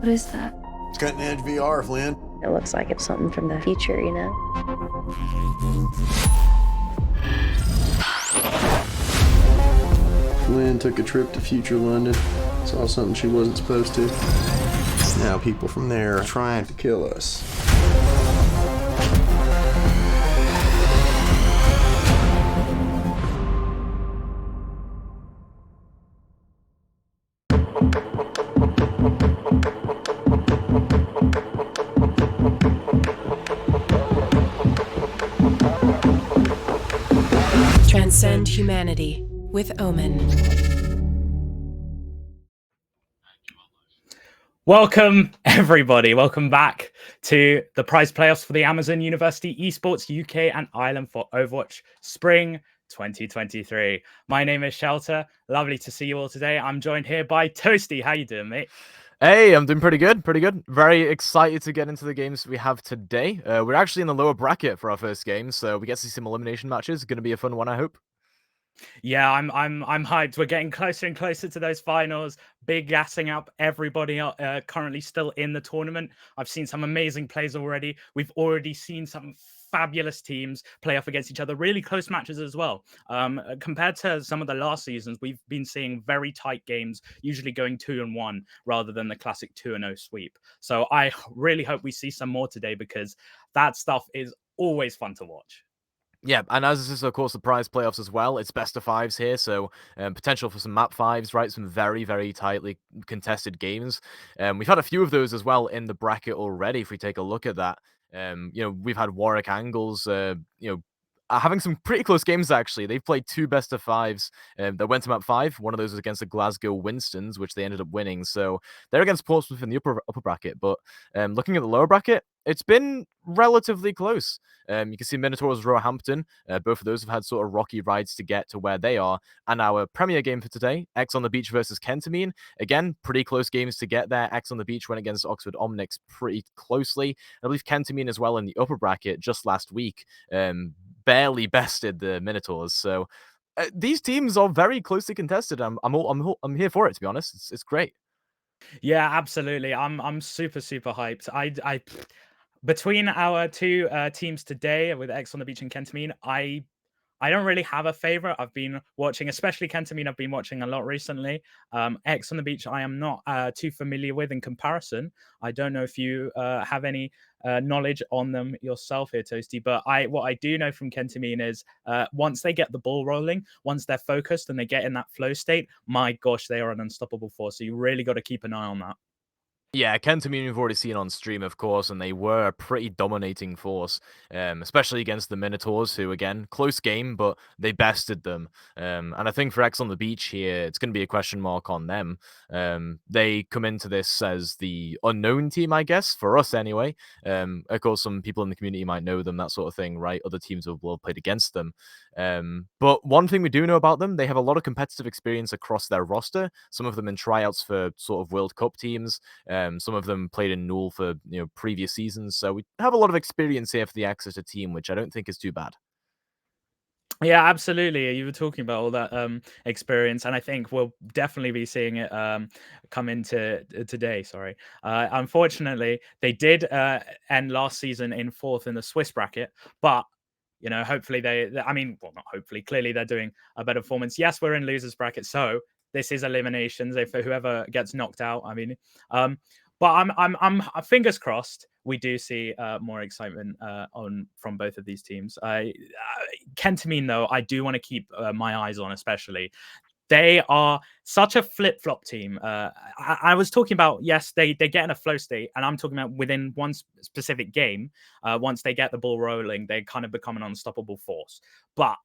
is that? It's cutting edge VR, Flynn. It looks like it's something from the future, you know? Flynn took a trip to future London, saw something she wasn't supposed to. Now people from there are trying to kill us. Transcend humanity with Omen. Welcome, everybody. Welcome back to the prize playoffs for the Amazon University Esports UK and Ireland for Overwatch Spring 2023. My name is Shelter. Lovely to see you all today. I'm joined here by Toasty. How you doing, mate? Hey, I'm doing pretty good. Very excited to get into the games we have today. We're actually in the lower bracket for our first game, so we get to see some elimination matches. Going to be a fun one, I hope. Yeah, I'm hyped. We're getting closer and closer to those finals. Big gassing up everybody currently still in the tournament. I've seen some amazing plays already. We've already seen some fabulous teams play off against each other, really close matches as well. Compared to some of the last seasons, we've been seeing very tight games, usually going 2-1 rather than the classic 2-0 sweep. So I really hope we see some more today because that stuff is always fun to watch. Yeah, and as this is, of course, the prize playoffs as well, it's best of fives here, so potential for some map fives, right? Some very, very tightly contested games. We've had a few of those as well in the bracket already, if we take a look at that. We've had Warwick Angles, having some pretty close games, actually. They've played two best of fives that went to map 5. One of those was against the Glasgow Winstons, which they ended up winning. So they're against Portsmouth in the upper bracket. But looking at the lower bracket, it's been relatively close. You can see Minotaurs, Roehampton. Both of those have had sort of rocky rides to get to where they are. And our premier game for today, X on the Beach versus Kentamine. Again, pretty close games to get there. X on the Beach went against Oxford Omnics pretty closely. I believe Kentamine as well in the upper bracket just last week. Barely bested the Minotaurs. So these teams are very closely contested. I'm here for it, to be honest. It's great. Yeah, absolutely. I'm super hyped. I between our two teams today with X on the Beach and Kentamine, I don't really have a favorite. I've been watching, especially Kentamine, I've been watching a lot recently. X on the Beach, I am not too familiar with in comparison. I don't know if you have any knowledge on them yourself here, Toasty, but what I do know from Kentamine is once they get the ball rolling, once they're focused and they get in that flow state, my gosh, they are an unstoppable force. So you really got to keep an eye on that. Yeah, Kentamine we've already seen on stream, of course, and they were a pretty dominating force, especially against the Minotaurs, who, again, close game, but they bested them. And I think for X on the Beach here, it's going to be a question mark on them. They come into this as the unknown team, I guess, for us anyway. Of course, some people in the community might know them, that sort of thing, right? Other teams have well played against them. But one thing we do know about them, they have a lot of competitive experience across their roster, some of them in tryouts for sort of World Cup teams. Some of them played in Null for previous seasons, so we have a lot of experience here for the Exeter team, which I don't think is too bad. Yeah, absolutely. You were talking about all that experience, and I think we'll definitely be seeing it come into today. Sorry. Unfortunately, they did end last season in 4th in the Swiss bracket, but hopefully I mean, well, not hopefully. Clearly, they're doing a better performance. Yes, we're in losers bracket, so this is eliminations. If whoever gets knocked out, I mean, but I'm fingers crossed. We do see more excitement from both of these teams. Kentamine, though, I do want to keep my eyes on, especially. They are such a flip-flop team. I was talking about, yes, they get in a flow state, and I'm talking about within one specific game. Once they get the ball rolling, they kind of become an unstoppable force. But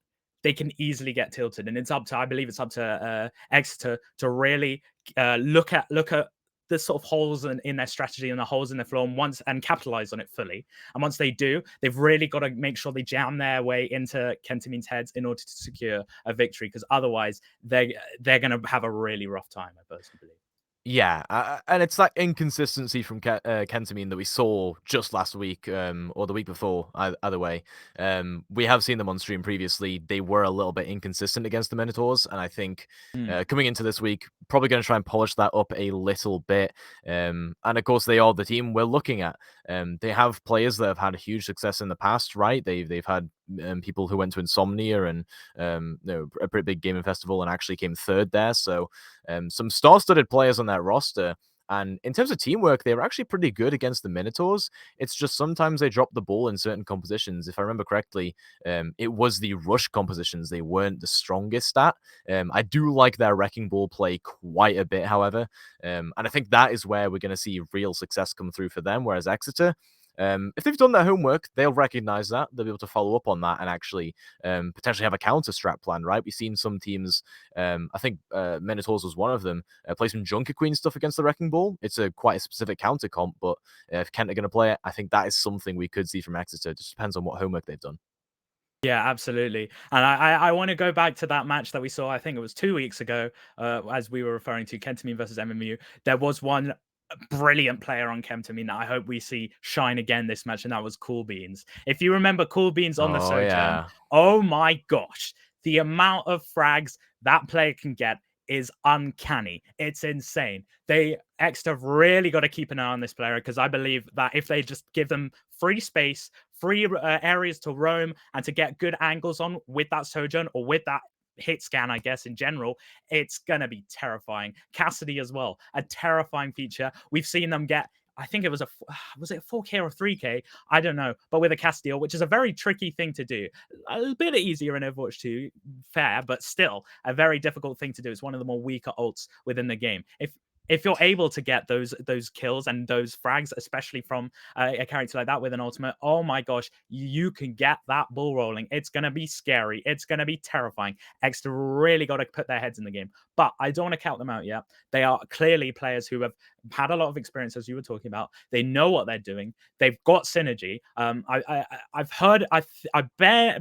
they can easily get tilted, and I believe it's up to Exeter to really look at the sort of holes in their strategy and the holes in their floor and capitalize on it fully. And once they do, they've really got to make sure they jam their way into Kentamine's heads in order to secure a victory, because otherwise they're going to have a really rough time, I personally believe. Yeah, and it's that inconsistency from Kentamine that we saw just last week, or the week before, either way. We have seen them on stream previously. They were a little bit inconsistent against the Minotaurs, and I think coming into this week, probably going to try and polish that up a little bit. And of course, they are the team we're looking at. They have players that have had huge success in the past, right? They've had people who went to Insomnia and a pretty big gaming festival and actually came third there. So some star-studded players on that roster. And in terms of teamwork, they were actually pretty good against the Minotaurs. It's just sometimes they drop the ball in certain compositions. If I remember correctly, it was the rush compositions they weren't the strongest at. I do like their Wrecking Ball play quite a bit, however. And I think that is where we're going to see real success come through for them, whereas Exeter, if they've done their homework, they'll recognize that. They'll be able to follow up on that and actually potentially have a counter strat plan, right? We've seen some teams, I think Minotaurs was one of them, play some Junker Queen stuff against the Wrecking Ball. It's quite a specific counter comp, but if Kent are going to play it, I think that is something we could see from Exeter. It just depends on what homework they've done. Yeah, absolutely. And I want to go back to that match that we saw, I think it was 2 weeks ago, as we were referring to Kentamine versus MMU. There was one brilliant player on Kentamine that I hope we see shine again this match, and that was Cool Beans. If you remember Cool Beans on the Oh, Sojourn, yeah. oh my gosh, the amount of frags that player can get is uncanny. It's insane. Exeter have really got to keep an eye on this player, because I believe that if they just give them free space, free areas to roam, and to get good angles on with that Sojourn or with that hit scan, I guess, in general, it's going to be terrifying. Cassidy as well, a terrifying feature. We've seen them get, I think it was was it 4K or 3K? I don't know. But with a Castile, which is a very tricky thing to do. A bit easier in Overwatch 2, fair, but still a very difficult thing to do. It's one of the more weaker ults within the game. If you're able to get those kills and those frags, especially from a character like that with an ultimate, oh my gosh, you can get that ball rolling. It's going to be scary. It's going to be terrifying. Exeter really got to put their heads in the game. But I don't want to count them out yet. They are clearly players who have had a lot of experience, as you were talking about. They know what they're doing. They've got synergy. I've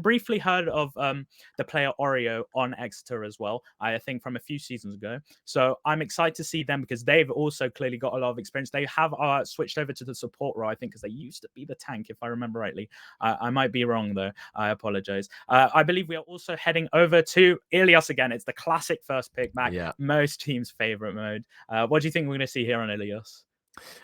briefly heard of the player Oreo on Exeter as well, I think from a few seasons ago. So I'm excited to see them, because they've also clearly got a lot of experience. They have switched over to the support role, I think, because they used to be the tank, if I remember rightly. I might be wrong, though. I apologize. I believe we are also heading over to Ilias again. It's the classic first pick back. Yeah. Most teams' favorite mode. What do you think we're going to see here on Ilias?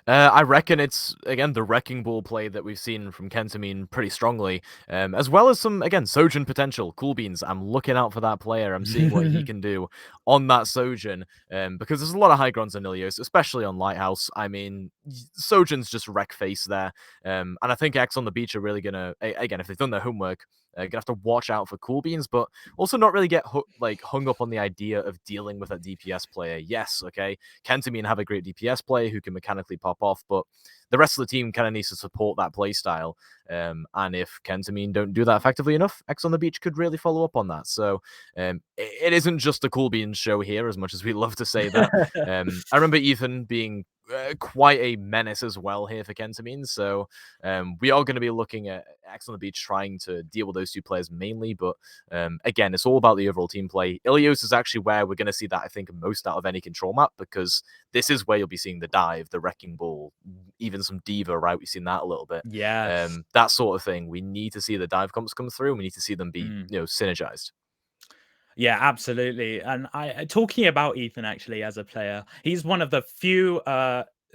I reckon it's, again, the Wrecking Ball play that we've seen from Kentamine pretty strongly, as well as some, again, Sojourn potential. Cool Beans, I'm looking out for that player. I'm seeing what he can do on that Sojourn, because there's a lot of high grounds on Ilios, especially on Lighthouse. I mean, Sojourn's just wreck face there, and I think X on the Beach are really going to, again, if they've done their homework, gonna have to watch out for Cool Beans, but also not really get hung up on the idea of dealing with a DPS player. Yes, okay, Kentamine have a great DPS player who can mechanically pop off, but the rest of the team kind of needs to support that play style. And if Kentamine don't do that effectively enough, X on the Beach could really follow up on that. So it isn't just a Cool Beans show here, as much as we love to say that. I remember Ethan being quite a menace as well here for Kentamine. So we are going to be looking at X on the Beach trying to deal with those two players mainly. But again, it's all about the overall team play. Ilios is actually where we're going to see that, I think, most out of any control map, because this is where you'll be seeing the dive, the Wrecking Ball, even some Diva, right? We've seen that a little bit. Yes. That sort of thing. We need to see the dive comps come through. We need to see them be, synergized. Yeah, absolutely. And talking about Ethan, actually, as a player, he's one of the few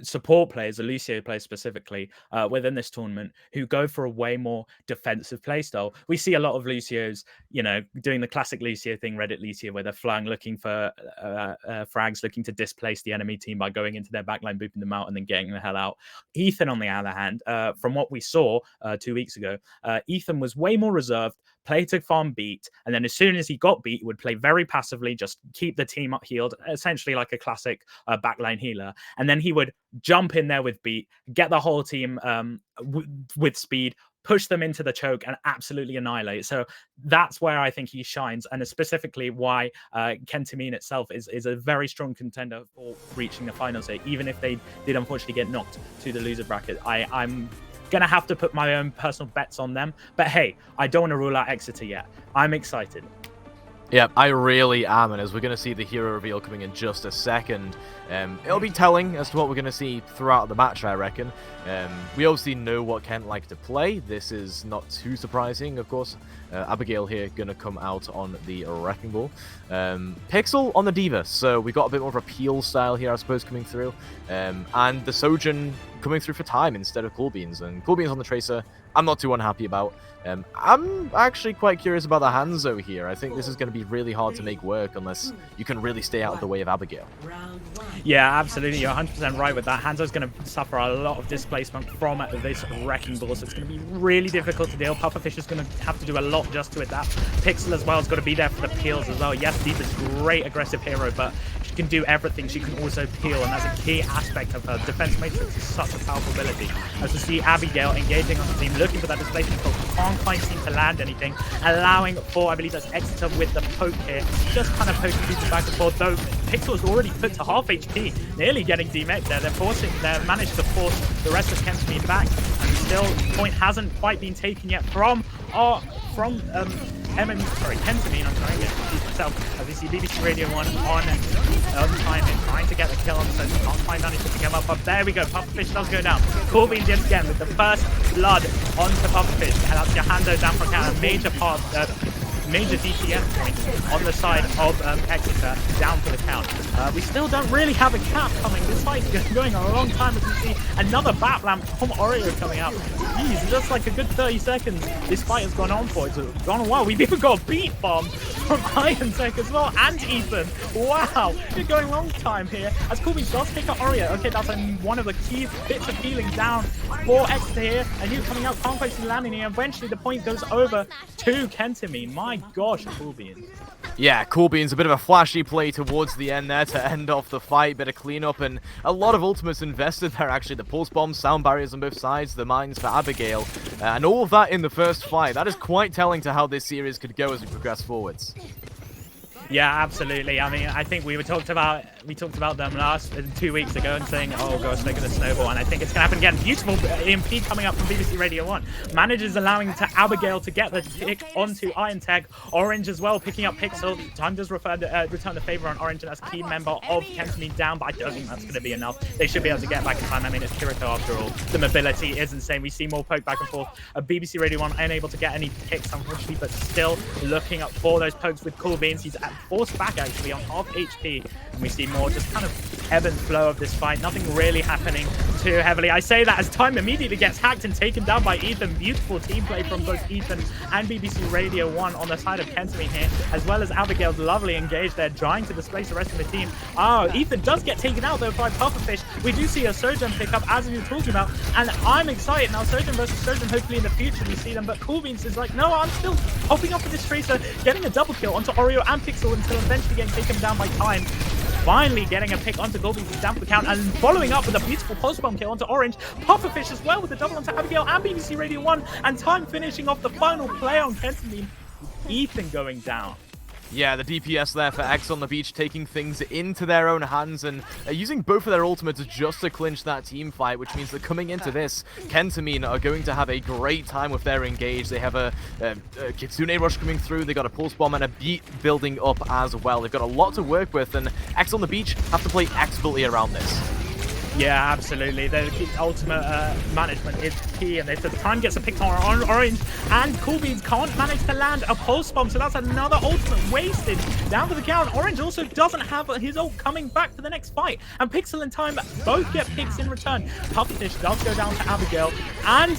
support players, the Lucio players specifically, within this tournament, who go for a way more defensive playstyle. We see a lot of Lucios, doing the classic Lucio thing, Reddit Lucio, where they're flying, looking for frags, looking to displace the enemy team by going into their backline, booping them out, and then getting the hell out. Ethan, on the other hand, from what we saw 2 weeks ago, Ethan was way more reserved, play to farm beat, and then as soon as he got beat, he would play very passively, just keep the team up healed, essentially like a classic backline healer. And then he would jump in there with beat, get the whole team with speed, push them into the choke, and absolutely annihilate. So that's where I think he shines, and specifically why Kentamine itself is a very strong contender for reaching the finals here, even if they did unfortunately get knocked to the loser bracket. I'm gonna have to put my own personal bets on them, but hey, I don't want to rule out Exeter yet. I'm excited. Yeah, I really am, and as we're going to see the hero reveal coming in just a second, it'll be telling as to what we're going to see throughout the match, I reckon. We obviously know what Kent like to play. This is not too surprising, of course. Abigail here going to come out on the Wrecking Ball. Pixel on the D.Va, so we got a bit more of a peel style here, I suppose, coming through. And the Sojourn coming through for time instead of Cool Beans. And Cool Beans on the Tracer, I'm not too unhappy about. I'm actually quite curious about the Hanzo here. I think this is going to be really hard to make work unless you can really stay out of the way of Abigail. Yeah, absolutely. You're 100% right with that. Hanzo's going to suffer a lot of displacement from this Wrecking Ball, so it's going to be really difficult to deal. Pufferfish is going to have to do a lot just to adapt. Pixel as well has got to be there for the peels as well. Yes, D.Va's great aggressive hero, but she can do everything. She can also peel, and that's a key aspect of her. Defense Matrix is such a powerful ability. As we see Abigail engaging on the team, looking for that displacement, but can't quite seem to land anything, allowing for, I believe that's Exeter with the poke here, just kind of poking people back and forth, though Pixel is already put to half HP, nearly getting demech there. They've managed to force the rest of Kentamine back, and still point hasn't quite been taken yet from Kentamine, I'm trying to get confused myself, as we see BBC Radio 1 on timing, trying to get the kill on, so can't find anything to come up, but there we go, Pufferfish does go down. Cool Beans yet again with the first blood onto Pufferfish, and that's Johanzo down for count, a major part, major DPS point on the side of Exeter, down for the count. We still don't really have a cap coming. This fight's going a long time as we see another bat lamp from Oreo coming out. Jeez, just like a good 30 seconds this fight has gone on for. It's gone on well. We've even got a beat bomb from Iron Tech as well, and Ethan. Wow, we're going long time here. As Coolbeans does pick up Oreo. Okay, that's one of the key bits of healing down for Exeter here. And you coming out, can't quite see landing here. Eventually the point goes over to Kentamine. My gosh, Coolbeans. Yeah, Cool Beans, a bit of a flashy play towards the end there to end off the fight, bit of cleanup, and a lot of ultimates invested there, actually. The pulse bombs, sound barriers on both sides, the mines for Abigail, and all of that in the first fight. That is quite telling to how this series could go as we progress forwards. Yeah, absolutely. I mean, I think we talked about them 2 weeks ago and saying, oh gosh, they're going to snowball, and I think it's going to happen again. Beautiful EMP coming up from BBC Radio 1. Manages allowing to Abigail to get the pick onto Iron Tech. Orange as well, picking up Pixel. Time does return the favor on Orange, and that's key member of Kentamine down, but I don't think that's going to be enough. They should be able to get back in time. I mean, it's Kirito after all. The mobility is insane. We see more poke back and forth. BBC Radio 1 unable to get any picks, unfortunately, but still looking up for those pokes with Cool Beans. He's forced back actually on half HP, and we see more just kind of ebb and flow of this fight. Nothing really happening too heavily. I say that as time immediately gets hacked and taken down by Ethan. Beautiful team play from both Ethan and BBC Radio 1 on the side of Kentamine here, as well as Abigail's lovely engage there, trying to displace the rest of the team. Oh, Ethan does get taken out though by Pufferfish. We do see a Sojourn pick up, as we were talking about, and I'm excited now. Sojourn versus Sojourn, hopefully in the future we see them, but Cool Beans is like, no, I'm still hopping up with this Tracer, getting a double kill onto Oreo and Pixel until eventually getting taken down by Time. Finally getting a pick onto Goldbeans to down for the count, and following up with a beautiful pulse bomb kill onto Orange. Pufferfish as well with the double onto Abigail and BBC Radio 1, and Time finishing off the final play on Kentamine. Ethan going down. Yeah, the DPS there for X on the beach, taking things into their own hands and using both of their ultimates just to clinch that team fight, which means that coming into this, Kentamine are going to have a great time with their engage. They have a Kitsune rush coming through, they got a pulse bomb and a beat building up as well. They've got a lot to work with, and X on the beach have to play expertly around this. Yeah, absolutely. The ultimate management is key, and the Time gets a pick on Orange, and Cool Beans can't manage to land a pulse bomb, so that's another ultimate wasted. Down for the count. Orange also doesn't have his ult coming back for the next fight, and Pixel and Time both get picks in return. Pufferfish does go down to Abigail, and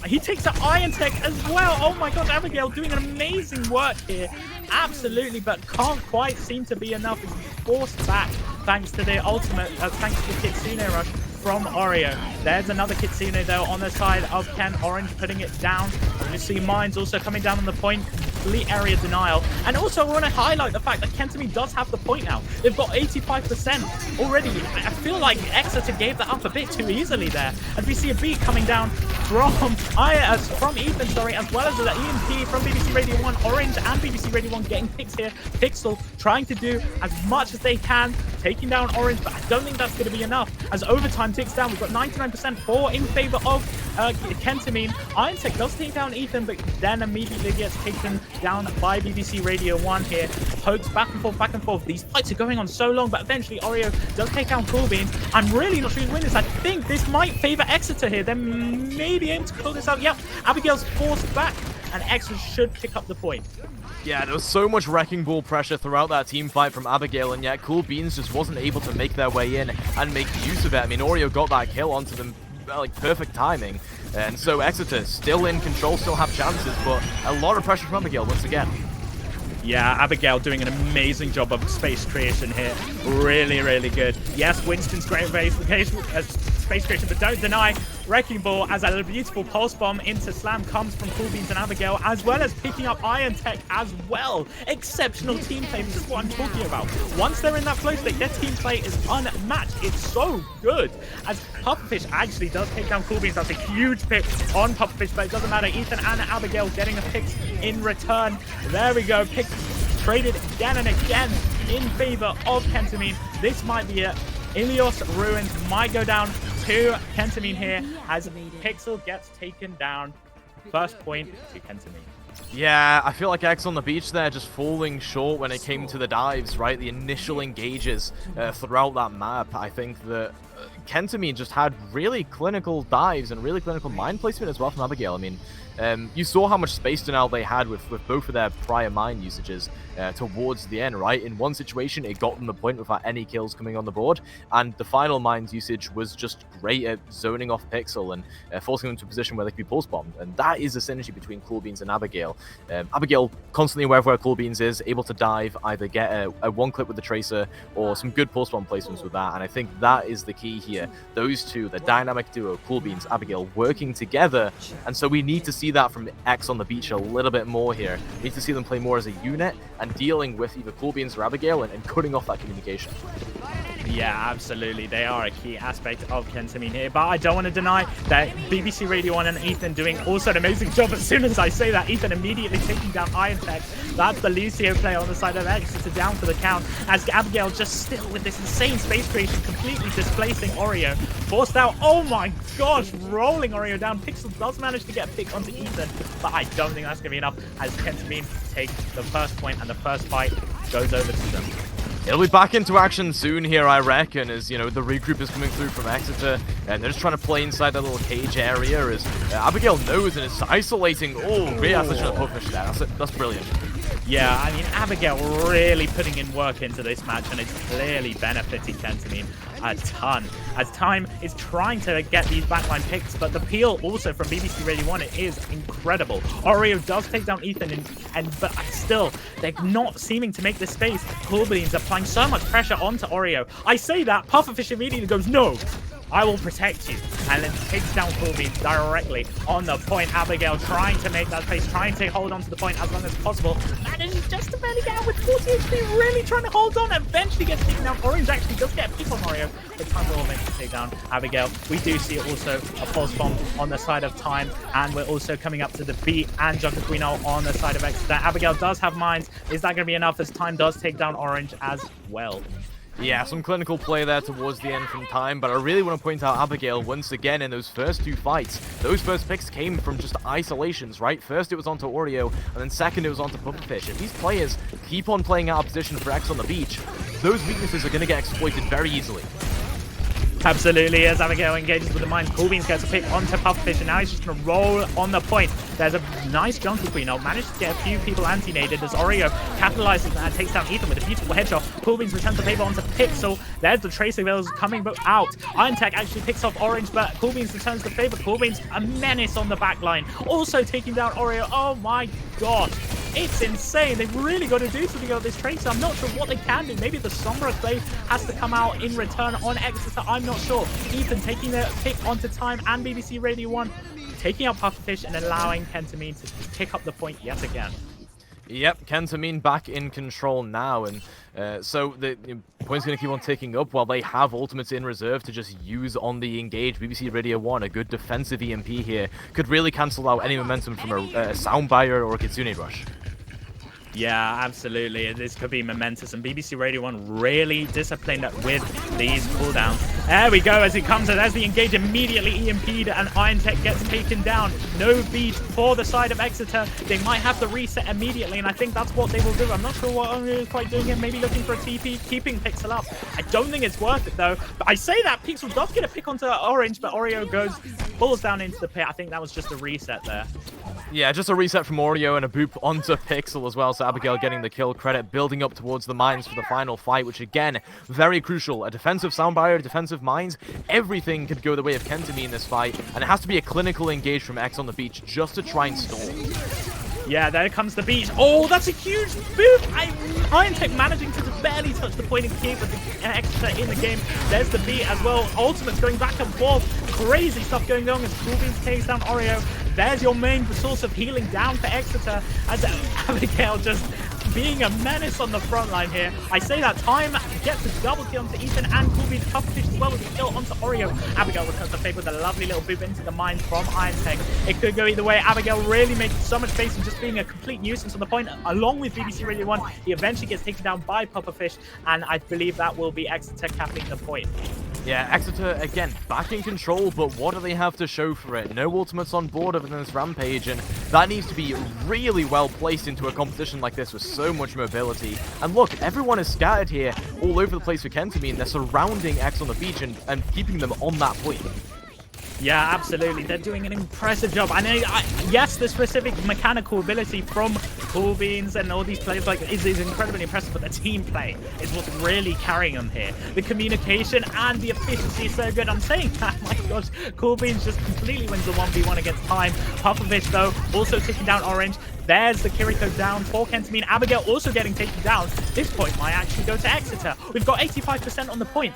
he takes the Iron Tech as well. Oh my god, Abigail doing an amazing work here. Absolutely, but can't quite seem to be enough. It's forced back thanks to the ultimate, thanks to the Kitsune rush from Oreo. There's another Kitsune though on the side of Ken. Orange putting it down. And you see Mines also coming down on the point. Complete area denial. And also I want to highlight the fact that Kentamine does have the point now. They've got 85% already. I feel like Exeter gave that up a bit too easily there. And we see a beat coming down from Ethan, sorry, as well as the EMP from BBC Radio 1. Orange and BBC Radio 1 getting picks here. Pixel trying to do as much as they can, taking down Orange, but I don't think that's going to be enough. As overtime ticks down, we've got 99% in favor of Kentamine. Irontech does take down Ethan, but then immediately gets taken down by BBC Radio 1 here. Pokes back and forth, back and forth. These fights are going on so long, but eventually Oreo does take down Cool Beans. I'm really not sure who's winning this. I think this might favor Exeter here. They may be able to pull this out. Yep, Abigail's forced back, and Exeter should pick up the point. Yeah, there was so much wrecking ball pressure throughout that team fight from Abigail, and yet Cool Beans just wasn't able to make their way in and make use of it. I mean, Oreo got that kill onto them, like, perfect timing. And so Exeter still in control, still have chances, but a lot of pressure from Abigail once again. Yeah, Abigail doing an amazing job of space creation here. Really, really good. Yes, Winston's great space creation, but don't deny Wrecking Ball as a beautiful pulse bomb into Slam comes from Cool Beans and Abigail, as well as picking up Irontech as well. Exceptional team play. This is what I'm talking about. Once they're in that flow state, their team play is unmatched. It's so good. As Pufferfish actually does take down Cool Beans. That's a huge pick on Pufferfish, but it doesn't matter. Ethan and Abigail getting a pick in return. There we go. Pick traded again and again in favor of Kentamine. This might be it. Ilios Ruins might go down to Kentamine here as Pixel gets taken down. First point to Kentamine. Yeah, I feel like X on the beach there just falling short when it came to the dives, right? The initial engages throughout that map. I think that Kentamine just had really clinical dives and really clinical mine placement as well from Abigail. I mean, you saw how much space denial they had with both of their prior mine usages towards the end, right? In one situation, it got them the point without any kills coming on the board, and the final mine's usage was just great at zoning off Pixel and forcing them to a position where they could be pulse bombed, and that is the synergy between Cool Beans and Abigail. Abigail constantly aware of where Cool Beans is, able to dive, either get a one clip with the Tracer or some good pulse bomb placements with that, and I think that is the key here. Those two, the dynamic duo, Cool Beans, Abigail, working together, and so we need to see that from X on the beach a little bit more here. We need to see them play more as a unit and dealing with either Cool Beans or Abigail and cutting off that communication. Yeah, absolutely. They are a key aspect of Kentamine here, but I don't want to deny that BBC Radio 1 and Ethan doing also an amazing job. As soon as I say that, Ethan immediately taking down Irontech. That's the Lucio player on the side of X. It's a down for the count as Abigail just still with this insane space creation, completely displacing Oreo. Forced out. Oh my gosh, rolling Oreo down. Pixel does manage to get a pick onto Ethan, but I don't think that's going to be enough as Kentamine takes the first point and the first fight goes over to them. It'll be back into action soon here, I reckon, as, you know, the regroup is coming through from Exeter, and they're just trying to play inside that little cage area as Abigail knows and is isolating. Oh, great asset of Pufferfish there. That's brilliant. Yeah, I mean, Abigail really putting in work into this match, and it's clearly benefiting Kentamine a ton. As Time is trying to get these backline picks, but the peel also from BBC Radio 1 is incredible. Oreo does take down Ethan, but still, they're not seeming to make this space. Cool Beans applying so much pressure onto Oreo. I say that, Pufferfish immediately goes, no! I will protect you, and then takes down Cool Beans directly on the point. Abigail trying to make that space, trying to hold on to the point as long as possible. Manages just to barely get out with 40 HP, really trying to hold on. Eventually gets taken down. Orange actually does get a pick on Oreo, but Time will eventually take down Abigail. We do see also a pulse bomb on the side of Time, and we're also coming up to the B and Jocaquino on the side of Exeter. Abigail does have mines. Is that going to be enough as Time does take down Orange as well? Yeah, some clinical play there towards the end from Time, but I really want to point out Abigail once again in those first two fights. Those first picks came from just isolations, right? First it was onto Oreo, and then second it was onto Pufferfish. If these players keep on playing out of position for X on the beach, those weaknesses are going to get exploited very easily. Absolutely, as Abigail engages with the mines, Cool Beans gets a pick onto Pufferfish, and now he's just going to roll on the point. There's a nice jungle queen. I'll manage to get a few people anti-naded as Oreo capitalizes and takes down Ethan with a beautiful headshot. Cool Beans returns the paper onto Pixel. There's the Tracer Veils coming out. Irontech actually picks off Orange, but Cool Beans returns the favor. Cool Beans, a menace on the back line. Also taking down Oreo. Oh my god. It's insane. They've really got to do something about this Tracer. I'm not sure what they can do. Maybe the Sombra Clay has to come out in return on Exeter. I'm not sure. Ethan taking the pick onto Time and BBC Radio 1, taking out Pufferfish and allowing Kentamine to pick up the point yet again. Yep, Kentamine back in control now, and so the point's going to keep on ticking up while they have ultimates in reserve to just use on the engage. BBC Radio 1, a good defensive EMP here, could really cancel out any momentum from a Soundbuyer or a Kitsune Rush. Yeah, absolutely. This could be momentous, and BBC Radio 1 really disciplined with these cooldowns. There we go, as it comes, and as the engage immediately EMP'd, and Iron Tech gets taken down. No beat for the side of Exeter. They might have to reset immediately, and I think that's what they will do. I'm not sure what Oreo is quite doing here. Maybe looking for a TP, keeping Pixel up. I don't think it's worth it, though. But I say that Pixel does get a pick onto Orange, but Oreo falls down into the pit. I think that was just a reset there. Yeah, just a reset from Oreo and a boop onto Pixel as well. So Abigail getting the kill credit, building up towards the mines for the final fight, which again, very crucial. A defensive sound barrier, defensive mines, everything could go the way of Kentami in this fight. And it has to be a clinical engage from X on the beach just to try and stall. Yeah, there comes the beach. Oh, that's a huge boop! Iron Tech managing to just barely touch the point and keep with the extra in the game. There's the beat as well. Ultimate's going back and forth. Crazy stuff going on as Cool Beans takes down Oreo. There's your main source of healing down for Exeter as Abigail just being a menace on the front line here. I say that time gets a double kill onto Ethan and Cool Beans Pufferfish as well as a kill onto Oreo. Abigail returns the favor with a lovely little boop into the mines from Iron Tech. It could go either way. Abigail really making so much space and just being a complete nuisance on the point, along with BBC Radio 1. He eventually gets taken down by Pufferfish, and I believe that will be Exeter capping the point. Yeah, Exeter, again, back in control, but what do they have to show for it? No ultimates on board other than this Rampage, and that needs to be really well placed into a competition like this with so much mobility. And look, everyone is scattered here all over the place for Kentami, and they're surrounding X on the beach and keeping them on that point. Yeah, absolutely. They're doing an impressive job. Yes, the specific mechanical ability from Cool Beans and all these players is incredibly impressive, but the team play is what's really carrying them here. The communication and the efficiency is so good. I'm saying that, my gosh, Cool Beans just completely wins the 1v1 against Time. Pufferfish, though, also taking down Orange. There's the Kiriko down for Kentami. Abigail also getting taken down. This point might actually go to Exeter. We've got 85% on the point.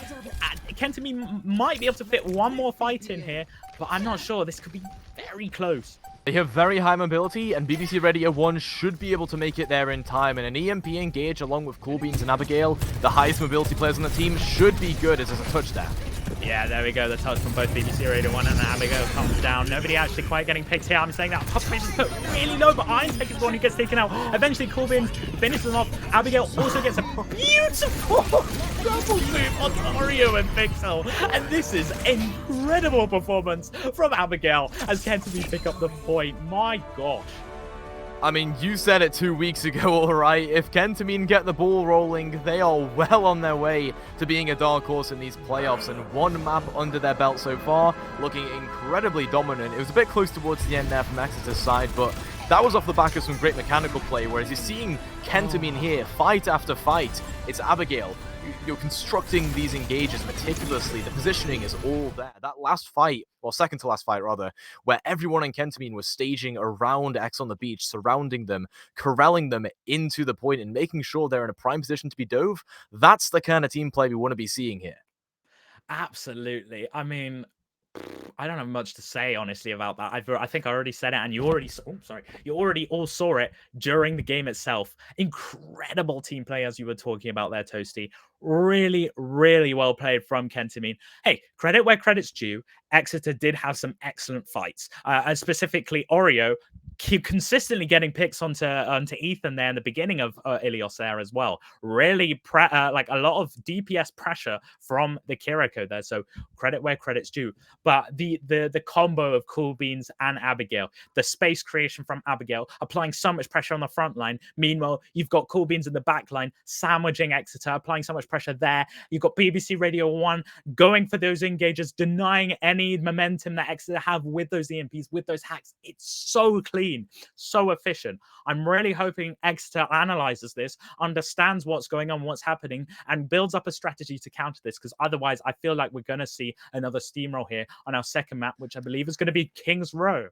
Kentami might be able to fit one more fight in here, but I'm not sure. This could be very close. They have very high mobility, and BBC Radio 1 should be able to make it there in time. And an EMP engage along with Cool Beans and Abigail, the highest mobility players on the team, should be good as a touchdown. Yeah, there we go. The touch from both BBC Radio 1 and Abigail comes down. Nobody actually quite getting picked here. I'm saying that Pufferfish is put really low, but Iron Tech is the one who gets taken out. Eventually, Cool Beans finishes them off. Abigail also gets a beautiful double move on Oreo and Pixel. And this is incredible performance from Abigail as Kentami pick up the point. My gosh. I mean, you said it 2 weeks ago, alright? If Kentami get the ball rolling, they are well on their way to being a dark horse in these playoffs, and one map under their belt so far, looking incredibly dominant. It was a bit close towards the end there from Exeter's side, but that was off the back of some great mechanical play, whereas you're seeing Kentami here, fight after fight. It's Abigail. You're constructing these engages meticulously. The positioning is all there. That last fight, or second to last fight rather, where everyone in Kentami was staging around X on the beach, surrounding them, corralling them into the point and making sure they're in a prime position to be dove. That's the kind of team play we want to be seeing here. Absolutely. I mean, I don't have much to say honestly about that. I think I already said it, and you already you already all saw it during the game itself. Incredible team play, as you were talking about there, Toasty. Really, really well played from Kentami. Hey, credit where credit's due. Exeter did have some excellent fights, and specifically Oreo keep consistently getting picks onto Ethan there in the beginning of Ilios there as well. Really, like a lot of DPS pressure from the Kiriko there. So credit where credit's due. But the combo of Cool Beans and Abigail, the space creation from Abigail, applying so much pressure on the front line. Meanwhile, you've got Cool Beans in the back line, sandwiching Exeter, applying so much pressure there. You've got BBC Radio 1 going for those engages, denying any momentum that Exeter have with those EMPs, with those hacks. It's so clean, so efficient. I'm really hoping Exeter analyzes this, understands what's going on, what's happening, and builds up a strategy to counter this, because otherwise I feel like we're going to see another steamroll here on our second map, which I believe is going to be King's Row.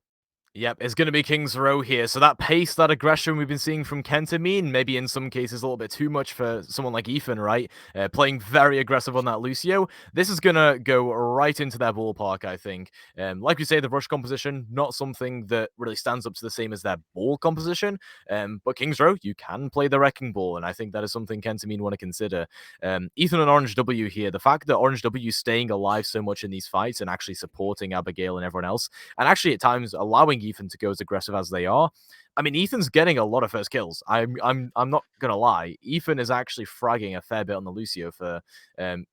Yep, it's going to be King's Row here. So that pace, that aggression we've been seeing from Kentami, maybe in some cases a little bit too much for someone like Ethan, right? Playing very aggressive on that Lucio. This is going to go right into their ballpark, I think. Like we say, the rush composition, not something that really stands up to the same as their ball composition. But King's Row, you can play the Wrecking Ball, and I think that is something Kentami want to consider. Ethan and Orange W here, the fact that Orange W is staying alive so much in these fights and actually supporting Abigail and everyone else, and actually at times allowing Ethan to go as aggressive as they are, I mean, Ethan's getting a lot of first kills. I'm not gonna lie. Ethan is actually fragging a fair bit on the Lucio for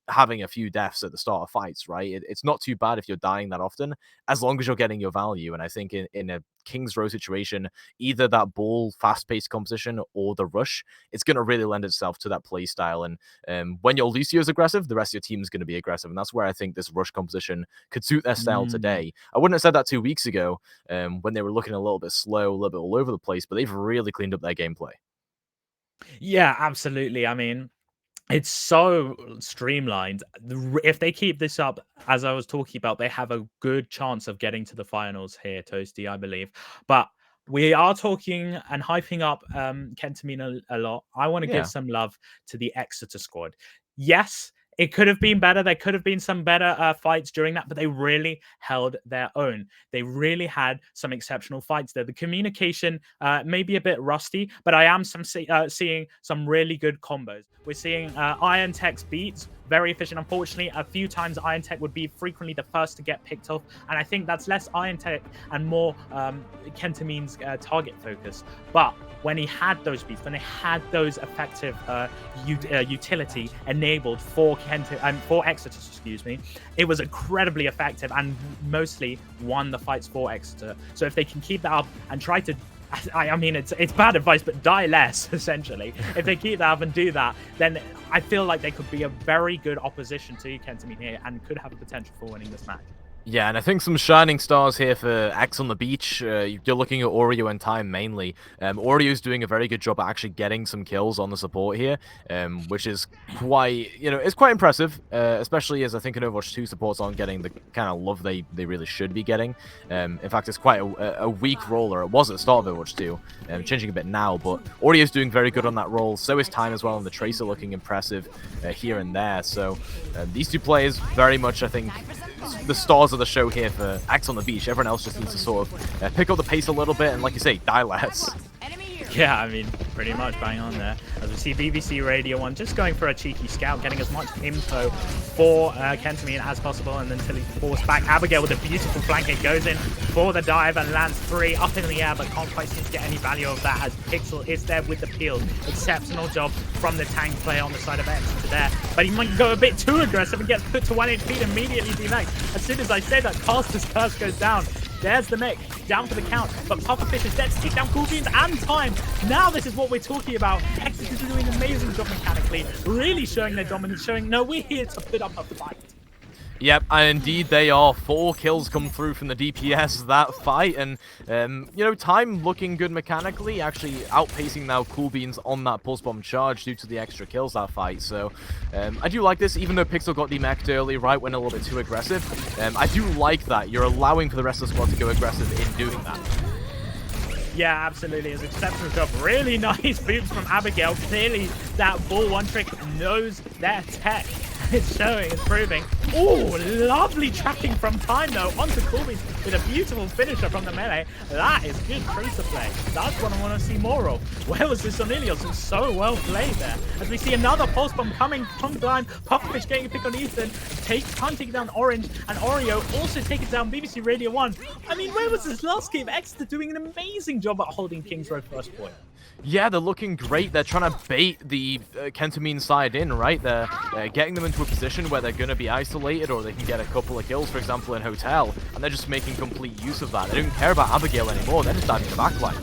having a few deaths at the start of fights, right? It's not too bad if you're dying that often, as long as you're getting your value. And I think in a King's Row situation, either that ball fast-paced composition or the rush, it's going to really lend itself to that play style. And when your Lucio is aggressive, the rest of your team is going to be aggressive. And that's where I think this rush composition could suit their style today. I wouldn't have said that 2 weeks ago when they were looking a little bit slow, a little bit all over the place, but they've really cleaned up their gameplay. Yeah, absolutely. I mean, it's so streamlined. If they keep this up, as I was talking about, they have a good chance of getting to the finals here, Toasty, I believe. But we are talking and hyping up Kentamine a lot. I want to give some love to the Exeter squad. Yes, it could have been better. There could have been some better fights during that, but they really held their own. They really had some exceptional fights there. The communication may be a bit rusty, but I am seeing some really good combos. We're seeing Iron Tech's beats, very efficient. Unfortunately, a few times Iron Tech would be frequently the first to get picked off, and I think that's less Iron Tech and more Kentamine's target focus. But when he had those beats, when they had those effective utility enabled for Exeter, it was incredibly effective and mostly won the fights for Exeter. So if they can keep that up and try to, I mean, it's bad advice, but die less, essentially. If they keep that up and do that, then I feel like they could be a very good opposition to Kentamine here and could have a potential for winning this match. Yeah, and I think some shining stars here for X on the beach. You're looking at Oreo and Time mainly. Oreo's doing a very good job at actually getting some kills on the support here, which is quite, it's quite impressive, especially as I think in Overwatch 2 supports aren't getting the kind of love they really should be getting. In fact, it's quite a weak role, or it was at the start of Overwatch 2, changing a bit now, but Oreo's doing very good on that role. So is Time as well, and the Tracer looking impressive here and there. So these two players very much, I think, the stars of the show here for Axe on the Beach. Everyone else just needs to sort of pick up the pace a little bit and, like you say, die less. Yeah, I mean, pretty much bang on there. As we see BBC Radio 1 just going for a cheeky scout, getting as much info for Kentamine as possible, and then until he's forced back. Abigail with a beautiful flank hit goes in for the dive and lands 3 up in the air, but can't quite seem to get any value of that as Pixel is there with the peel. Exceptional job from the tank player on the side of Exeter there, but he might go a bit too aggressive and gets put to 1 HP and immediately devac. As soon as I say that, Caster's Curse goes down. There's the mech, down for the count, but Pufferfish is dead to take down Cool Beans and Time. Now this is what we're talking about. Exeter is doing an amazing job mechanically, really showing their dominance, showing, no, we're here to put up a fight. Yep, and indeed they are. 4 kills come through from the DPS that fight, and Time looking good mechanically, actually outpacing now Cool Beans on that pulse bomb charge due to the extra kills that fight. So I do like this, even though Pixel got demeched early, right, went a little bit too aggressive. I do like that. You're allowing for the rest of the squad to go aggressive in doing that. Yeah, absolutely. It's an exceptional job. Really nice boots from Abigail. Clearly, that ball one trick knows their tech. It's showing, it's proving. Oh, lovely tracking from Time, though, onto Coolbeats with a beautiful finisher from the melee. That is good Tracer play. That's what I want to see more of. Where was this on Ilios? It's so well played there. As we see another pulse bomb coming from Blind. Pufferfish getting a pick on Ethan. Time taking down Orange, and Oreo also taking down BBC Radio 1. I mean, where was this last game? Exeter doing an amazing job at holding King's Road first point. Yeah, they're looking great. They're trying to bait the Kentamine side in, right? They're getting them into a position where they're going to be isolated, or they can get a couple of kills, for example, in Hotel, and they're just making complete use of that. They don't care about Abigail anymore. They're just diving the backline.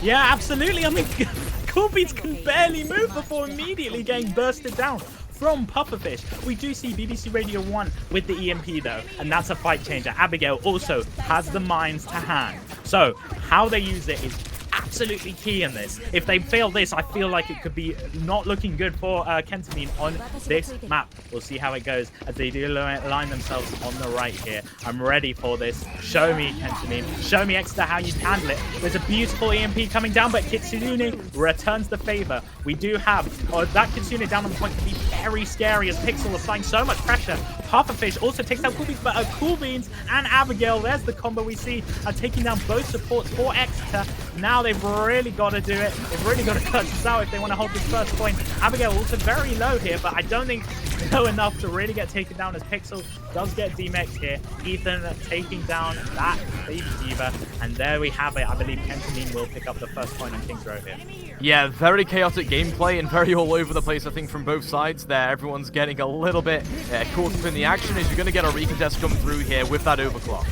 Yeah, absolutely. I mean, Coolbeats can barely move before immediately getting bursted down from Pufferfish. We do see BBC Radio 1 with the EMP, though, and that's a fight changer. Abigail also has the mines to hand. So how they use it is absolutely key in this. If they fail this, I feel like it could be not looking good for Kentamine on this map. We'll see how it goes as they do line themselves on the right here. I'm ready for this. Show me, Kentamine. Show me, Exeter, how you handle it. There's a beautiful EMP coming down, but Kitsune returns the favor. We do have that Kitsune down on the point to be very scary as Pixel applying so much pressure. Pufferfish also takes down Cool Beans, but Cool Beans and Abigail, there's the combo we see, are taking down both supports for Exeter. Now they've really got to do it. They've really got to cut this out if they want to hold this first point. Abigail also very low here, but I don't think no enough to really get taken down as Pixel does get demexed here. Ethan taking down that Baby D.Va, and there we have it. I believe Kentamine will pick up the first point on Kings Row here. Yeah, very chaotic gameplay and very all over the place, I think, from both sides there. Everyone's getting a little bit caught up in the action as you're going to get a recontest come through here with that overclock.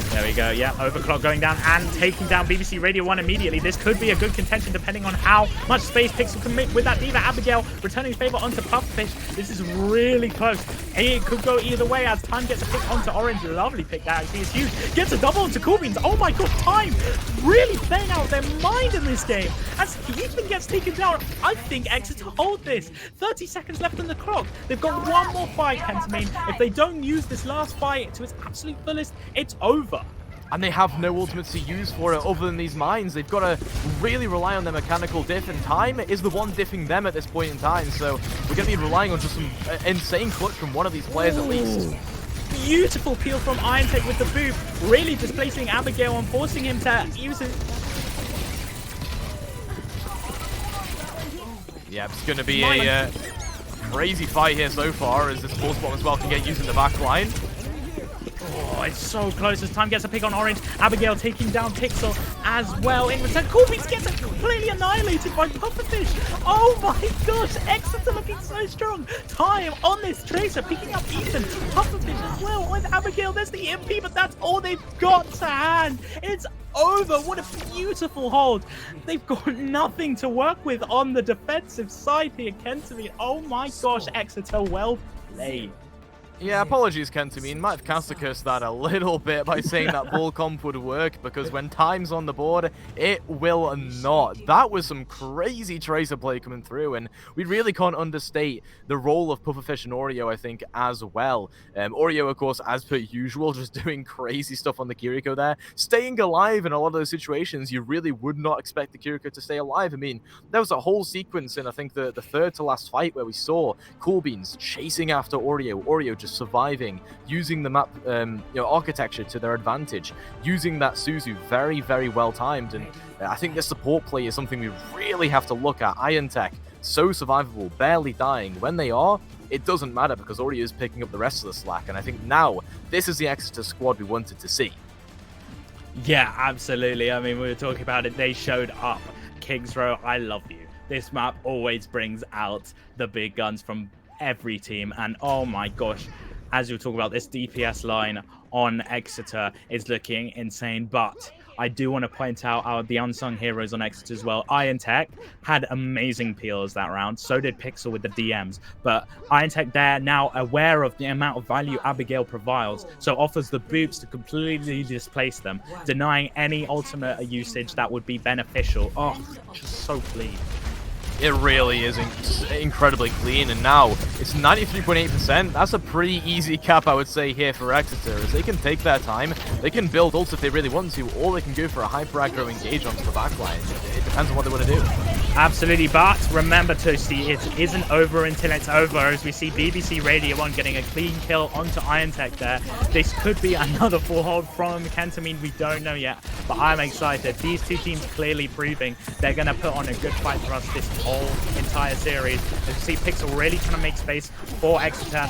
There we go. Yeah, overclock going down and taking down BBC Radio 1 immediately. This could be a good contention depending on how much space Pixel can make with that D.Va. Abigail returning favor onto Pufferfish. This is really close. It could go either way as Time gets a pick onto Orange. Lovely pick that actually is huge. Gets a double onto Cool Beans. Oh my god, Time really playing out their mind in this game. As Ethan gets taken down, I think Exeter hold this. 30 seconds left on the clock. They've got one more fight, Kentamine. If they don't use this last fight to its absolute fullest, it's over. And they have no ultimates to use for it other than these mines. They've got to really rely on their mechanical diff, and Time is the one diffing them at this point in time. So we're going to be relying on just some insane clutch from one of these players at least. Beautiful peel from IronTech with the boop, really displacing Abigail and forcing him to use it. Yeah, it's going to be a crazy fight here so far as this force bomb as well can get used in the back line. Oh, it's so close as Time gets a pick on Orange. Abigail taking down Pixel as well. In return, Cool Beans gets completely annihilated by Pufferfish. Oh my gosh, Exeter looking so strong. Time on this Tracer, picking up Ethan. Pufferfish as well with Abigail. There's the MP, but that's all they've got to hand. It's over. What a beautiful hold. They've got nothing to work with on the defensive side here, Kentamine. Oh my gosh, Exeter, well played. Yeah, apologies, Kentamine. Might have caster-cursed that a little bit by saying that ball comp would work, because when Time's on the board, it will not. That was some crazy Tracer play coming through, and we really can't understate the role of Pufferfish and Oreo, I think, as well. Oreo, of course, as per usual, just doing crazy stuff on the Kiriko there. Staying alive in a lot of those situations, you really would not expect the Kiriko to stay alive. I mean, there was a whole sequence in, I think, the third to last fight where we saw Cool Beans chasing after Oreo. Oreo just surviving, using the map architecture to their advantage, using that Suzu very, very well timed. And I think this support play is something we really have to look at. IronTech, so survivable, barely dying. When they are, it doesn't matter because Oreo is picking up the rest of the slack. And I think now this is the Exeter squad we wanted to see. Yeah, absolutely. I mean, we were talking about it. They showed up. Kings Row, I love you. This map always brings out the big guns from every team, and oh my gosh, as you talk about, this DPS line on Exeter is looking insane. But I do want to point out the unsung heroes on Exeter as well. IronTech had amazing peels that round, so did Pixel with the DMs, but IronTech, they're now aware of the amount of value Abigail provides, so offers the boots to completely displace them, denying any ultimate usage that would be beneficial. Oh, just so clean. It really is incredibly clean, and now it's 93.8%. That's a pretty easy cap, I would say, here for Exeter, as they can take their time, they can build ults if they really want to, or they can go for a hyper aggro engage onto the backline. It depends on what they want to do. Absolutely, but remember, Toasty, it isn't over until it's over, as we see BBC Radio 1 getting a clean kill onto IronTech there. This could be another full hold from Kentamine, we don't know yet, but I'm excited. These two teams clearly proving they're going to put on a good fight for us this whole entire series. As you see, Pixel really trying to make space for Exeter,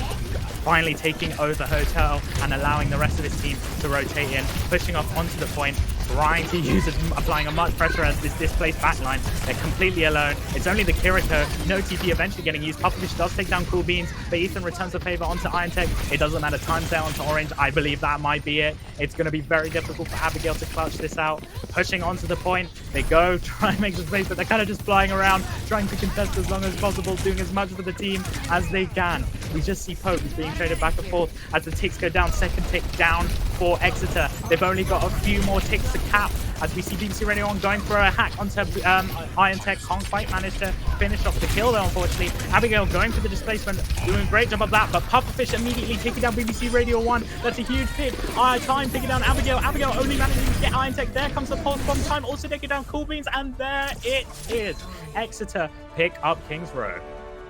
finally taking over Hotel and allowing the rest of his team to rotate in, pushing off onto the point, trying to use it, applying a much pressure as this displaced backline. They're completely alone. It's only the Kiriko. No TP eventually getting used. Pufferfish does take down Cool Beans, but Ethan returns the favor onto IronTech. It doesn't matter. Time's there onto Orange. I believe that might be it. It's going to be very difficult for Abigail to clutch this out. Pushing onto the point. They go, try and make some space, but they're kind of just flying around, trying to contest as long as possible, doing as much for the team as they can. We just see Poke is being traded back and forth as the ticks go down. Second tick down for Exeter. They've only got a few more ticks to cap, as we see BBC Radio 1 going for a hack onto IronTech. Can't quite manage to finish off the kill though, unfortunately. Abigail going for the displacement, doing a great job of that, but Pufferfish immediately taking down BBC Radio 1. That's a huge pick. Time taking down Abigail. Abigail only managing to get IronTech. There comes the pulse bomb. Time also taking down Cool Beans, and there it is. Exeter pick up Kings Row.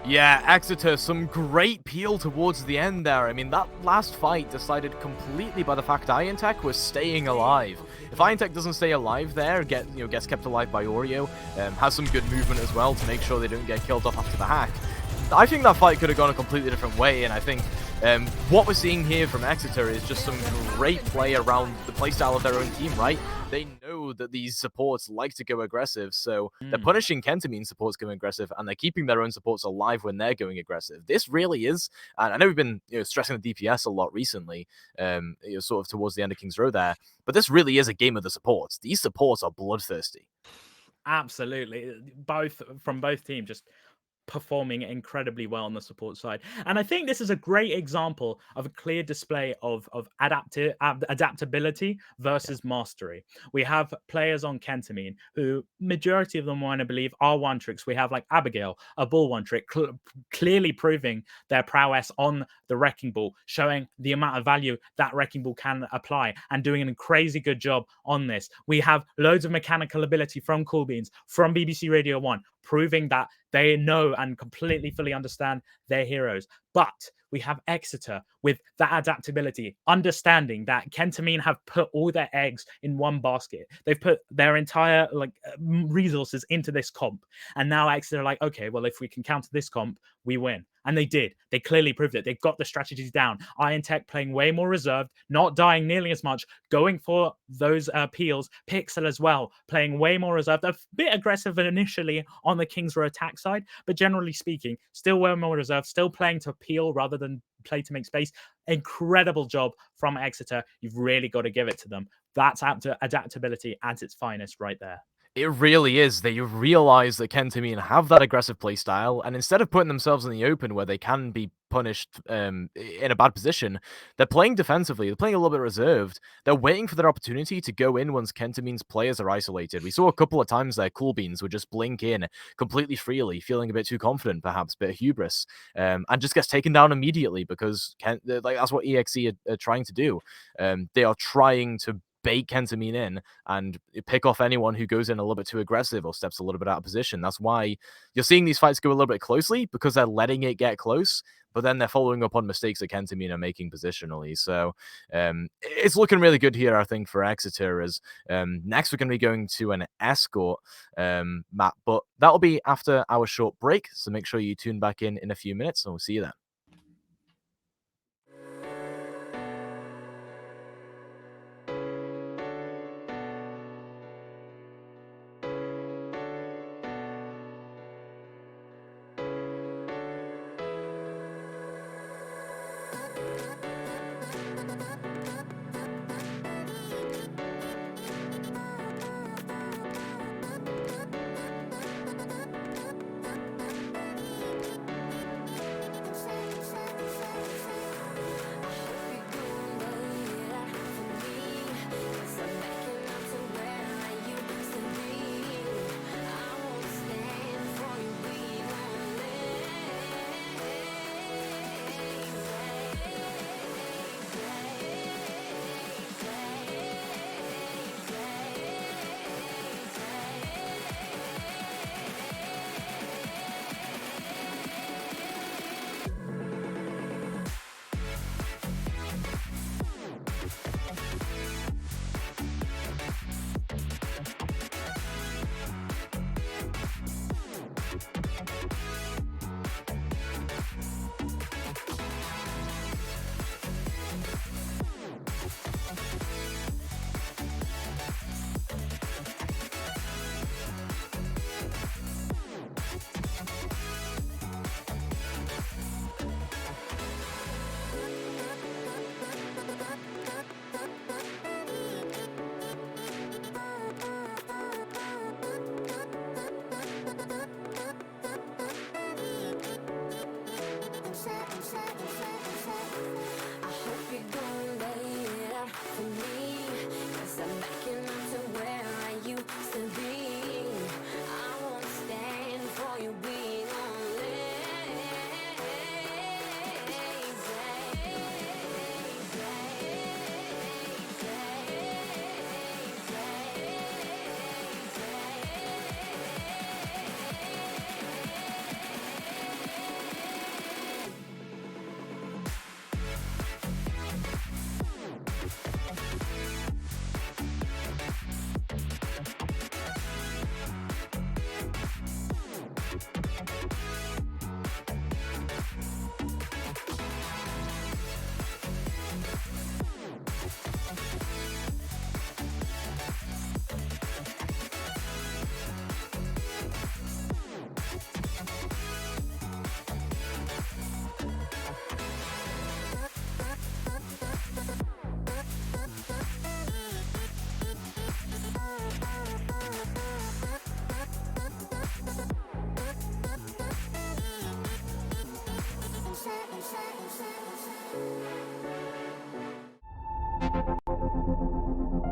Yeah, Exeter, some great peel towards the end there. I mean, that last fight decided completely by the fact IronTech was staying alive. If IronTech doesn't stay alive there, gets kept alive by Oreo, has some good movement as well to make sure they don't get killed off after the hack, I think that fight could have gone a completely different way, and I think what we're seeing here from Exeter is just some great play around the playstyle of their own team, right? They know that these supports like to go aggressive, so they're punishing Kentamine supports going aggressive, and they're keeping their own supports alive when they're going aggressive. This really is, and I know we've been stressing the DPS a lot recently, sort of towards the end of King's Row there, but this really is a game of the supports. These supports are bloodthirsty. Absolutely, from both teams, just performing incredibly well on the support side. And I think this is a great example of a clear display of adaptability versus mastery. We have players on Kentamine who, majority of them, I believe, are one tricks. We have like Abigail, a bull one trick, clearly proving their prowess on the Wrecking Ball, showing the amount of value that Wrecking Ball can apply, and doing a crazy good job on this. We have loads of mechanical ability from Cool Beans, from BBC Radio 1, proving that they know and completely fully understand their heroes. But we have Exeter with that adaptability, understanding that Kentamine have put all their eggs in one basket. They've put their entire resources into this comp. And now Exeter are like, okay, well, if we can counter this comp, we win. And they did. They clearly proved it. They've got the strategies down. Iron Tech playing way more reserved, not dying nearly as much, going for those peels. Pixel as well, playing way more reserved. A bit aggressive initially on the Kings Row attack side, but generally speaking, still way more reserved, still playing to peel rather than play to make space. Incredible job from Exeter. You've really got to give it to them. That's adaptability at its finest right there. It really is. They realize that Kentamine have that aggressive playstyle, and instead of putting themselves in the open where they can be punished in a bad position, they're playing defensively. They're playing a little bit reserved. They're waiting for their opportunity to go in once Kentamine's players are isolated. We saw a couple of times there Cool Beans would just blink in completely freely, feeling a bit too confident, perhaps a bit of hubris, and just gets taken down immediately because that's what EXE are trying to do. They are trying to bait Kentamine in and pick off anyone who goes in a little bit too aggressive or steps a little bit out of position. That's why you're seeing these fights go a little bit closely, because they're letting it get close, but then they're following up on mistakes that Kentamine are making positionally. So it's looking really good here, I think, for Exeter. As next we're going to be going to an escort map, but that'll be after our short break. So make sure you tune back in a few minutes, and we'll see you then.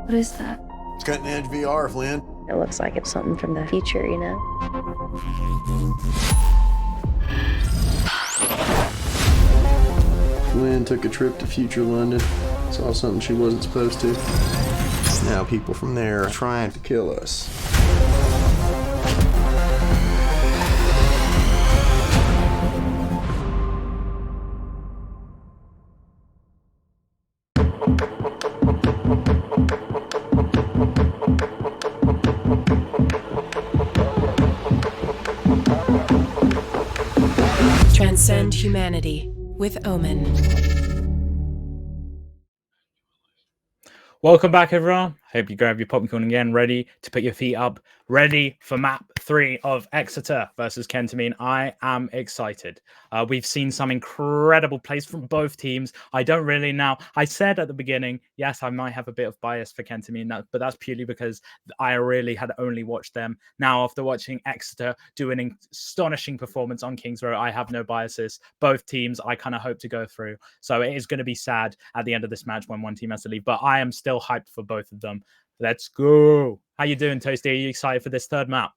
What is that? It's cutting edge VR, Flynn. It looks like it's something from the future, you know? Flynn took a trip to future London. Saw something she wasn't supposed to. Now people from there are trying to kill us. Transcend humanity with Omen. Welcome back, everyone. Hope you grab your popcorn again, ready to put your feet up, ready for map 3 of Exeter versus Kentamine. I am excited. We've seen some incredible plays from both teams. I don't really know. I said at the beginning, yes, I might have a bit of bias for Kentamine, but that's purely because I really had only watched them. Now, after watching Exeter do an astonishing performance on Kings Row, I have no biases. Both teams, I kind of hope to go through. So it is going to be sad at the end of this match when one team has to leave, but I am still hyped for both of them. Let's go. How you doing, Toasty? Are you excited for this third map?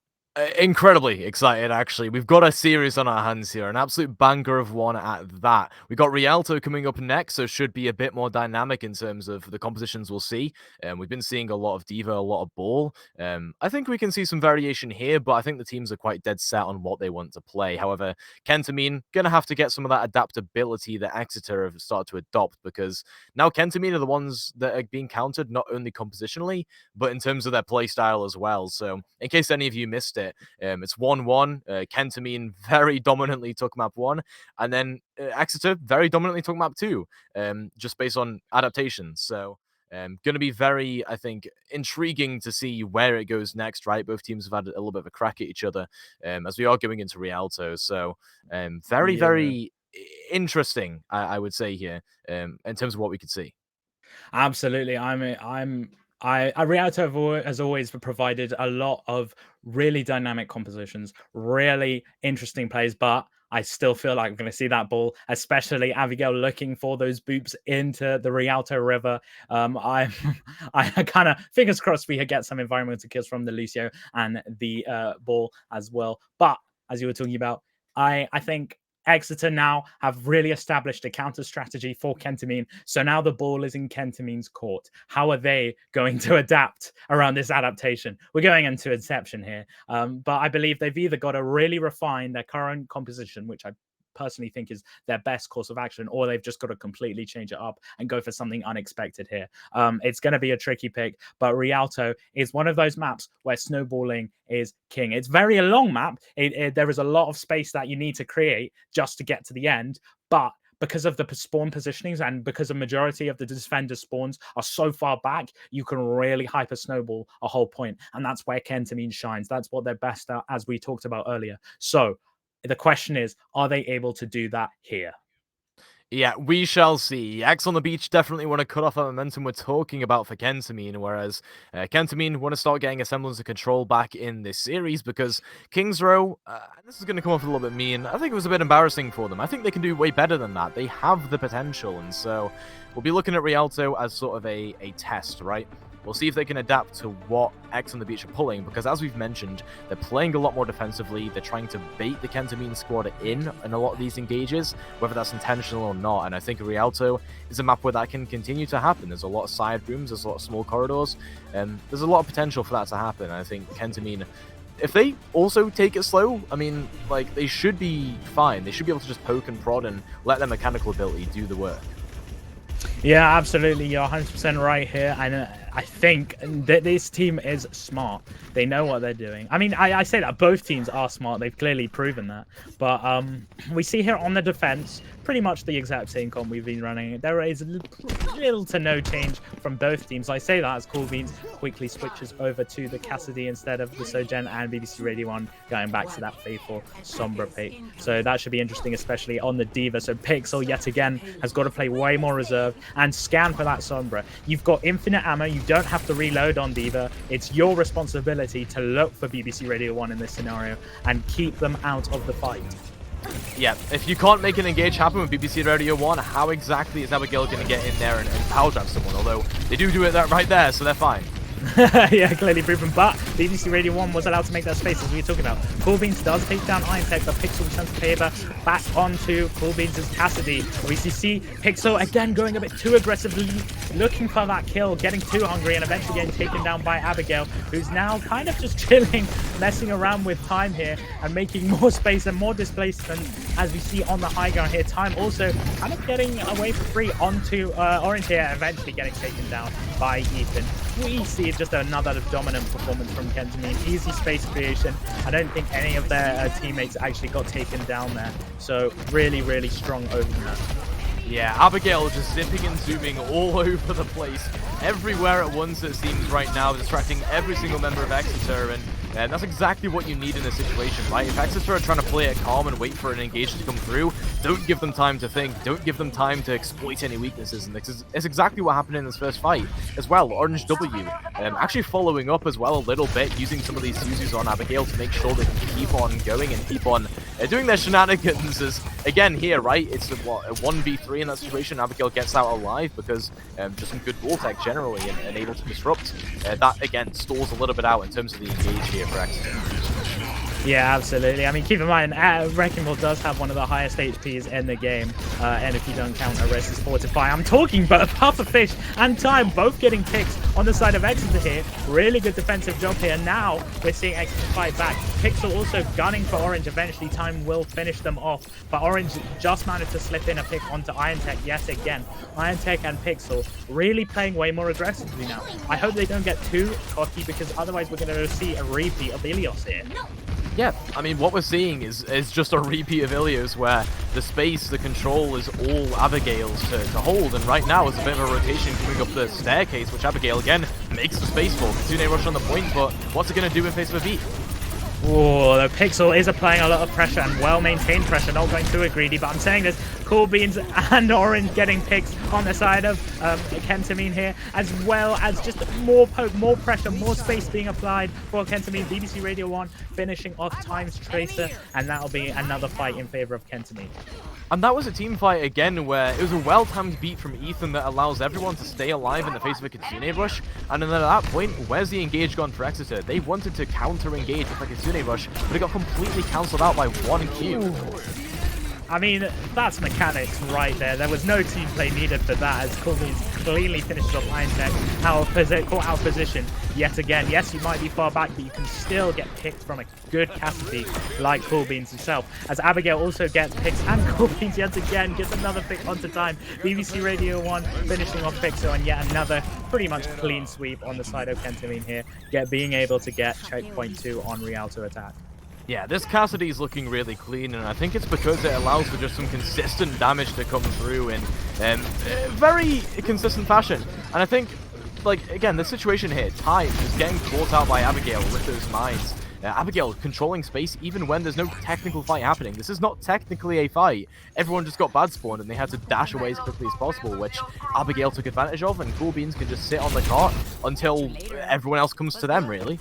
Incredibly excited, actually. We've got a series on our hands here, an absolute banger of one at that. We got Rialto coming up next, so should be a bit more dynamic in terms of the compositions we'll see. We've been seeing a lot of Diva, a lot of Ball. I think we can see some variation here, but I think the teams are quite dead set on what they want to play. However, Kentamine gonna have to get some of that adaptability that Exeter have started to adopt, because now Kentamine are the ones that are being countered not only compositionally, but in terms of their play style as well. So in case any of you missed it, it's 1-1. Kentamine very dominantly took map 1, and then Exeter very dominantly took map 2, just based on adaptation. So going to be very, I think, intriguing to see where it goes next, right? Both teams have had a little bit of a crack at each other as we are going into Rialto. So very interesting, I would say here, in terms of what we could see. Absolutely. Rialto has always provided a lot of really dynamic compositions, really interesting plays, but I still feel like I'm going to see that ball, especially Abigail looking for those boops into the Rialto River. I kind of fingers crossed we get some environmental kills from the Lucio and the ball as well. But as you were talking about, I think Exeter now have really established a counter strategy for Kentamine. So now the ball is in Kentamine's court. How are they going to adapt around this adaptation? We're going into Inception here. But I believe they've either got to really refine their current composition, which I personally think is their best course of action, or they've just got to completely change it up and go for something unexpected here. It's going to be a tricky pick, but Rialto is one of those maps where snowballing is king. It's very a long map. There is a lot of space that you need to create just to get to the end, but because of the spawn positionings and because a majority of the defender spawns are so far back, you can really hyper snowball a whole point, and that's where Kentamine shines. That's what they're best at, as we talked about earlier. So the question is, are they able to do that here? Yeah, we shall see. X on the beach definitely want to cut off that momentum we're talking about for Kentamine, whereas Kentamine want to start getting a semblance of control back in this series, because Kings Row, this is going to come off a little bit mean, I think it was a bit embarrassing for them. I think they can do way better than that. They have the potential, and so we'll be looking at Rialto as sort of a test, right? We'll see if they can adapt to what X on the beach are pulling, because as we've mentioned, they're playing a lot more defensively. They're trying to bait the Kentamine squad in a lot of these engages, whether that's intentional or not. And I think Rialto is a map where that can continue to happen. There's a lot of side rooms, there's a lot of small corridors, and there's a lot of potential for that to happen. And I think Kentamine, if they also take it slow, I mean, like, they should be fine. They should be able to just poke and prod and let their mechanical ability do the work. Yeah, absolutely. You're 100% right here. And I think that this team is smart. They know what they're doing. I mean, I say that both teams are smart. They've clearly proven that. But we see here on the defense, pretty much the exact same comp we've been running. There is little to no change from both teams. I say that as Cool Beans quickly switches over to the Cassidy instead of the Sogen, and BBC Radio 1 going back to that faithful Sombra pick. So that should be interesting, especially on the Diva. So Pixel, yet again, has got to play way more reserved and scan for that Sombra. You've got infinite ammo. You don't have to reload on Diva. It's your responsibility to look for BBC Radio 1 in this scenario and keep them out of the fight. Yeah, if you can't make an engage happen with BBC Radio 1, how exactly is Abigail going to get in there and power drive someone? Although they do it that right there, so they're fine. Yeah, clearly proven, but BBC Radio 1 was allowed to make that space as we were talking about. Cool Beans does take down Iron Tech, but Pixel returns the favor back onto Cool Beans' Cassidy. We see Pixel again going a bit too aggressively, looking for that kill, getting too hungry, and eventually getting taken down by Abigail, who's now kind of just chilling, messing around with Time here and making more space and more displacement as we see on the high ground here. Time also kind of getting away for free onto Orange here, eventually getting taken down by Ethan. We see just another dominant performance from Kentamine. Easy space creation. I don't think any of their teammates actually got taken down there. So really, really strong opener. Yeah, Abigail just zipping and zooming all over the place, everywhere at once it seems right now, distracting every single member of Exeter, and that's exactly what you need in this situation, right? If Exeter are trying to play it calm and wait for an engage to come through, don't give them time to think, don't give them time to exploit any weaknesses, and it's exactly what happened in this first fight as well. Orange W actually following up as well a little bit, using some of these Suzus on Abigail to make sure they can keep on going and keep on doing their shenanigans. As again here, right, it's a 1v3 in that situation. Abigail gets out alive because just some good wall tech generally and able to disrupt. That again stalls a little bit out in terms of the engage here for Exeter. Yeah, absolutely. I mean, keep in mind, Wrecking Ball does have one of the highest HPs in the game, and if you don't count Arrest is Fortify. I'm talking about Pufferfish and Time both getting picks on the side of Exeter here. Really good defensive job here. Now we're seeing Exeter fight back. Pixel also gunning for Orange. Eventually, Time will finish them off, but Orange just managed to slip in a pick onto Iron Tech yet again. Iron Tech and Pixel really playing way more aggressively now. I hope they don't get too cocky, because otherwise we're going to see a repeat of Ilios here. Yeah, I mean, what we're seeing is just a repeat of Ilios, where the space, the control is all Abigail's to hold, and right now it's a bit of a rotation coming up the staircase, which Abigail, again, makes the space for. Kitsune rush on the point, but what's it going to do in face of a beat? Oh, the Pixel is applying a lot of pressure and well-maintained pressure, not going too greedy, but I'm saying this, Cool Beans and Orange getting picks on the side of Kentamine here, as well as just more poke, more pressure, more space being applied for Kentamine. BBC Radio 1 finishing off Time's Tracer, and that'll be another fight in favor of Kentamine. And that was a team fight again, where it was a well-timed beat from Ethan that allows everyone to stay alive in the face of a Kitsune rush. And then at that point, where's the engage gone for Exeter? They wanted to counter-engage with a Kitsune rush, but it got completely cancelled out by one Q. Ooh. I mean, that's mechanics right there. There was no team play needed for that, as Cool Beans cleanly finishes off Iron Tech, caught out of position yet again. Yes, you might be far back, but you can still get picked from a good Cassidy like Cool Beans himself. As Abigail also gets picks, and Cool Beans yet again gets another pick onto Time. BBC Radio 1 finishing off Pixel, and yet another pretty much clean sweep on the side of Kentamine here, being able to get checkpoint 2 on Rialto attack. Yeah, this Cassidy is looking really clean, and I think it's because it allows for just some consistent damage to come through in very consistent fashion. And I think, like, again, the situation here, Time is getting caught out by Abigail with those mines. Abigail controlling space even when there's no technical fight happening. This is not technically a fight. Everyone just got bad spawned and they had to dash away as quickly as possible, which Abigail took advantage of, and Cool Beans can just sit on the cart until everyone else comes to them, really.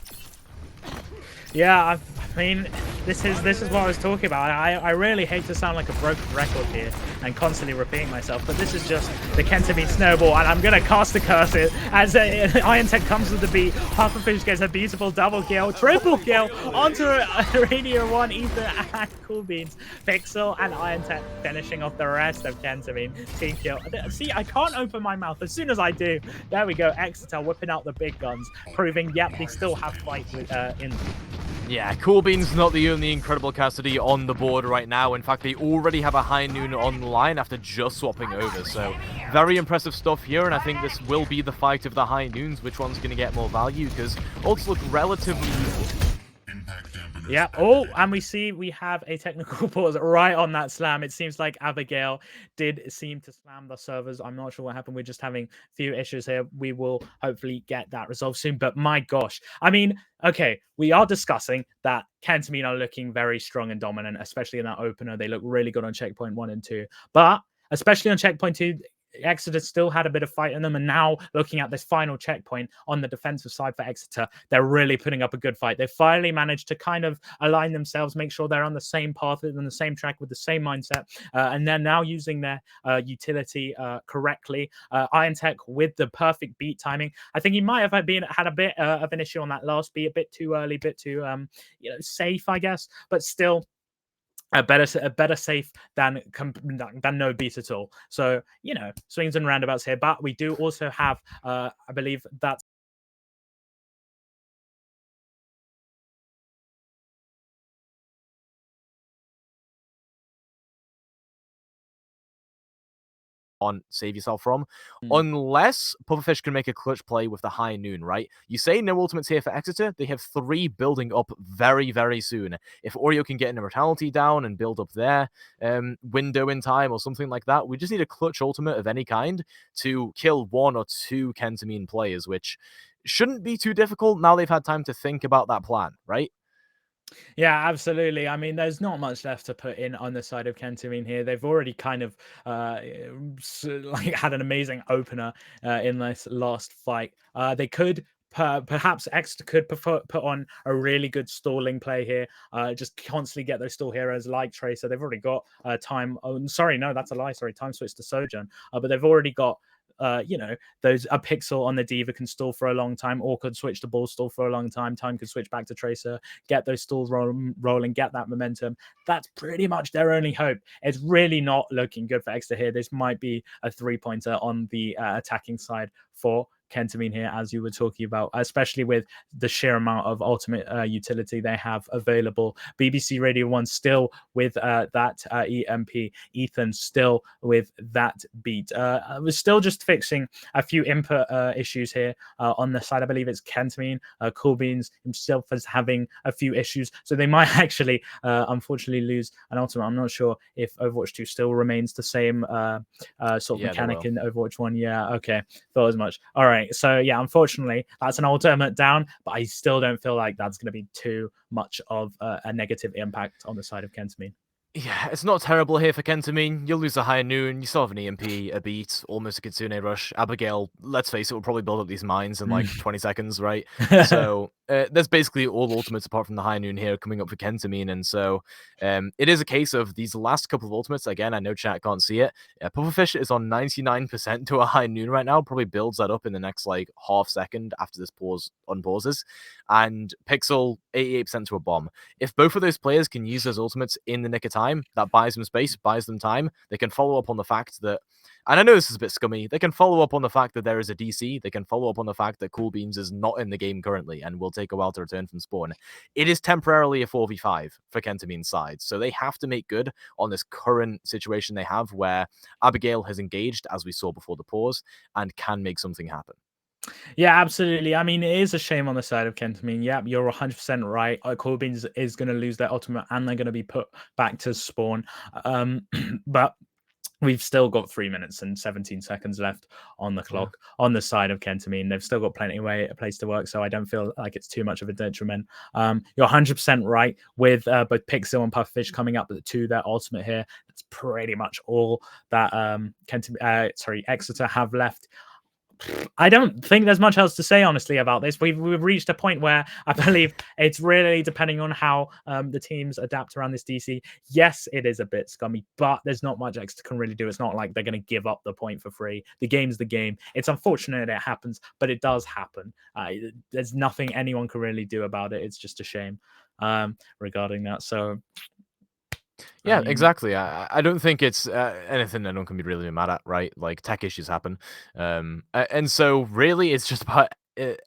Yeah, I mean, this is what I was talking about. I really hate to sound like a broken record here and constantly repeating myself, but this is just the Kentamine snowball, and I'm going to cast the curse as Iron Tech comes with the beat. Pufferfish gets a beautiful double kill, triple kill onto Radio 1, Ether, and Cool Beans. Pixel and Iron Tech finishing off the rest of Kentamine. Team kill. See, I can't open my mouth. As soon as I do, there we go. Exeter whipping out the big guns, proving, yep, they still have fight in them. Yeah, Cool Beans not the only incredible Cassidy on the board right now. In fact, they already have a high noon online after just swapping over. So very impressive stuff here, and I think this will be the fight of the high noons. Which one's going to get more value? Because ults look relatively equal. Yeah. Oh, and we have a technical pause right on that slam. It seems like Abigail did seem to slam the servers. I'm not sure what happened. We're just having a few issues here. We will hopefully get that resolved soon. But my gosh, I mean, okay, we are discussing that Kentamine are looking very strong and dominant, especially in that opener. They look really good on checkpoint 1 and 2. But especially on checkpoint 2, Exeter still had a bit of fight in them, and now looking at this final checkpoint on the defensive side for Exeter, they're really putting up a good fight. They finally managed to kind of align themselves, make sure they're on the same path, on the same track with the same mindset, and they're now using their utility correctly. Iron Tech with the perfect beat timing. I think he might have had a bit of an issue on that last beat, a bit too early, a bit too safe, I guess, but still a better safe than no beat at all. So swings and roundabouts here, but we do also have I believe that on save yourself from, unless Pufferfish can make a clutch play with the high noon, right? You say no ultimates here for Exeter. They have 3 building up very, very soon. If Oreo can get an immortality down and build up their window in time or something like that, we just need a clutch ultimate of any kind to kill 1 or 2 Kentamine players, which shouldn't be too difficult now they've had time to think about that plan, right? Yeah, absolutely. I mean, there's not much left to put in on the side of Kentamine here. They've already kind of had an amazing opener in this last fight. They could perhaps Exeter could put on a really good stalling play here. Just constantly get those stall heroes like Tracer. They've already got time. Oh, sorry, no, that's a lie. Sorry, time switch to Sojourn. But they've already got those a pixel on the diva can stall for a long time, or could switch to ball stall for a long time. Time could switch back to Tracer, get those stalls rolling, get that momentum. That's pretty much their only hope. It's really not looking good for Exeter here. This might be a 3-pointer on the attacking side for Kentamine here, as you were talking about, especially with the sheer amount of ultimate utility they have available. BBC Radio 1 still with that EMP, Ethan still with that beat. We're still just fixing a few input issues here on the side. I believe it's Kentamine. Cool Beans himself is having a few issues, so they might actually unfortunately lose an ultimate. I'm not sure if Overwatch 2 still remains the same sort of mechanic in Overwatch 1. Yeah, okay, thought as much. All right. So yeah, unfortunately, that's an ultimate down, but I still don't feel like that's going to be too much of a negative impact on the side of Kentamine. Yeah, it's not terrible here for Kentamine. You'll lose a high noon, you still have an EMP, a beat, almost a Kitsune rush. Abigail, let's face it, will probably build up these mines in like 20 seconds, right? So there's basically all ultimates apart from the high noon here coming up for Kentamine. And so it is a case of these last couple of ultimates. Again, I know chat can't see it. Pufferfish is on 99% to a high noon right now. Probably builds that up in the next like half second after this pause unpauses. And Pixel, 88% to a bomb. If both of those players can use those ultimates in the nick of time, that buys them space, buys them time. They can follow up on the fact that, and I know this is a bit scummy, they can follow up on the fact that there is a DC. They can follow up on the fact that Cool Beans is not in the game currently and will take a while to return from spawn. It is temporarily a 4v5 for Kentamine's side, so they have to make good on this current situation they have where Abigail has engaged, as we saw before the pause, and can make something happen. Yeah, absolutely. I mean, it is a shame on the side of Kentamine. Yeah, you're 100% right. Corbins is going to lose their ultimate and they're going to be put back to spawn. But we've still got 3 minutes and 17 seconds left on the clock on the side of Kentamine. They've still got plenty of a place to work, so I don't feel like it's too much of a detriment. You're 100% right with both Pixel and Pufferfish coming up to their ultimate here. That's pretty much all that Exeter have left. I don't think there's much else to say, honestly, about this. We've reached a point where I believe it's really depending on how the teams adapt around this DC. Yes, it is a bit scummy, but there's not much Exeter can really do. It's not like they're going to give up the point for free. The game's the game. It's unfortunate it happens, but it does happen. There's nothing anyone can really do about it. It's just a shame regarding that. So yeah, exactly. I don't think it's anything anyone can be really mad at, right? Like, tech issues happen. And so really it's just about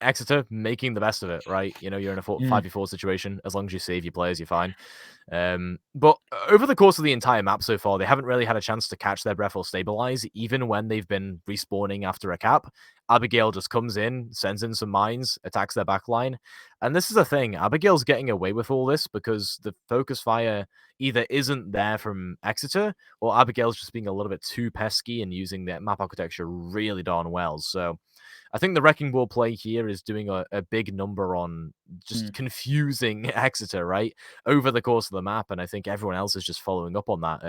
Exeter making the best of it, right? You know, you're in a 5v4 situation. As long as you save your players, you're fine. But over the course of the entire map so far, they haven't really had a chance to catch their breath or stabilize, even when they've been respawning after a cap. Abigail just comes in, sends in some mines, attacks their backline. And this is the thing, Abigail's getting away with all this because the focus fire either isn't there from Exeter, or Abigail's just being a little bit too pesky and using the map architecture really darn well. So I think the Wrecking Ball play here is doing a big number on just confusing Exeter, right, over the course of the map. And I think everyone else is just following up on that.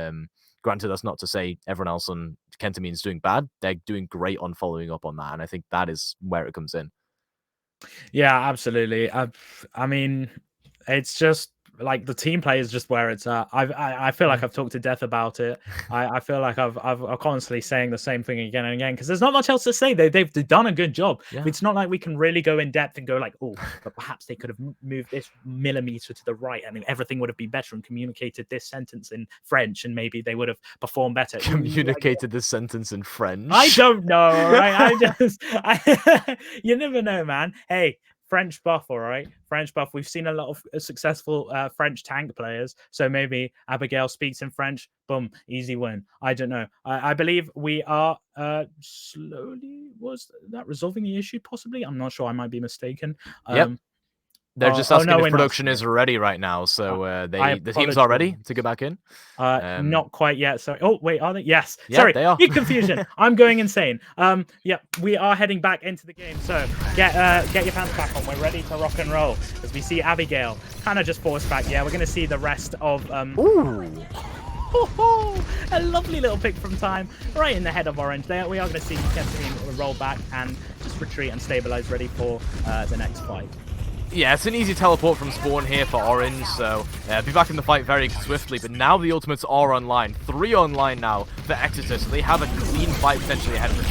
Granted, that's not to say everyone else on Kentamine is doing bad. They're doing great on following up on that, and I think that is where it comes in. Yeah, absolutely. I mean, it's just like the team play is just where it's at. I feel like I've talked to death about it. I feel like I'm constantly saying the same thing again and again because there's not much else to say. They've done a good job. Yeah. It's not like we can really go in depth and go like, oh, but perhaps they could have moved this millimeter to the right and everything would have been better and communicated this sentence in French and maybe they would have performed better. Communicated this sentence in French. I don't know. All right, you never know, man. Hey. French buff, all right. French buff. We've seen a lot of successful French tank players, so maybe Abigail speaks in French. Boom, easy win. I don't know. I believe we are slowly. Was that resolving the issue? Possibly. I'm not sure. I might be mistaken. Yep. They're just asking no, if production is ready right now, so the teams are ready to go back in. Not quite yet. So, oh wait, are they? Yes. Yeah, sorry, they are. big confusion. I'm going insane. Yeah, we are heading back into the game. So get your pants back on. We're ready to rock and roll as we see Abigail kind of just force back. Yeah, we're gonna see the rest of Ooh. A lovely little pick from Time right in the head of Orange. There we are going to see Kentamine roll back and just retreat and stabilize, ready for the next fight. Yeah, it's an easy teleport from spawn here for Orange, so be back in the fight very swiftly. But now the ultimates are online. 3 online now for Exeter, so they have a clean fight potentially ahead of them.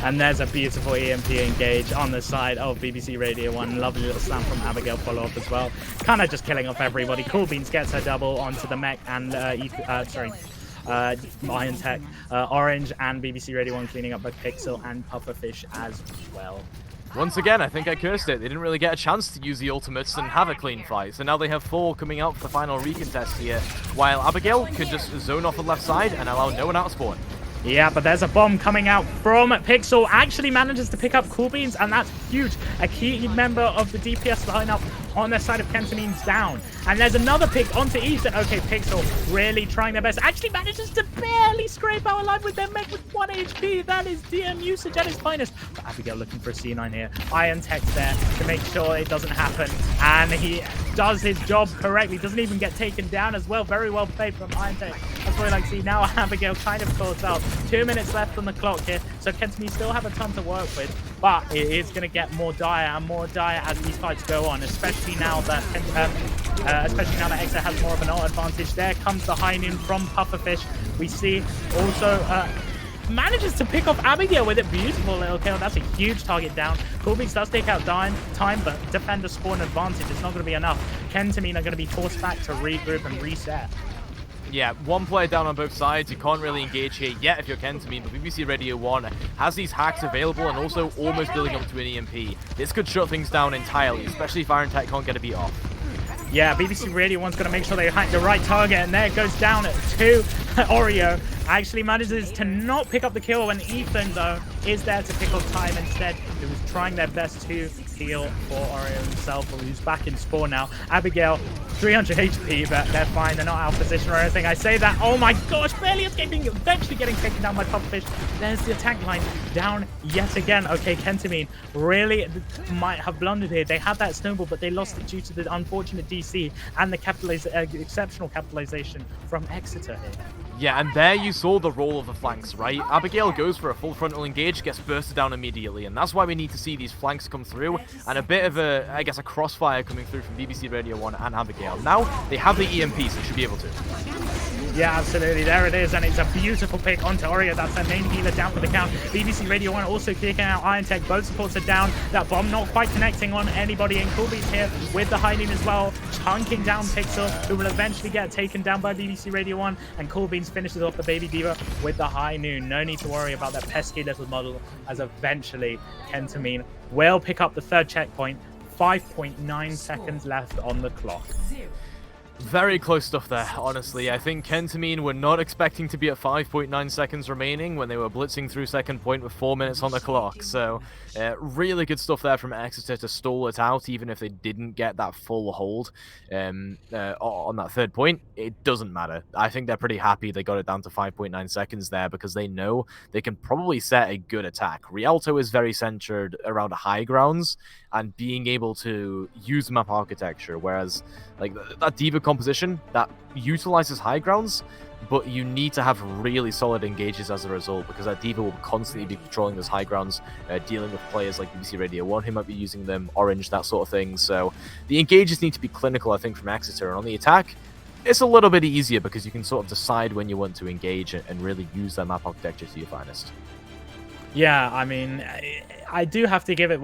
And there's a beautiful EMP engage on the side of BBC Radio 1. Lovely little slam from Abigail follow-up as well. Kind of just killing off everybody. Cool Beans gets her double onto the mech and, Iron Tech. Orange and BBC Radio 1 cleaning up both Pixel and Pufferfish as well. Once again, I think I cursed it. They didn't really get a chance to use the ultimates and have a clean fight. So now they have 4 coming out for the final recontest here, while Abigail can just zone off the left side and allow no one out of spawn. Yeah, but there's a bomb coming out from Pixel. Actually manages to pick up Cool Beans, and that's huge. A key member of the DPS lineup on their side of Kentamine's down. And there's another pick onto Ethan. Okay, Pixel really trying their best. Actually manages to barely scrape out alive with their mech with 1 HP. That is DM usage at its finest. But Abigail looking for a C9 here. Iron Tech there to make sure it doesn't happen. And he does his job correctly. Doesn't even get taken down as well. Very well played from Iron Tech. That's what I like to see. Now Abigail kind of calls out. 2 minutes left on the clock here. So Kentamine still have a ton to work with. But it is going to get more dire and more dire as these fights go on, especially now that Exeter has more of an advantage. There comes the high noon from Pufferfish. We see also manages to pick off Abigail with a beautiful little kill. That's a huge target down. Coolbeats does take out time, but defender spawn advantage is not going to be enough. Kentamine are going to be forced back to regroup and reset. Yeah, 1 player down on both sides. You can't really engage here yet if you're Kentamine, but BBC Radio 1 has these hacks available and also almost building up to an EMP. This could shut things down entirely, especially if Iron Tech can't get a beat off. Yeah, BBC Radio 1's going to make sure they hit the right target, and there it goes down to Oreo. Actually manages to not pick up the kill when Ethan, though, is there to pick up time instead. He was trying their best to heal for Oreo himself, who's back in spawn now. Abigail, 300 HP, but they're fine. They're not out of position or anything. I say that. Oh my gosh, barely escaping, eventually getting taken down by Pufferfish. There's the attack line down yet again. Okay, Kentamine really might have blundered here. They had that snowball, but they lost it due to the unfortunate DC and the exceptional capitalization from Exeter here. Yeah, and there you saw the role of the flanks, right? Abigail goes for a full frontal engage, gets bursted down immediately, and that's why we need to see these flanks come through, and a bit of a, I guess, a crossfire coming through from BBC Radio 1 and Abigail. Now, they have the EMP, so they should be able to. Yeah, absolutely. There it is, and it's a beautiful pick onto Oreo. That's their main healer down for the count. BBC Radio 1 also kicking out Iron Tech. Both supports are down. That bomb not quite connecting on anybody. And Coolbeats here with the high noon as well, chunking down Pixel, who will eventually get taken down by BBC Radio 1. And Coolbeats finishes off the Baby Diva with the high noon. No need to worry about that pesky little model, as eventually Kentamine will pick up the 3rd checkpoint. 5.9 seconds left on the clock. Very close stuff there, honestly. I think Kentamine were not expecting to be at 5.9 seconds remaining when they were blitzing through 2nd point with 4 minutes on the clock. So, really good stuff there from Exeter to stall it out, even if they didn't get that full hold on that 3rd point. It doesn't matter. I think they're pretty happy they got it down to 5.9 seconds there because they know they can probably set a good attack. Rialto is very centered around high grounds and being able to use map architecture, whereas like that Diva composition composition that utilizes high grounds, but you need to have really solid engages as a result, because that D.Va will constantly be patrolling those high grounds, dealing with players like BBC Radio 1 who might be using them, Orange, that sort of thing. So the engages need to be clinical, I think, from Exeter. And on the attack, it's a little bit easier because you can sort of decide when you want to engage and really use that map architecture to your finest. Yeah, I mean, I do have to give it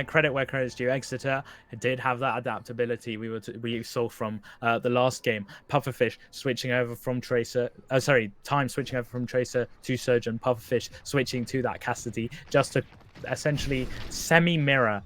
credit where credit's due. Exeter did have that adaptability we saw from the last game. Pufferfish switching over from Tracer, Time switching over from Tracer to Surgeon. Pufferfish switching to that Cassidy just to essentially semi-mirror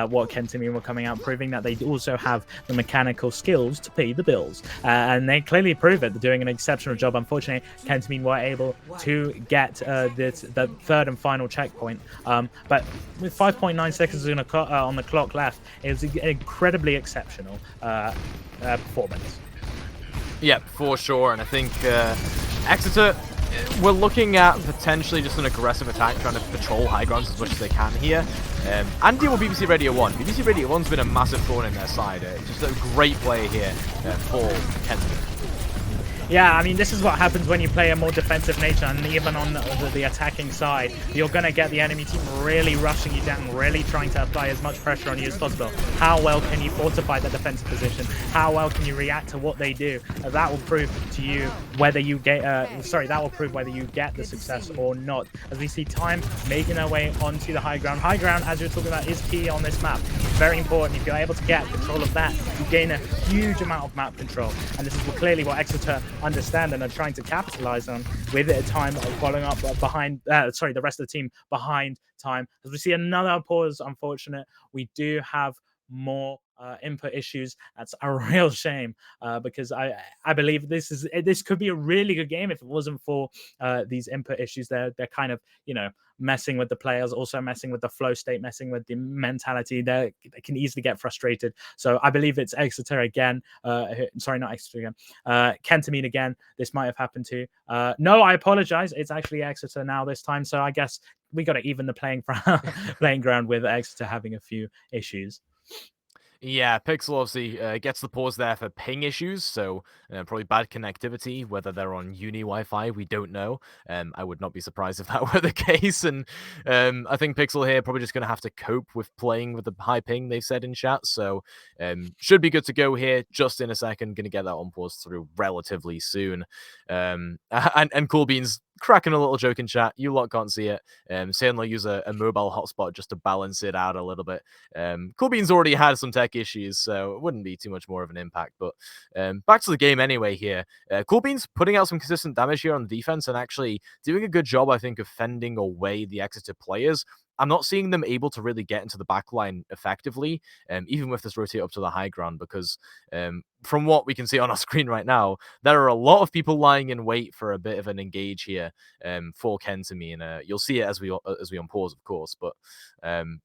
what Kentamine were coming out, proving that they also have the mechanical skills to pay the bills. And they clearly prove it. They're doing an exceptional job. Unfortunately, Kentamine were able to get the third and final checkpoint. But with 5.9 seconds on the clock left, it was an incredibly exceptional performance. Yeah, for sure. And I think Exeter, we're looking at potentially just an aggressive attack, trying to patrol high grounds as much as they can here. And deal with BBC Radio 1. BBC Radio 1's been a massive thorn in their side. Just a great play here for Kentamine. Yeah, I mean, this is what happens when you play a more defensive nature, and even on the attacking side, you're going to get the enemy team really rushing you down, really trying to apply as much pressure on you as possible. How well can you fortify the defensive position? How well can you react to what they do? That will prove to you whether you get, that will prove whether you get the success or not. As we see Time making their way onto the high ground. High ground, as you're talking about, is key on this map. Very important. If you're able to get control of that, you gain a huge amount of map control. And this is clearly what Exeter understand and are trying to capitalize on, with a Time following up behind the rest of the team behind Time. As we see another pause, unfortunate, we do have more input issues. That's a real shame, because I believe this could be a really good game if it wasn't for these input issues. They're kind of, messing with the players, also messing with the flow state, messing with the mentality. They can easily get frustrated. So I believe it's Exeter again. Sorry, not Exeter again. Kentamine again. This might have happened to. No, I apologize. It's actually Exeter now this time. So I guess we got to even the playing ground with Exeter having a few issues. Yeah, Pixel obviously gets the pause there for ping issues, so probably bad connectivity, whether they're on uni Wi-Fi, we don't know. I would not be surprised if that were the case, and I think Pixel here probably just going to have to cope with playing with the high ping they've said in chat, so should be good to go here just in a second. Going to get that on pause through relatively soon. And Cool Beans cracking a little joke in chat. You lot can't see it. Saying they'll use a mobile hotspot just to balance it out a little bit. Cool Beans already had some tech issues, so it wouldn't be too much more of an impact. But back to the game anyway here. Cool Beans putting out some consistent damage here on the defense and actually doing a good job, I think, of fending away the Exeter players. I'm not seeing them able to really get into the backline effectively, even with this rotate up to the high ground, because from what we can see on our screen right now, there are a lot of people lying in wait for a bit of an engage here for Kentamine. You'll see it as we on pause, of course. But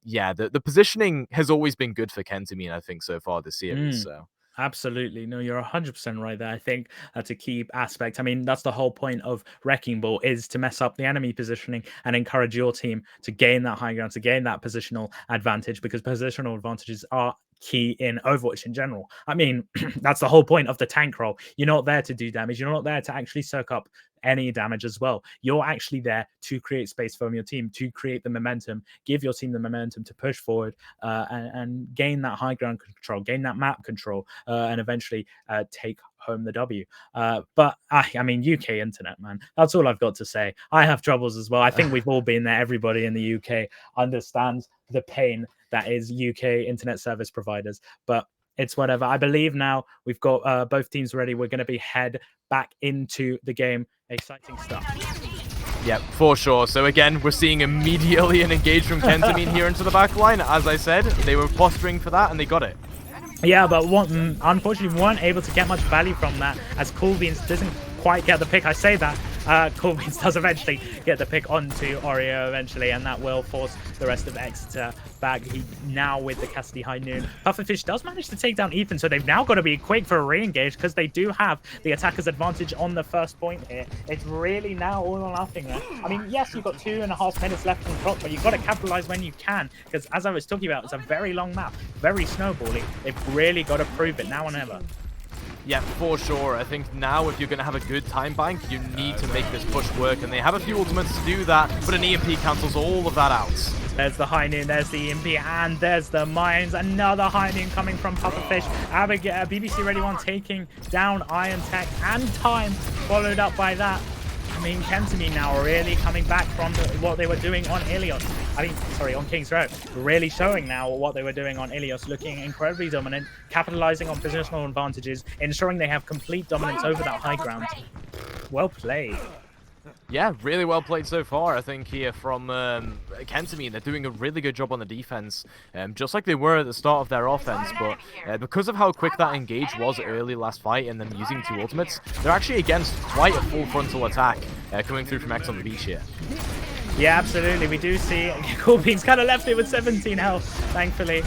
yeah, the positioning has always been good for Kentamine, I think, so far this series. So. Absolutely. No, you're 100% right there. I think that's a key aspect. I mean, that's the whole point of Wrecking Ball, is to mess up the enemy positioning and encourage your team to gain that high ground, to gain that positional advantage, because positional advantages are key in Overwatch in general. I mean, that's the whole point of the tank role. You're not there to do damage. You're not there to actually soak up any damage as well. You're actually there to create space from your team, to create the momentum, give your team the momentum to push forward and gain that high ground control, gain that map control, and eventually take home the W. But I mean, UK internet, man, that's all I've got to say. I have troubles as well. I think we've all been there. Everybody in the UK understands the pain that is UK internet service providers, but it's whatever. I believe now we've got both teams ready. We're going to be head back into the game. Exciting stuff. Yeah, for sure. So again, we're seeing immediately an engage from Kentamine here into the back line. As I said, they were posturing for that and they got it. Yeah, but unfortunately, we weren't able to get much value from that, as Cool Beans doesn't quite get the pick. I say that. Cool Beans does eventually get the pick onto Oreo eventually, and that will force the rest of Exeter back. He now with the Cassidy High Noon. Pufferfish does manage to take down Ethan, so they've now got to be quick for a re-engage, because they do have the attacker's advantage on the first point here. It's really now all or nothing there. I mean, yes, you've got 2.5 minutes left on the clock, but you've got to capitalize when you can, because as I was talking about, it's a very long map, very snowbally. They've really got to prove it now or never. Yeah, for sure. I think now if you're going to have a good time bank, you need to make this push work, and they have a few ultimates to do that, but an EMP cancels all of that out. There's the high noon, there's the EMP, and there's the mines. Another high noon coming from Pufferfish. Abigail, BBC Ready One taking down Iron Tech, and time followed up by that. I mean, Kentamine now really coming back from what they were doing on Ilios. On King's Row. Really showing now what they were doing on Ilios, looking incredibly dominant, capitalizing on positional advantages, ensuring they have complete dominance over that high ground. Well played. Yeah, really well played so far, I think, here from Kentamine. They're doing a really good job on the defense, just like they were at the start of their offense, but because of how quick that engage was early last fight and them using 2 ultimates, they're actually against quite a full frontal attack coming through from X on the beach here. Yeah, absolutely. We do see Coolbean's kind of left it with 17 health, thankfully.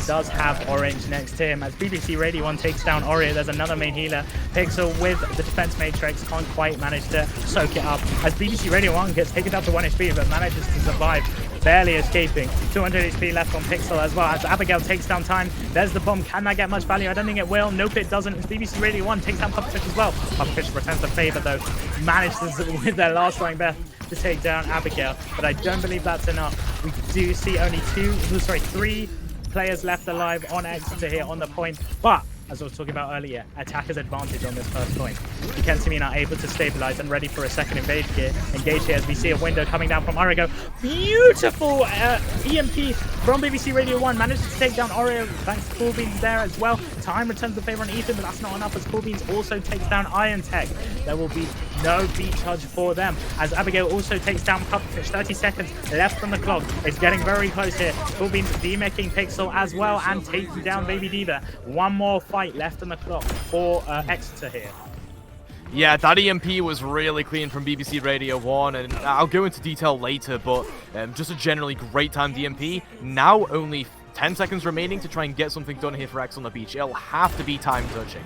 Does have Orange next to him as BBC Radio 1 takes down Oreo. There's another main healer. Pixel with the defense matrix can't quite manage to soak it up as BBC Radio 1 gets taken down to 1 HP but manages to survive, barely escaping. 200 HP left on Pixel as well as Abigail takes down time. There's the bomb. Can that get much value? I don't think it will. Nope, it doesn't. As BBC Radio 1 takes down Pufferfish as well. Pufferfish returns the favor though. Manages with their last dying breath to take down Abigail, but I don't believe that's enough. We do see only 3 players left alive on Exeter here on the point, but as I was talking about earlier, attacker's advantage on this first point. The Kentamine are able to stabilize and ready for a second engage here as we see a window coming down from Origo. Beautiful EMP from BBC Radio 1. Manages to take down Oreo thanks to Coolbeans there as well. Time returns the favor on Ethan, but that's not enough as Coolbeans also takes down Iron Tech. There will be no beat charge for them as Abigail also takes down Pufferfish. 30 seconds left from the clock. It's getting very close here. Coolbeans demaking Pixel as well and taking down Baby Diva. One more fight left on the clock for Exeter here. Yeah, that EMP was really clean from BBC Radio 1, and I'll go into detail later, but just a generally great timed EMP. Now only 10 seconds remaining to try and get something done here for X on the beach. It'll have to be time touching.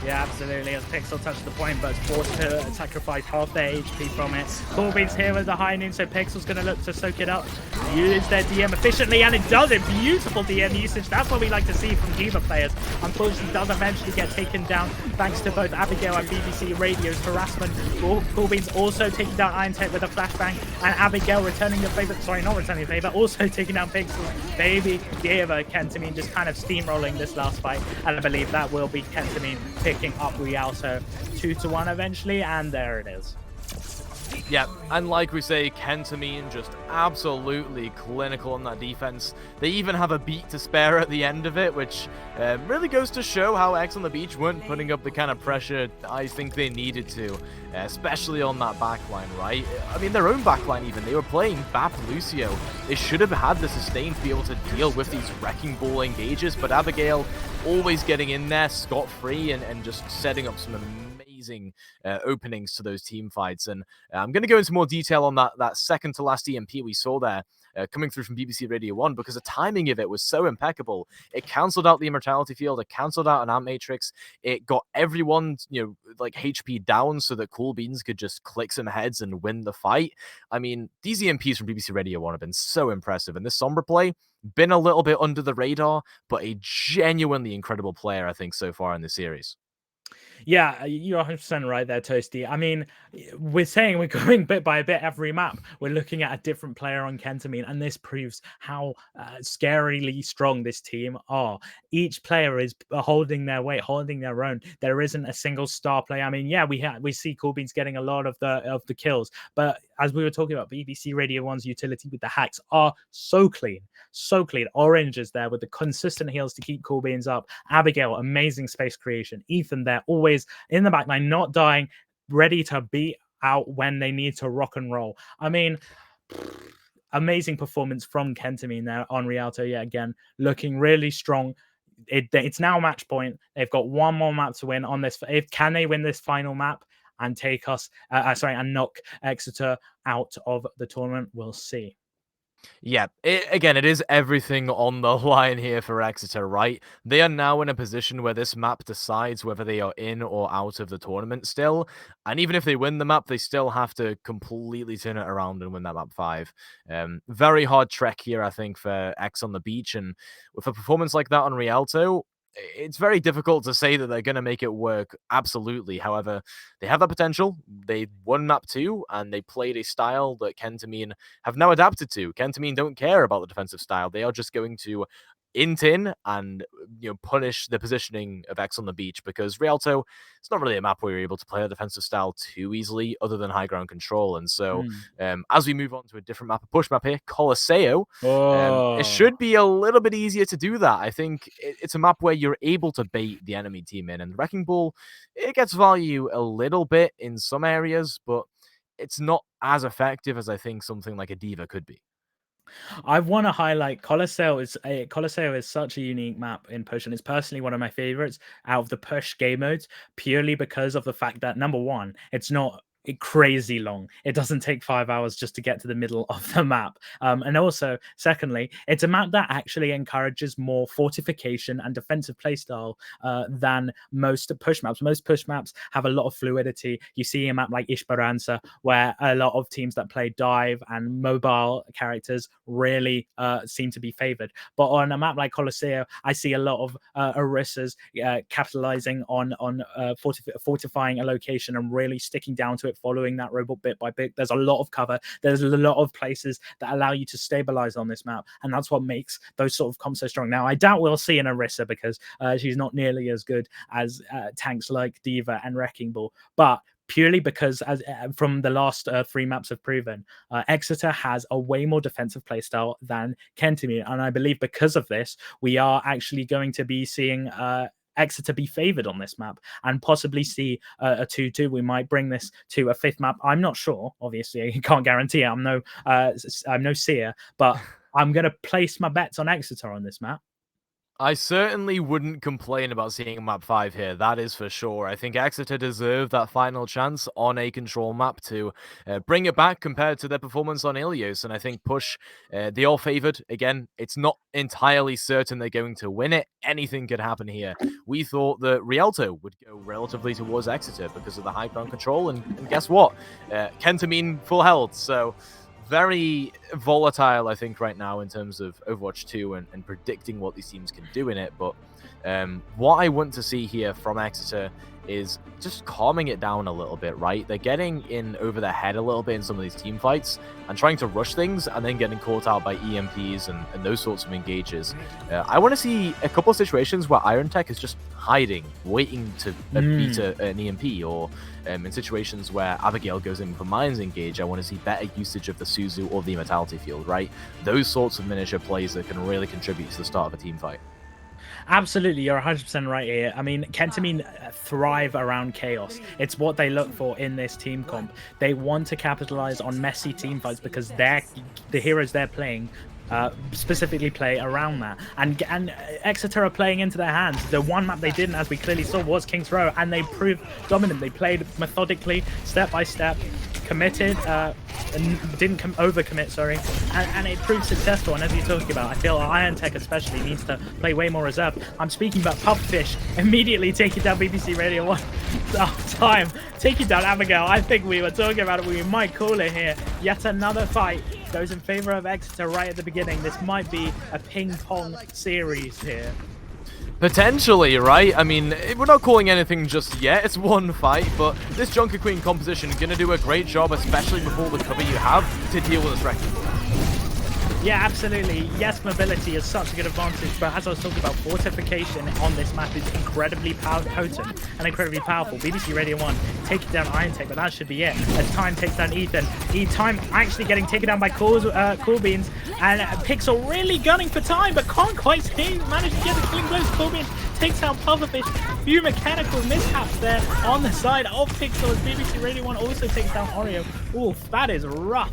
Yeah, absolutely. As Pixel touched the point, but it's forced to sacrifice half their HP from it. Coolbean's here with the high noon, so Pixel's going to look to soak it up. Use their DM efficiently, and it does it. Beautiful DM usage. That's what we like to see from Diva players. Unfortunately, does eventually get taken down thanks to both Abigail and BBC Radio's harassment. Coolbean's also taking down Iron Tech with a flashbang, and Abigail returning the favor. Sorry, not returning the favor. Also taking down Pixel. Baby Diva, Kentamine just kind of steamrolling this last fight, and I believe that will be Kentamine picking up Rialto 2-1 eventually, and there it is. Yeah, and like we say, Kentamine just absolutely clinical on that defense. They even have a beat to spare at the end of it, which really goes to show how X on the beach weren't putting up the kind of pressure I think they needed to, especially on that backline, right? I mean, their own backline even. They were playing Bap Lucio. They should have had the sustain to be able to deal with these wrecking ball engages, but Abigail always getting in there scot-free and just setting up some amazing openings to those team fights. And I'm going to go into more detail on that second to last EMP we saw there coming through from BBC Radio 1, because the timing of it was so impeccable. It cancelled out the Immortality Field, it cancelled out an Amp Matrix, it got everyone, like HP down so that Coolbeans could just click some heads and win the fight. I mean, these EMPs from BBC Radio 1 have been so impressive, and this Sombra play, been a little bit under the radar, but a genuinely incredible player, I think, so far in the series. Yeah, you're 100% right there, Toasty. I mean, we're saying we're going bit by bit every map. We're looking at a different player on Kentamine, and this proves how scarily strong this team are. Each player is holding their weight, holding their own. There isn't a single star player. I mean, yeah, we see Coolbeans getting a lot of the kills, but as we were talking about, BBC Radio 1's utility with the hacks are so clean, so clean. Orange is there with the consistent heals to keep Coolbeans up. Abigail, amazing space creation. Ethan there, always in the backline, not dying, ready to beat out when they need to rock and roll. I mean, amazing performance from Kentamine there on Rialto yet again, looking really strong. It's now match point. They've got one more map to win on this. Can they win this final map and take us, and knock Exeter out of the tournament? We'll see. Yeah, it is everything on the line here for Exeter, right? They are now in a position where this map decides whether they are in or out of the tournament still. And even if they win the map, they still have to completely turn it around and win that map 5. Very hard trek here, I think, for X on the beach. And with a performance like that on Rialto, it's very difficult to say that they're going to make it work absolutely. However, they have that potential. They won map 2, and they played a style that Kentamine have now adapted to. Kentamine don't care about the defensive style. They are just going to int in and punish the positioning of X on the beach, because Rialto, it's not really a map where you're able to play a defensive style too easily other than high ground control. And so as we move on to a different map, a push map here, Colosseo, it should be a little bit easier to do that. I think it's a map where you're able to bait the enemy team in, and Wrecking Ball, it gets value a little bit in some areas, but it's not as effective as I think something like a Diva could be. I want to highlight Colosseo is such a unique map in push, and it's personally one of my favorites out of the push game modes, purely because of the fact that, number one, it's not crazy long. It doesn't take 5 hours just to get to the middle of the map. And also, secondly, it's a map that actually encourages more fortification and defensive playstyle than most push maps. Most push maps have a lot of fluidity. You see a map like Esperanza, where a lot of teams that play dive and mobile characters really seem to be favored. But on a map like Colosseo, I see a lot of Orissas capitalizing on fortifying a location and really sticking down to it, following that robot bit by bit. There's a lot of cover. There's a lot of places that allow you to stabilize on this map, and that's what makes those sort of comps so strong. Now, I doubt we'll see an Orisa because she's not nearly as good as tanks like Diva and Wrecking Ball, but purely because, as from the last 3 maps have proven, Exeter has a way more defensive playstyle than Kentamine, and I believe because of this, we are actually going to be seeing Exeter be favored on this map and possibly see a 2-2. We might bring this to a 5th map. I'm not sure. Obviously, I can't guarantee it. I'm no seer, but I'm going to place my bets on Exeter on this map. I certainly wouldn't complain about seeing map 5 here, that is for sure. I think Exeter deserve that final chance on a control map to bring it back compared to their performance on Ilios, and I think Push, they are favored. Again, it's not entirely certain they're going to win it. Anything could happen here. We thought that Rialto would go relatively towards Exeter because of the high ground control, and guess what? Kentamine full health, so very volatile, I think, right now in terms of Overwatch 2 and predicting what these teams can do in it. But what I want to see here from Exeter is just calming it down a little bit, right? They're getting in over their head a little bit in some of these team fights and trying to rush things and then getting caught out by EMPs and those sorts of engages. I want to see a couple of situations where Iron Tech is just hiding, waiting to beat an EMP, or in situations where Abigail goes in for Mines engage, I want to see better usage of the Suzu or the Immortality Field, right? Those sorts of miniature plays that can really contribute to the start of a team fight. Absolutely, you're 100% right here. I mean, Kentamine thrive around chaos. It's what they look for in this team comp. They want to capitalize on messy team fights because the heroes they're playing specifically play around that, and Exeter are playing into their hands. The one map they didn't, as we clearly saw, was King's Row, and they proved dominant. They played methodically, step by step, committed, and didn't overcommit, sorry, and it proved successful. And as you're talking about, I feel Iron Tech especially needs to play way more reserved. I'm speaking about Puffish immediately taking down BBC Radio 1 time, taking down Abigail. I think we were talking about it, we might call it here. Yet another fight goes in favor of Exeter right at the beginning. This might be a ping-pong series here. Potentially, right? I mean, we're not calling anything just yet. It's one fight, but this Junker Queen composition is going to do a great job, especially with all the cover you have, to deal with this Wrecking Ball. Yeah, absolutely. Yes, mobility is such a good advantage, but as I was talking about, fortification on this map is incredibly potent and incredibly powerful. BBC Radio 1 taking down Iron Tech, but that should be it. As Time takes down Ethan. Time actually getting taken down by Cool Beans, and Pixel really gunning for Time, but can't quite manage to get the killing blows. Cool Beans takes down Pufferfish. Few mechanical mishaps there on the side of Pixel as BBC Radio 1 also takes down Oreo. Oof, that is rough.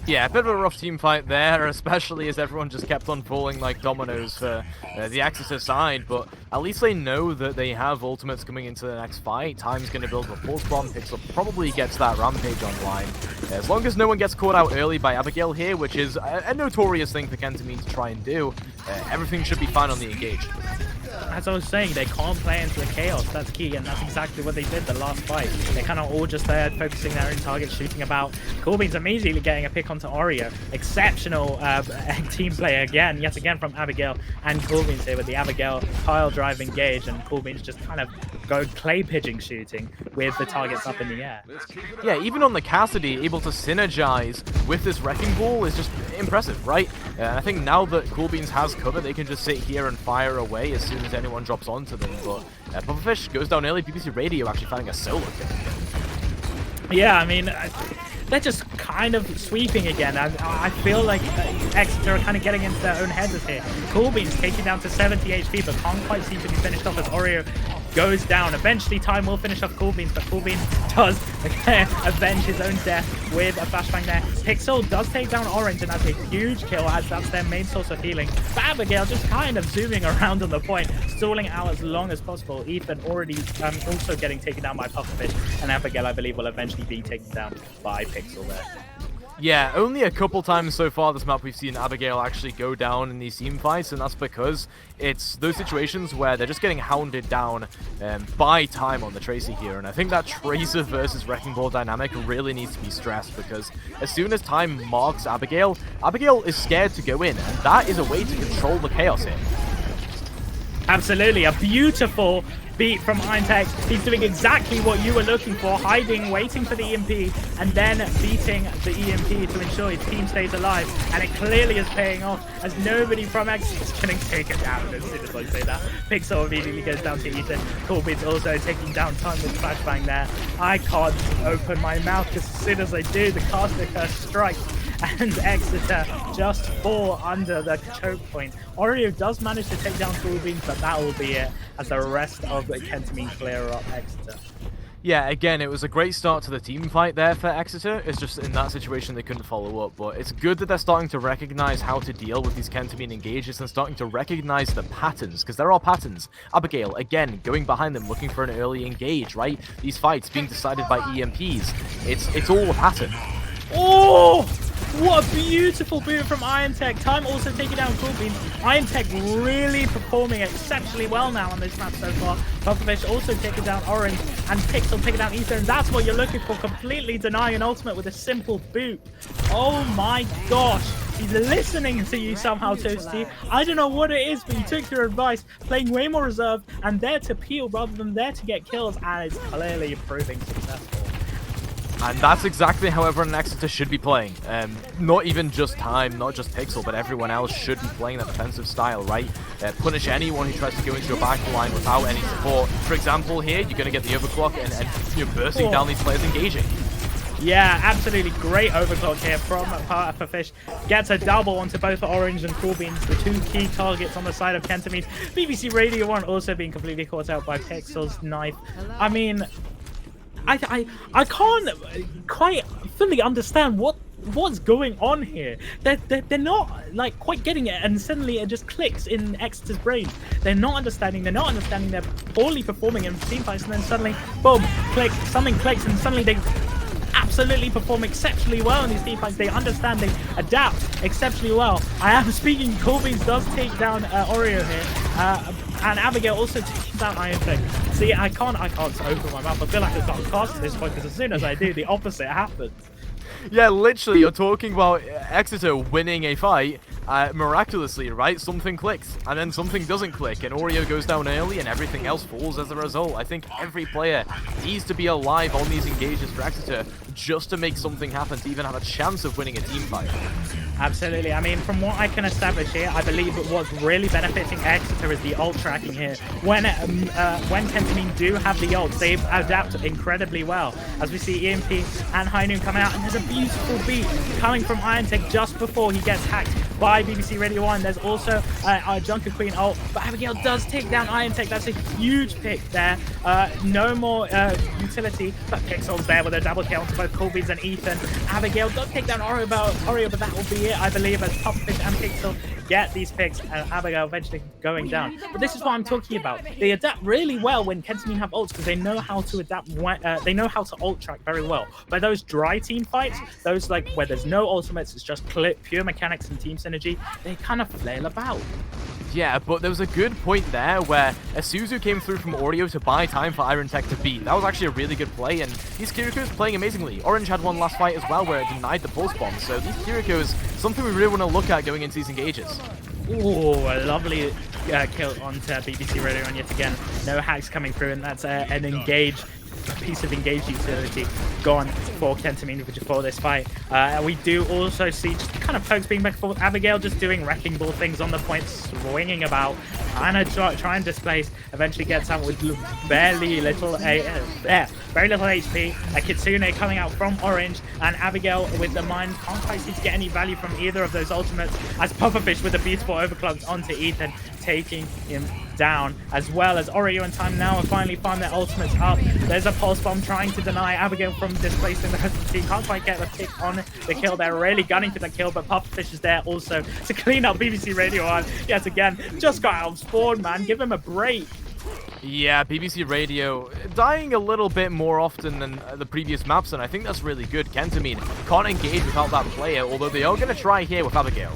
Yeah, a bit of a rough team fight there, especially as everyone just kept on falling like dominoes for the Exeter side, but at least they know that they have ultimates coming into the next fight. Time's going to build a pulse bomb. Pixel probably gets that rampage online. As long as no one gets caught out early by Abigail here, which is a notorious thing for Kentamine to try and do, everything should be fine on the engage. as I was saying, they can't play into the chaos. That's key, and that's exactly what they did the last fight. They're kind of all just there, focusing their own target, shooting about. Coolbeans immediately getting a pick onto Oreo. Exceptional team play again, yet again from Abigail and Coolbeans here with the Abigail pile drive engage, and Coolbeans just kind of go clay pigeon shooting with the targets up in the air. Yeah, even on the Cassidy, able to synergize with this Wrecking Ball is just impressive, right? I think now that Coolbeans has cover, they can just sit here and fire away as soon as anyone drops onto them. But Pufferfish goes down early. BBC Radio actually finding a solo kill. Yeah, I mean, they're just kind of sweeping again. I feel like Exeter are kind of getting into their own heads here. Coolbeans taking down to 70 HP, but can't quite seem to be finished off as Oreo goes down. Eventually, Time will finish off Coolbeans, but Coolbeans does avenge his own death with a flashbang there. Pixel does take down Orange, and that's a huge kill, as that's their main source of healing. But Abigail just kind of zooming around on the point, stalling out as long as possible. Ethan already also getting taken down by Pufferfish, and Abigail, I believe, will eventually be taken down by Pixel there. Yeah, only a couple times so far this map we've seen Abigail actually go down in these team fights, and that's because it's those situations where they're just getting hounded down by Time on the Tracer here. And I think that Tracer versus Wrecking Ball dynamic really needs to be stressed, because as soon as Time marks Abigail, Abigail is scared to go in, and that is a way to control the chaos here. Absolutely, a beautiful beat from Irontech. He's doing exactly what you were looking for, hiding, waiting for the EMP, and then beating the EMP to ensure his team stays alive. And it clearly is paying off, as nobody from X is getting taken down as soon as I say that. Pixel immediately goes down to Ethan. Coolbeats also taking down Time with flashbang there. I can't open my mouth, because as soon as I do, the caster curse strikes, and Exeter just fall under the choke point. Oreo does manage to take down Coolbeans, but that will be it, as the rest of the Kentamine clear up Exeter. Yeah, again, it was a great start to the team fight there for Exeter. It's just in that situation they couldn't follow up, but it's good that they're starting to recognize how to deal with these Kentamine engages and starting to recognize the patterns, because there are patterns. Abigail, again, going behind them, looking for an early engage, right? These fights being decided by EMPs. It's all a pattern. Oh! What a beautiful boot from Irontech. Time also taking down Coolbeans. Irontech really performing exceptionally well now on this map so far. Pufferfish also taking down Orange, and Pixel taking down Ether, and that's what you're looking for. Completely denying an ultimate with a simple boot. Oh my gosh. He's listening to you somehow, Toasty. I don't know what it is, but you took your advice, playing way more reserved and there to peel rather than there to get kills, and it's clearly proving successful. And that's exactly how everyone in Exeter should be playing. Not even just Time, not just Pixel, but everyone else should be playing that defensive style, right? Punish anyone who tries to go into your back line without any support. For example, here, you're going to get the overclock and you're bursting down these players engaging. Yeah, absolutely great overclock here from Pufferfish. Gets a double onto both Orange and Coolbeans, the two key targets on the side of Kentamine. BBC Radio 1 also being completely caught out by Pixel's knife. I mean, I can't quite fully understand what's going on here. They're not like quite getting it, and suddenly it just clicks in Exeter's brain. They're not understanding. They're poorly performing in team fights, and then suddenly, boom, click, something clicks, and suddenly they absolutely perform exceptionally well in these team fights. They understand, they adapt exceptionally well. I am speaking. Coolbeans does take down Oreo here, and Abigail also taking down Irontech. See, I can't open my mouth. I feel like I can't cast at this point, because as soon as I do, the opposite happens. Yeah, literally, you're talking about Exeter winning a fight miraculously, right? Something clicks, and then something doesn't click, and Oreo goes down early, and everything else falls as a result. I think every player needs to be alive on these engages for Exeter just to make something happen, to even have a chance of winning a team fight. Absolutely. I mean, from what I can establish here, I believe that what's really benefiting Exeter is the ult tracking here. When Kentamine do have the ults, they adapt incredibly well. As we see EMP and High Noon coming out, and there's a beautiful beat coming from Irontech just before he gets hacked by BBC Radio 1. There's also our Junker Queen ult, but Abigail does take down Irontech. That's a huge pick there. No more utility, but Pixel's there with a double kill onto both Coolbeans and Ethan. Abigail does take down Oreo, but that will be it, I believe, as Pufferfish and Pixel get these picks, and Abigail eventually going down. But this is what I'm talking about. They adapt really well when Kentamine have ults, because they know how to adapt. They know how to ult track very well. But those dry team fights, those like where there's no ultimates, it's just pure mechanics and team synergy, they kind of flail about. Yeah, but there was a good point there where Isuzu came through from Oreo to buy time for Iron Tech to beat. That was actually a really good play, and these Kiriko's playing amazingly. Orange had one last fight as well where it denied the pulse bomb, so these Kiriko's something we really want to look at going into these engages. Ooh, a lovely kill onto BBC Radio on yet again. No hacks coming through, and that's an piece of engaged utility gone for Kentamine for this fight. We do also see just kind of pokes being back and forth. Abigail just doing wrecking ball things on the point, swinging about, and try and displace. Eventually gets out with very little HP. A Kitsune coming out from Orange, and Abigail with the mine can't quite seem to get any value from either of those ultimates, as Pufferfish with a beautiful overclock onto Ethan, taking him down, as well as Oreo and Time now have finally found their ultimates up. There's a pulse bomb trying to deny Abigail from displacing the rest of the team. Can't quite get the pick on the kill. They're really gunning for the kill, but Pufferfish is there also to clean up BBC Radio on yet again. Just got out of spawn, man. Give him a break. Yeah, BBC Radio dying a little bit more often than the previous maps, and I think that's really good. Kentamine can't engage without that player, although they are going to try here with Abigail.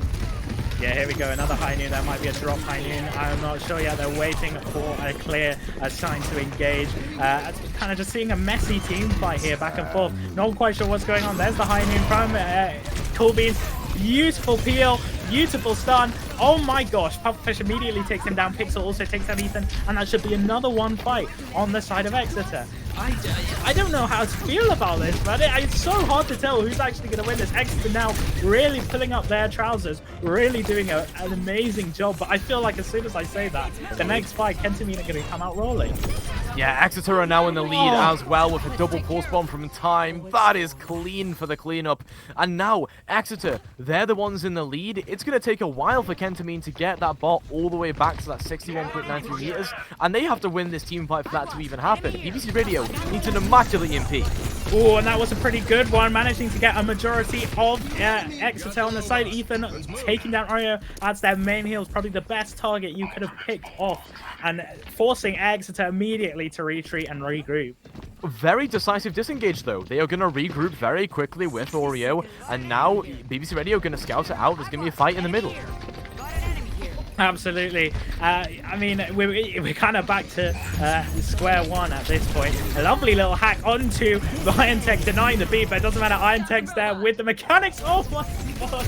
Yeah, here we go. Another high noon. That might be a drop high noon. I'm not sure yet. They're waiting for a clear sign to engage. Kind of just seeing a messy team fight here, back and forth. Not quite sure what's going on. There's the high noon from Cool Beans. Beautiful peel, beautiful stun. Oh my gosh, Pufferfish immediately takes him down. Pixel also takes down Ethan, and that should be another one fight on the side of Exeter. I don't know how to feel about this, but it's so hard to tell who's actually going to win this. Exeter now really pulling up their trousers, really doing an amazing job, but I feel like as soon as I say that, the next fight, Kentamine are going to come out rolling. Yeah, Exeter are now in the lead as well with a double pulse bomb from Time. That is clean for the cleanup. And now, Exeter, they're the ones in the lead. It's going to take a while for Kentamine to get that bot all the way back to that 61.93 meters, and they have to win this team fight for that to even happen. BBC Radio needs an immaculate EMP. Oh, and that was a pretty good one, managing to get a majority of Exeter on the side. Ethan taking down Oreo. That's their main heals, probably the best target you could have picked off, and forcing Exeter immediately to retreat and regroup. Very decisive disengage, though. They are going to regroup very quickly with Oreo, and now BBC Radio going to scout it out. There's going to be a fight in the middle. Absolutely. I mean, we're kind of back to square one at this point. A lovely little hack onto the Iron Tech, denying the beat, but it doesn't matter. Iron Tech's there with the mechanics. Oh my god.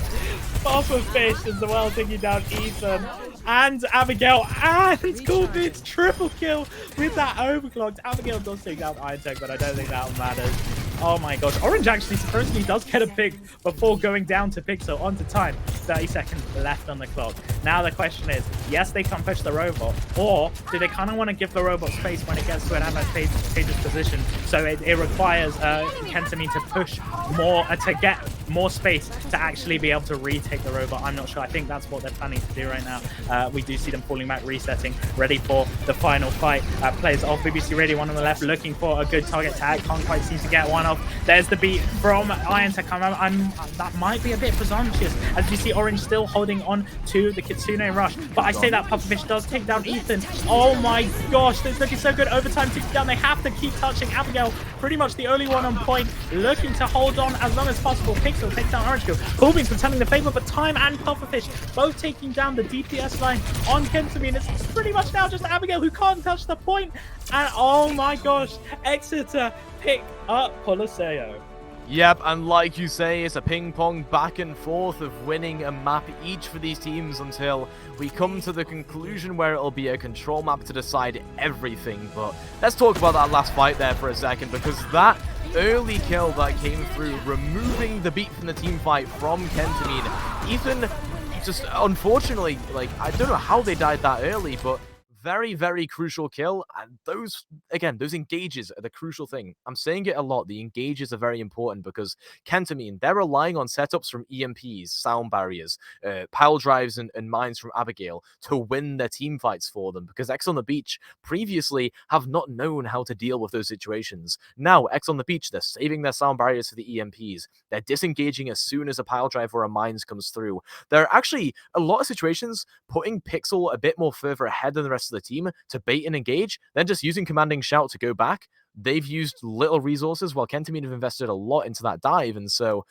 Pufferfish as well, taking down Ethan and Abigail, and Coolbeats triple kill with that overclocked. Abigail does take down Iron Tech, but I don't think that matters. Oh my gosh. Orange actually supposedly does get a pick before going down to Pixel onto Time. 30 seconds left on the clock. Now the question is, yes, they can push the robot, or do they kind of want to give the robot space when it gets to an advantageous position? So it requires Kentamine to push more, to get more space to actually be able to retake the robot. I'm not sure. I think that's what they're planning to do right now. We do see them falling back, resetting, ready for the final fight. Players off BBC Radio, one on the left, looking for a good target tag. Can't quite seem to get one off. There's the beat from Iron Tech. That might be a bit presumptuous, as you see Orange still holding on to the Kitsune Rush. But I say that Pufferfish does take down Ethan. Oh my gosh, this is looking so good. Overtime takes down. They have to keep touching Abigail. Pretty much the only one on point, looking to hold on as long as possible. Pixel takes down Orange. Coolbeans returning the favor, but Time and Pufferfish both taking down the DPS line on Kentamine. It's pretty much now just Abigail who can't touch the point. And oh my gosh, Exeter pick up Coliseo. Yep, and like you say, it's a ping-pong back and forth of winning a map each for these teams until we come to the conclusion where it'll be a control map to decide everything. But let's talk about that last fight there for a second, because that early kill that came through, removing the beat from the team fight from Kentamine. Ethan, just unfortunately, like, I don't know how they died that early, but very, very crucial kill. And those, again, those engages are the crucial thing. I'm saying it a lot. The engages are very important because Kentamine, they're relying on setups from EMPs, sound barriers, pile drives, and mines from Abigail to win their team fights for them, because X on the Beach previously have not known how to deal with those situations. Now, X on the Beach, they're saving their sound barriers for the EMPs. They're disengaging as soon as a pile drive or a mines comes through. There are actually a lot of situations putting Pixel a bit more further ahead than the rest of the team to bait and engage, then just using commanding shout to go back. They've used little resources while Kentamine have invested a lot into that dive, and so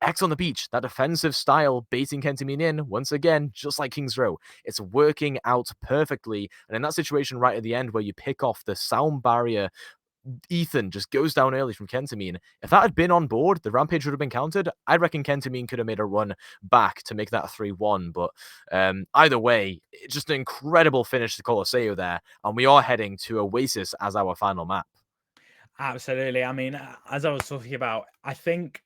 X on the beach, that defensive style, baiting Kentamine in, once again, just like King's Row. It's working out perfectly. And in that situation right at the end where you pick off the sound barrier, Ethan just goes down early from Kentamine. If that had been on board, the Rampage would have been countered. I reckon Kentamine could have made a run back to make that a 3-1. But either way, it's just an incredible finish to Colosseo there. And we are heading to Oasis as our final map. Absolutely. I mean, as I was talking about, I think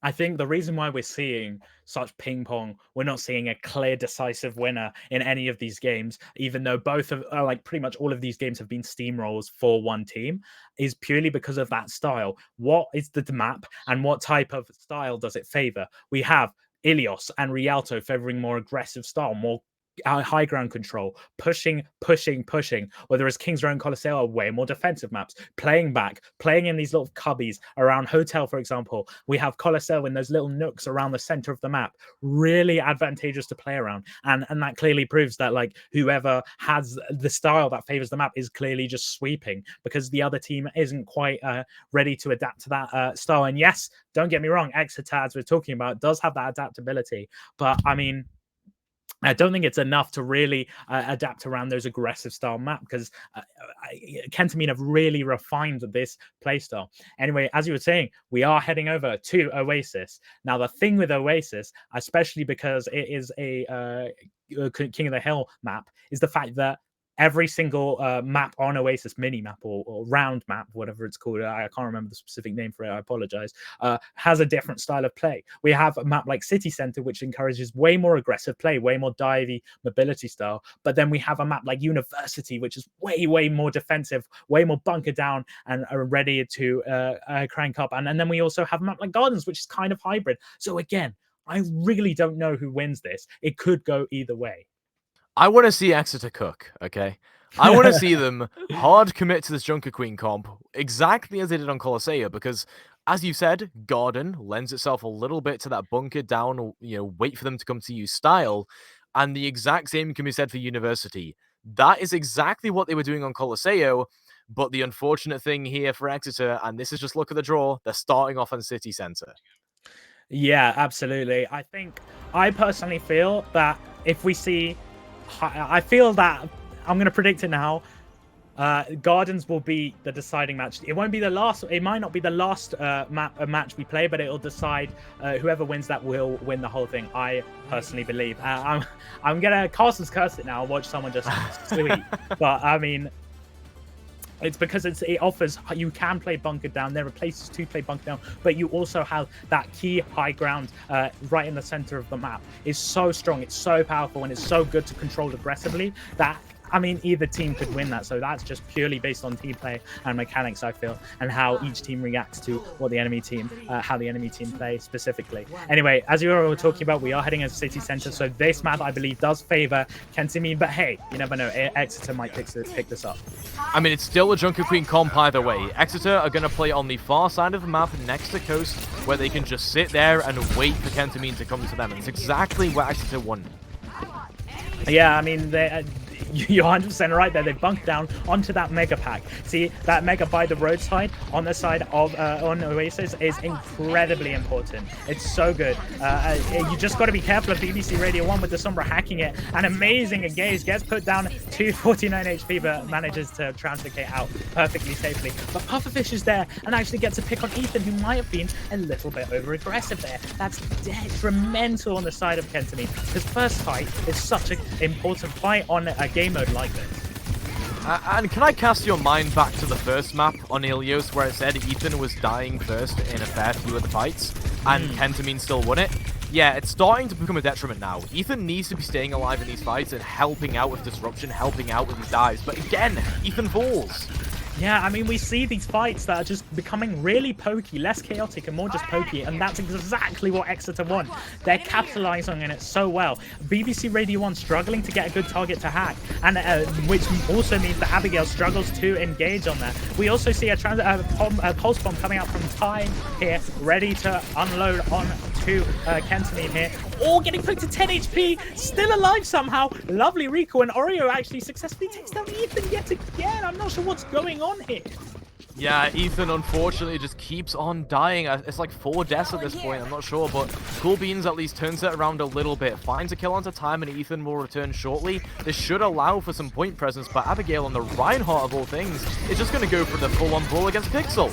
the reason why we're seeing such ping pong, we're not seeing a clear, decisive winner in any of these games, even though both of like pretty much all of these games have been steamrolls for one team, is purely because of that style. What is the map and what type of style does it favor? We have Ilios and Rialto favoring more aggressive style, more high ground control, pushing. Whereas Kings Row and Colosseo are way more defensive maps, playing back, playing in these little cubbies around Hotel, for example. We have Colosseo in those little nooks around the center of the map, really advantageous to play around. And that clearly proves that like whoever has the style that favors the map is clearly just sweeping because the other team isn't quite ready to adapt to that style. And yes, don't get me wrong, Exeter, as we're talking about, does have that adaptability, but I mean, I don't think it's enough to really adapt around those aggressive style map because Kentamine have really refined this playstyle. Anyway, as you were saying, we are heading over to Oasis. Now, the thing with Oasis, especially because it is a King of the Hill map, is the fact that every single map on Oasis, mini map or round map, whatever it's called, I can't remember the specific name for it, I apologize, has a different style of play. We have a map like City Center, which encourages way more aggressive play, way more divey mobility style. But then we have a map like University, which is way more defensive, way more bunker down and are ready to crank up. And then we also have a map like Gardens, which is kind of hybrid. So again, I really don't know who wins this. It could go either way. I want to see Exeter cook, okay? I want to see them hard commit to this Junker Queen comp, exactly as they did on Colosseo, because, as you said, Garden lends itself a little bit to that bunker down, wait for them to come to you style, and the exact same can be said for University. That is exactly what they were doing on Colosseo, but the unfortunate thing here for Exeter, and this is just look at the draw, they're starting off on City Center. Yeah, absolutely. I personally feel that if we see... I feel that I'm going to predict it now. Gardens will be the deciding match. It won't be the last. It might not be the last match we play, but it'll decide whoever wins that will win the whole thing. I personally believe. I'm gonna Carson's curse it now. Watch someone just sweep. But I mean, it's because it offers, you can play bunker down. There are places to play bunker down, but you also have that key high ground right in the center of the map. It's so strong, it's so powerful, and it's so good to control aggressively that, I mean, either team could win that. So that's just purely based on team play and mechanics, I feel, and how each team reacts to what the enemy team, how the enemy team play specifically. Anyway, as you were talking about, we are heading into City Center. So this map, I believe, does favor Kentamine, but hey, you never know. Exeter might pick this up. I mean, it's still a Junker Queen comp either way. Exeter are going to play on the far side of the map next to Coast, where they can just sit there and wait for Kentamine to come to them. And it's exactly what Exeter won. Yeah, I mean, you're 100% right there. They bunked down onto that mega pack. See, that mega by the roadside on the side of on Oasis is incredibly important. It's so good. You just got to be careful of BBC Radio 1 with the Sombra hacking it. An amazing engage gets put down to 49 HP, but manages to translocate out perfectly safely. But Pufferfish is there and actually gets a pick on Ethan, who might have been a little bit over-aggressive there. That's detrimental on the side of Kentamine. His first fight is such an important fight on a game mode like this. And can I cast your mind back to the first map on Ilios where it said Ethan was dying first in a fair few of the fights and Kentamine still won it? Yeah, it's starting to become a detriment now. Ethan needs to be staying alive in these fights and helping out with disruption, helping out with his dives. But again, Ethan falls. Yeah, I mean, we see these fights that are just becoming really pokey, less chaotic and more just pokey, and that's exactly what Exeter want. They're capitalizing on it so well. BBC Radio 1 struggling to get a good target to hack, and which also means that Abigail struggles to engage on that. We also see a pulse bomb coming out from Ty here, ready to unload on to Kentamine here. All getting put to 10 HP, still alive somehow. Lovely recall, and Oreo actually successfully takes down Ethan yet again. I'm not sure what's going on here. Yeah, Ethan unfortunately just keeps on dying. It's like 4 deaths at this point, I'm not sure, but Cool Beans at least turns it around a little bit, finds a kill onto time, and Ethan will return shortly. This should allow for some point presence, but Abigail on the Reinhardt of all things is just going to go for the full-on brawl against Pixel.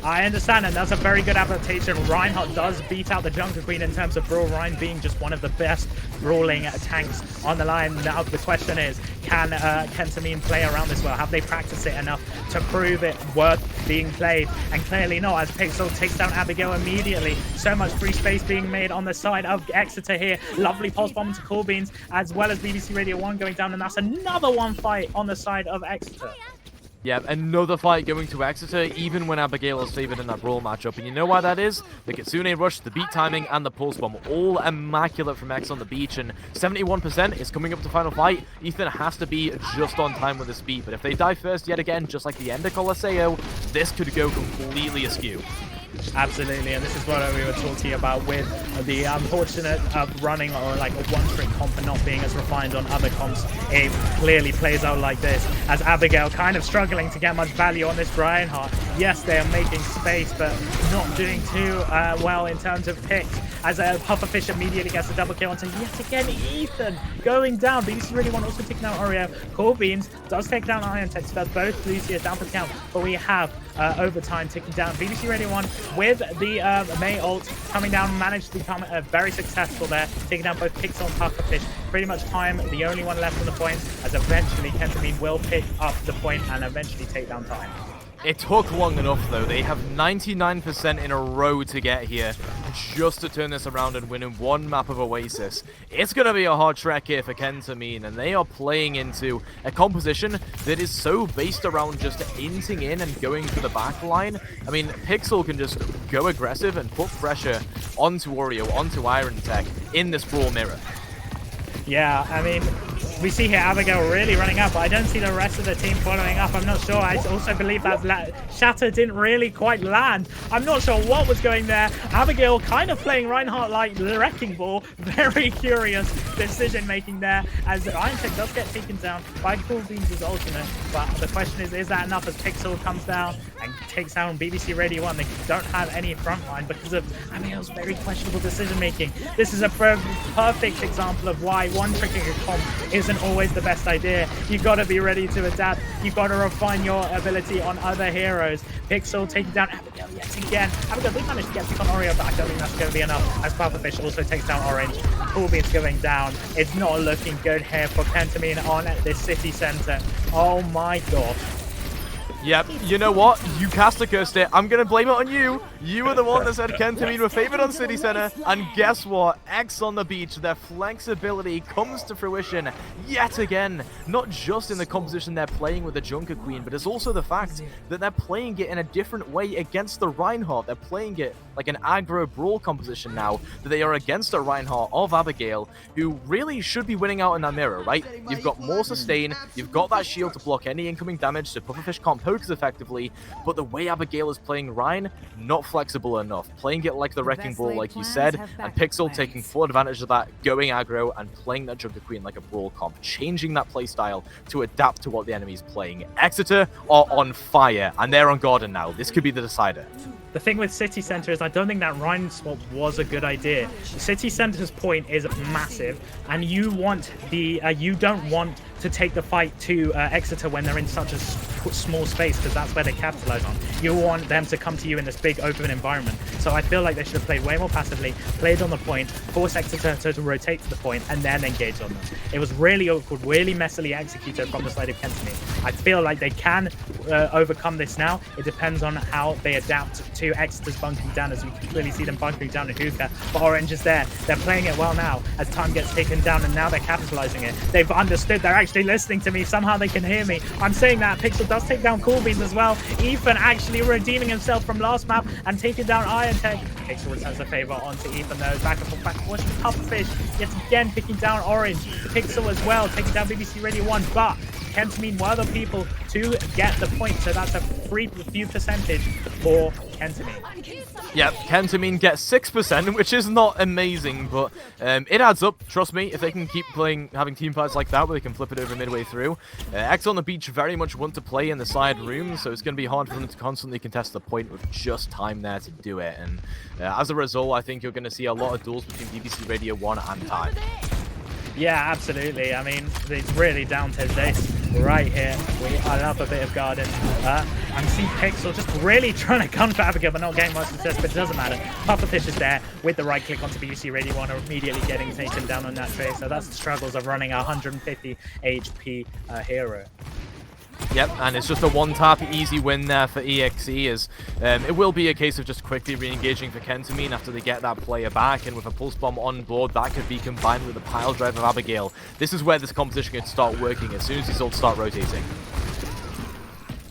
I understand, and that's a very good adaptation. Reinhardt does beat out the Jungle Queen in terms of Brawl. Ryan being just one of the best brawling tanks on the line. Now the question is, can Kentamine play around this well? Have they practiced it enough to prove it worth being played? And clearly not, as Pixel takes down Abigail immediately. So much free space being made on the side of Exeter here. Lovely pulse bomb to Cool Beans, as well as BBC Radio 1 going down, and that's another one fight on the side of Exeter. Yeah, another fight going to Exeter, even when Abigail is favored in that brawl matchup. And you know why that is? The Kitsune Rush, the beat timing, and the pulse bomb, all immaculate from X on the beach. And 71% is coming up to final fight. Ethan has to be just on time with the speed. But if they die first yet again, just like the end of Colosseo, this could go completely askew. Absolutely, and this is what we were talking about with the unfortunate running or like a one-trick comp and not being as refined on other comps. It clearly plays out like this, as Abigail kind of struggling to get much value on this Reinhardt. Yes, they are making space, but not doing too well in terms of picks, as Pufferfish immediately gets a double kill onto yet again Ethan going down. BBC really want also taking out Oreo. Cool Beans does take down Iron Tech, so that's both Lucia down for the count, but we have overtime ticking down. BBC Radio 1 with the May ult coming down, managed to become very successful there, taking down both Pixel and Pufferfish. Pretty much time, the only one left on the point, as eventually Kentamine will pick up the point and eventually take down time. It took long enough, though. They have 99% in a row to get here just to turn this around and win in one map of Oasis. It's going to be a hard trek here for Kentamine, and they are playing into a composition that is so based around just inting in and going for the back line. I mean, Pixel can just go aggressive and put pressure onto Oreo, onto Iron Tech in this brawl mirror. Yeah, I mean, we see here Abigail really running up, but I don't see the rest of the team following up. I'm not sure. I also believe that Shatter didn't really quite land. I'm not sure what was going there. Abigail kind of playing Reinhardt like the Wrecking Ball. Very curious decision making there, as Iron Tech does get taken down by Cool Beans' ultimate. But the question is that enough, as Pixel comes down and takes down BBC Radio 1? They don't have any front line because of Abigail's very questionable decision making. This is a perfect example of why one-tricking a comp isn't always the best idea. You've got to be ready to adapt. You've got to refine your ability on other heroes. Pixel taking down Abigail yet again. Abigail did manage to get pick on Oreo, but I don't think that's going to be enough, as Pufferfish also takes down Orange. Cool Beans going down. It's not looking good here for Kentamine on this city center. Oh my god. Yep, you know what? You caster cursed it. I'm going to blame it on you. You were the one that said Kentamine were favored on City Center. And guess what? X on the beach, their flexibility comes to fruition yet again. Not just in the composition they're playing with the Junker Queen, but it's also the fact that they're playing it in a different way against the Reinhardt. They're playing it like an aggro brawl composition now, that they are against a Reinhardt of Abigail, who really should be winning out in that mirror, right? You've got more sustain, you've got that shield to block any incoming damage, so Pufferfish can't poke as effectively, but the way Abigail is playing Ryan, not flexible enough. Playing it like the Wrecking Ball, like you said, and Pixel taking full advantage of that, going aggro and playing that Junker Queen like a brawl comp, changing that playstyle to adapt to what the enemy's playing. Exeter are on fire, and they're on Garden now. This could be the decider. The thing with City Center is I don't think that Rhine swap was a good idea. City Center's point is massive, and you want the you don't want to take the fight to Exeter when they're in such a small space, because that's where they capitalize on. You want them to come to you in this big open environment. So I feel like they should have played way more passively, played on the point, force Exeter to rotate to the point, and then engage on them. It was really awkward, really messily executed from the side of Kentamine. I feel like they can overcome this now. It depends on how they adapt to Exeter's bunkering down, as we can clearly see them bunkering down in Hookah. But Orange is there. They're playing it well now as time gets taken down, and now they're capitalizing it. They've understood. They're actually listening to me. Somehow they can hear me. I'm saying that. Pixel does take down Cool Beans as well. Ethan actually redeeming himself from last map and taking down Iron Tech. Pixel returns the favor onto Ethan though. Back and forth, Pufferfish yet again picking down Orange. Pixel as well, taking down BBC Radio 1, but Kentamine were the people to get the point, so that's a few percentage for Kentamine. Yep, Kentamine gets 6%, which is not amazing, but it adds up. Trust me, if they can keep playing, having team fights like that, where they can flip it over midway through. X on the Beach very much want to play in the side room, so it's going to be hard for them to constantly contest the point with just time there to do it. And as a result, I think you're going to see a lot of duels between BBC Radio 1 and Time. Yeah, absolutely. I mean, it's really down to this right here. I love a bit of Garden. I'm seeing Pixel just really trying to gun for Abigail, but not getting much success, but it doesn't matter. Pufferfish is there with the right click onto BBC Radio 1, immediately getting taken down on that trade. So that's the struggles of running a 150 HP hero. Yep, and it's just a one-tap easy win there for EXE, as it will be a case of just quickly re-engaging for Kentamine after they get that player back, and with a Pulse Bomb on board, that could be combined with the pile drive of Abigail. This is where this composition can start working as soon as these ults start rotating.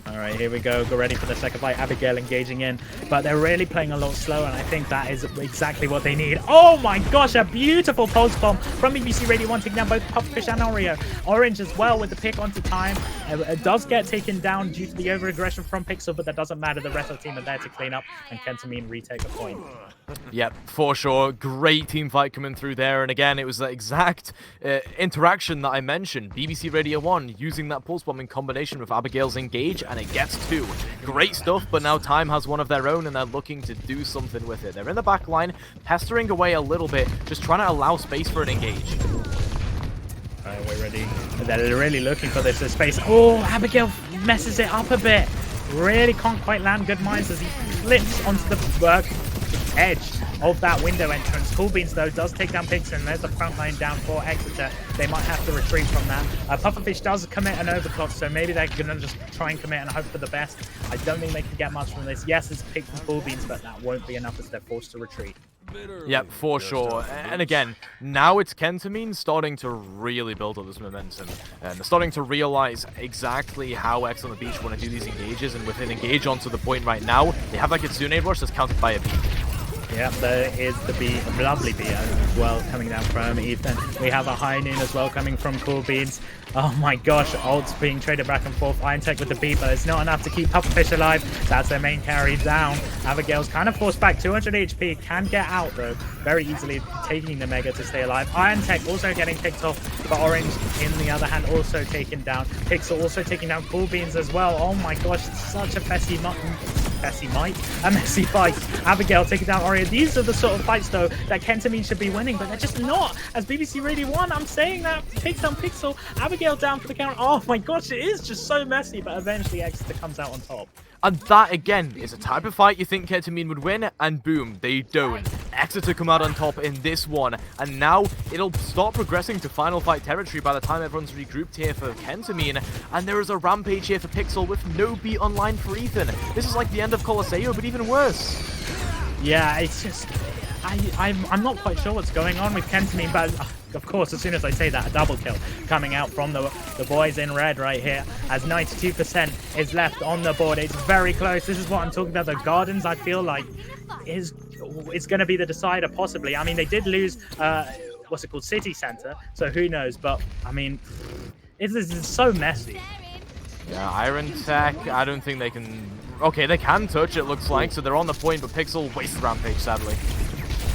Alright, here we go. Go ready for the second fight. Abigail engaging in, but they're really playing a lot slower, and I think that is exactly what they need. Oh my gosh, a beautiful pulse bomb from BBC Radio 1, taking down both Pufferfish and Oreo. Orange as well with the pick onto Time. It does get taken down due to the over-aggression from Pixel, but that doesn't matter. The rest of the team are there to clean up, and Kentamine retake the point. Yep, for sure. Great team fight coming through there. And again, it was that exact interaction that I mentioned. BBC Radio 1 using that pulse bomb in combination with Abigail's engage, and it gets 2. Great stuff, but now Time has one of their own, and they're looking to do something with it. They're in the back line, pestering away a little bit, just trying to allow space for an engage. Alright, we're ready. They're really looking for this space. Oh, Abigail messes it up a bit. Really can't quite land good mines as he flips onto the edge of that window entrance. Cool Beans though does take down Pixel. There's the front line down for Exeter. They might have to retreat from that. Pufferfish does commit an overclock, so maybe they're gonna just try and commit and hope for the best. I don't think they can get much from this. Yes, it's picked from Cool Beans, but that won't be enough as they're forced to retreat. Yep, for sure. And again, now it's Kentamine starting to really build up this momentum. And they're starting to realize exactly how X on the Beach want to do these engages. And with an engage onto the point right now, they have like a Kitsune rush that's countered by a beat. Yeah, there is the beat, a lovely beat as well coming down from Ethan. We have a High Noon as well coming from Cool Beans. Oh my gosh, ults being traded back and forth. Iron Tech with the beat, but it's not enough to keep Pufferfish alive. That's their main carry down. Abigail's kind of forced back, 200 HP, can get out though, very easily taking the Mega to stay alive. Iron Tech also getting picked off, but Orange in the other hand also taken down. Pixel also taking down Cool Beans as well. Oh my gosh, it's such a messy fight. Abigail taking down Oreo. These are the sort of fights though that Kentamine should be winning, but they're just not. As BBC Radio 1, I'm saying that, takes down Pixel, Abigail down for the count. Oh my gosh, it is just so messy, but eventually Exeter comes out on top. And that, again, is a type of fight you think Kentamine would win, and boom, they don't. Exeter come out on top in this one, and now it'll start progressing to final fight territory by the time everyone's regrouped here for Kentamine, and there is a rampage here for Pixel with no beat online for Ethan. This is like the end of Colosseo, but even worse. Yeah, it's just... I'm not quite sure what's going on with Kentamine, but of course, as soon as I say that, a double kill coming out from the boys in red right here, as 92% is left on the board. It's very close. This is what I'm talking about. The Gardens, I feel like, is going to be the decider, possibly. I mean, they did lose, what's it called, City Center, so who knows, but, I mean, this is so messy. Yeah, Iron Tech, I don't think they can... Okay, they can touch, it looks like, so they're on the point, but Pixel wastes the rampage, sadly.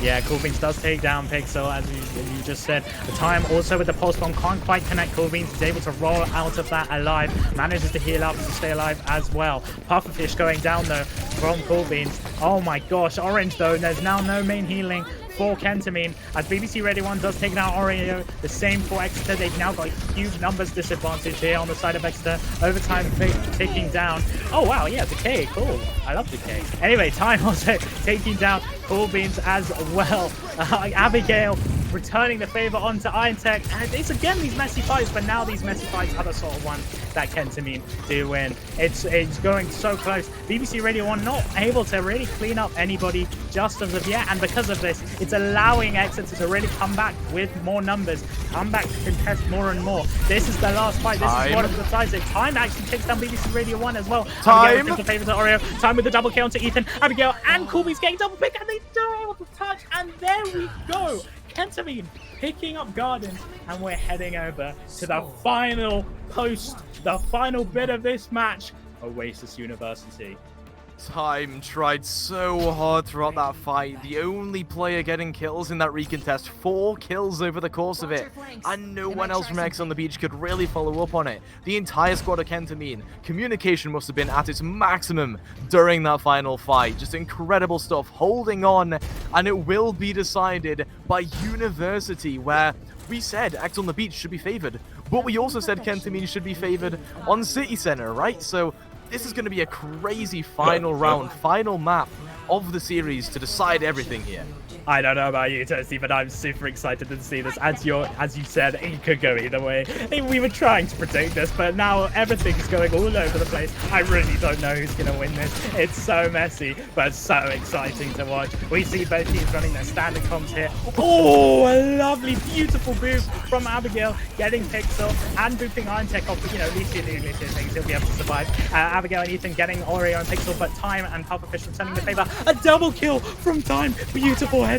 Yeah, Cool Beans does take down Pixel, as you just said. The Time also with the Pulse Bomb can't quite connect. Cool Beans is able to roll out of that alive. Manages to heal up to stay alive as well. Pufferfish going down though from Cool Beans. Oh my gosh, Orange though, there's now no main healing for Kentamine, as BBC Radio 1 does take down Oreo. The same for Exeter. They've now got a huge numbers disadvantage here on the side of Exeter. Overtime taking down. Oh wow, yeah, Decay, cool. I love Decay. Anyway, Time also taking down Cool Beans as well. Abigail returning the favor onto IronTech. And it's again these messy fights, but now these messy fights are the sort of ones that Kentamine do win. It's going so close. BBC Radio 1 not able to really clean up anybody just as of yet, and because of this, it's allowing Exeter to really come back with more numbers, come back to contest more and more. This is the last fight. This is what it decides it. Time actually takes down BBC Radio 1 as well. Time! The favor to Oreo. Time with the double kill onto Ethan. Abigail and Corby's getting double pick, and they don't able to touch, and there we go. Kentamine picking up Gardens, and we're heading over to the final post, the final bit of this match, Oasis University. Time tried so hard throughout that fight. The only player getting kills in that recontest, 4 kills over the course of it, and no one else from X on the Beach could really follow up on it. The entire squad of Kentamine, communication must have been at its maximum during that final fight. Just incredible stuff, holding on, and it will be decided by University, where we said X on the Beach should be favored, but we also said Kentamine should be favored on City Center, right? So this is going to be a crazy final round, final map of the series to decide everything here. I don't know about you, Toasty, but I'm super excited to see this. As you said, it could go either way. We were trying to predict this, but now everything's going all over the place. I really don't know who's going to win this. It's so messy, but so exciting to watch. We see both teams running their standard comms here. Oh, a lovely, beautiful boop from Abigail, getting Pixel and booping IronTech off. You know, Lucia thinks he'll be able to survive. Abigail and Ethan getting Oreo and Pixel, but Time and Pufferfish returning the favor. A double kill from Time. Beautiful headshots.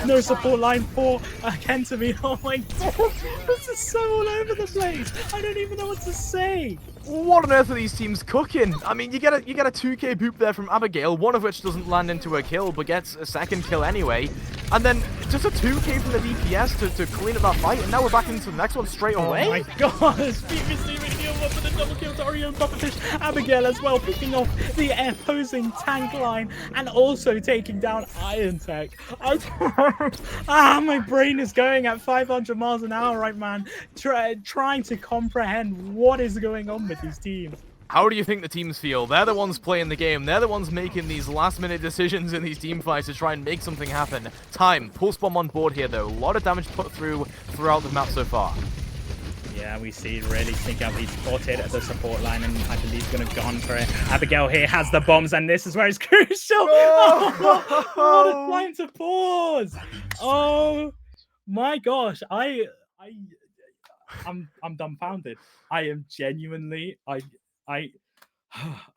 No support line for Kentamine. Oh my god, this is so all over the place. I don't even know what to say. What on earth are these teams cooking? I mean, you get a 2k boop there from Abigail, one of which doesn't land into a kill, but gets a second kill anyway. And then just a 2k from the DPS to clean up that fight, and now we're back into the next one straight away. Oh my gosh, BBC Radio 1 with a double kill to Oreo and Pufferfish. Abigail as well, picking off the opposing tank line, and also taking down IronTech. My brain is going at 500 miles an hour right, man. Trying to comprehend what is going on with these teams. How do you think the teams feel? They're the ones playing the game. They're the ones making these last-minute decisions in these team fights to try and make something happen. Time, pulse bomb on board here, though. A lot of damage put throughout the map so far. Yeah, we see really sneak out. He's spotted at the support line, and I believe he's going to go on for it. Abigail here has the bombs, and this is where it's crucial. Oh, what a time to pause. Oh my gosh, I'm dumbfounded. I am genuinely, I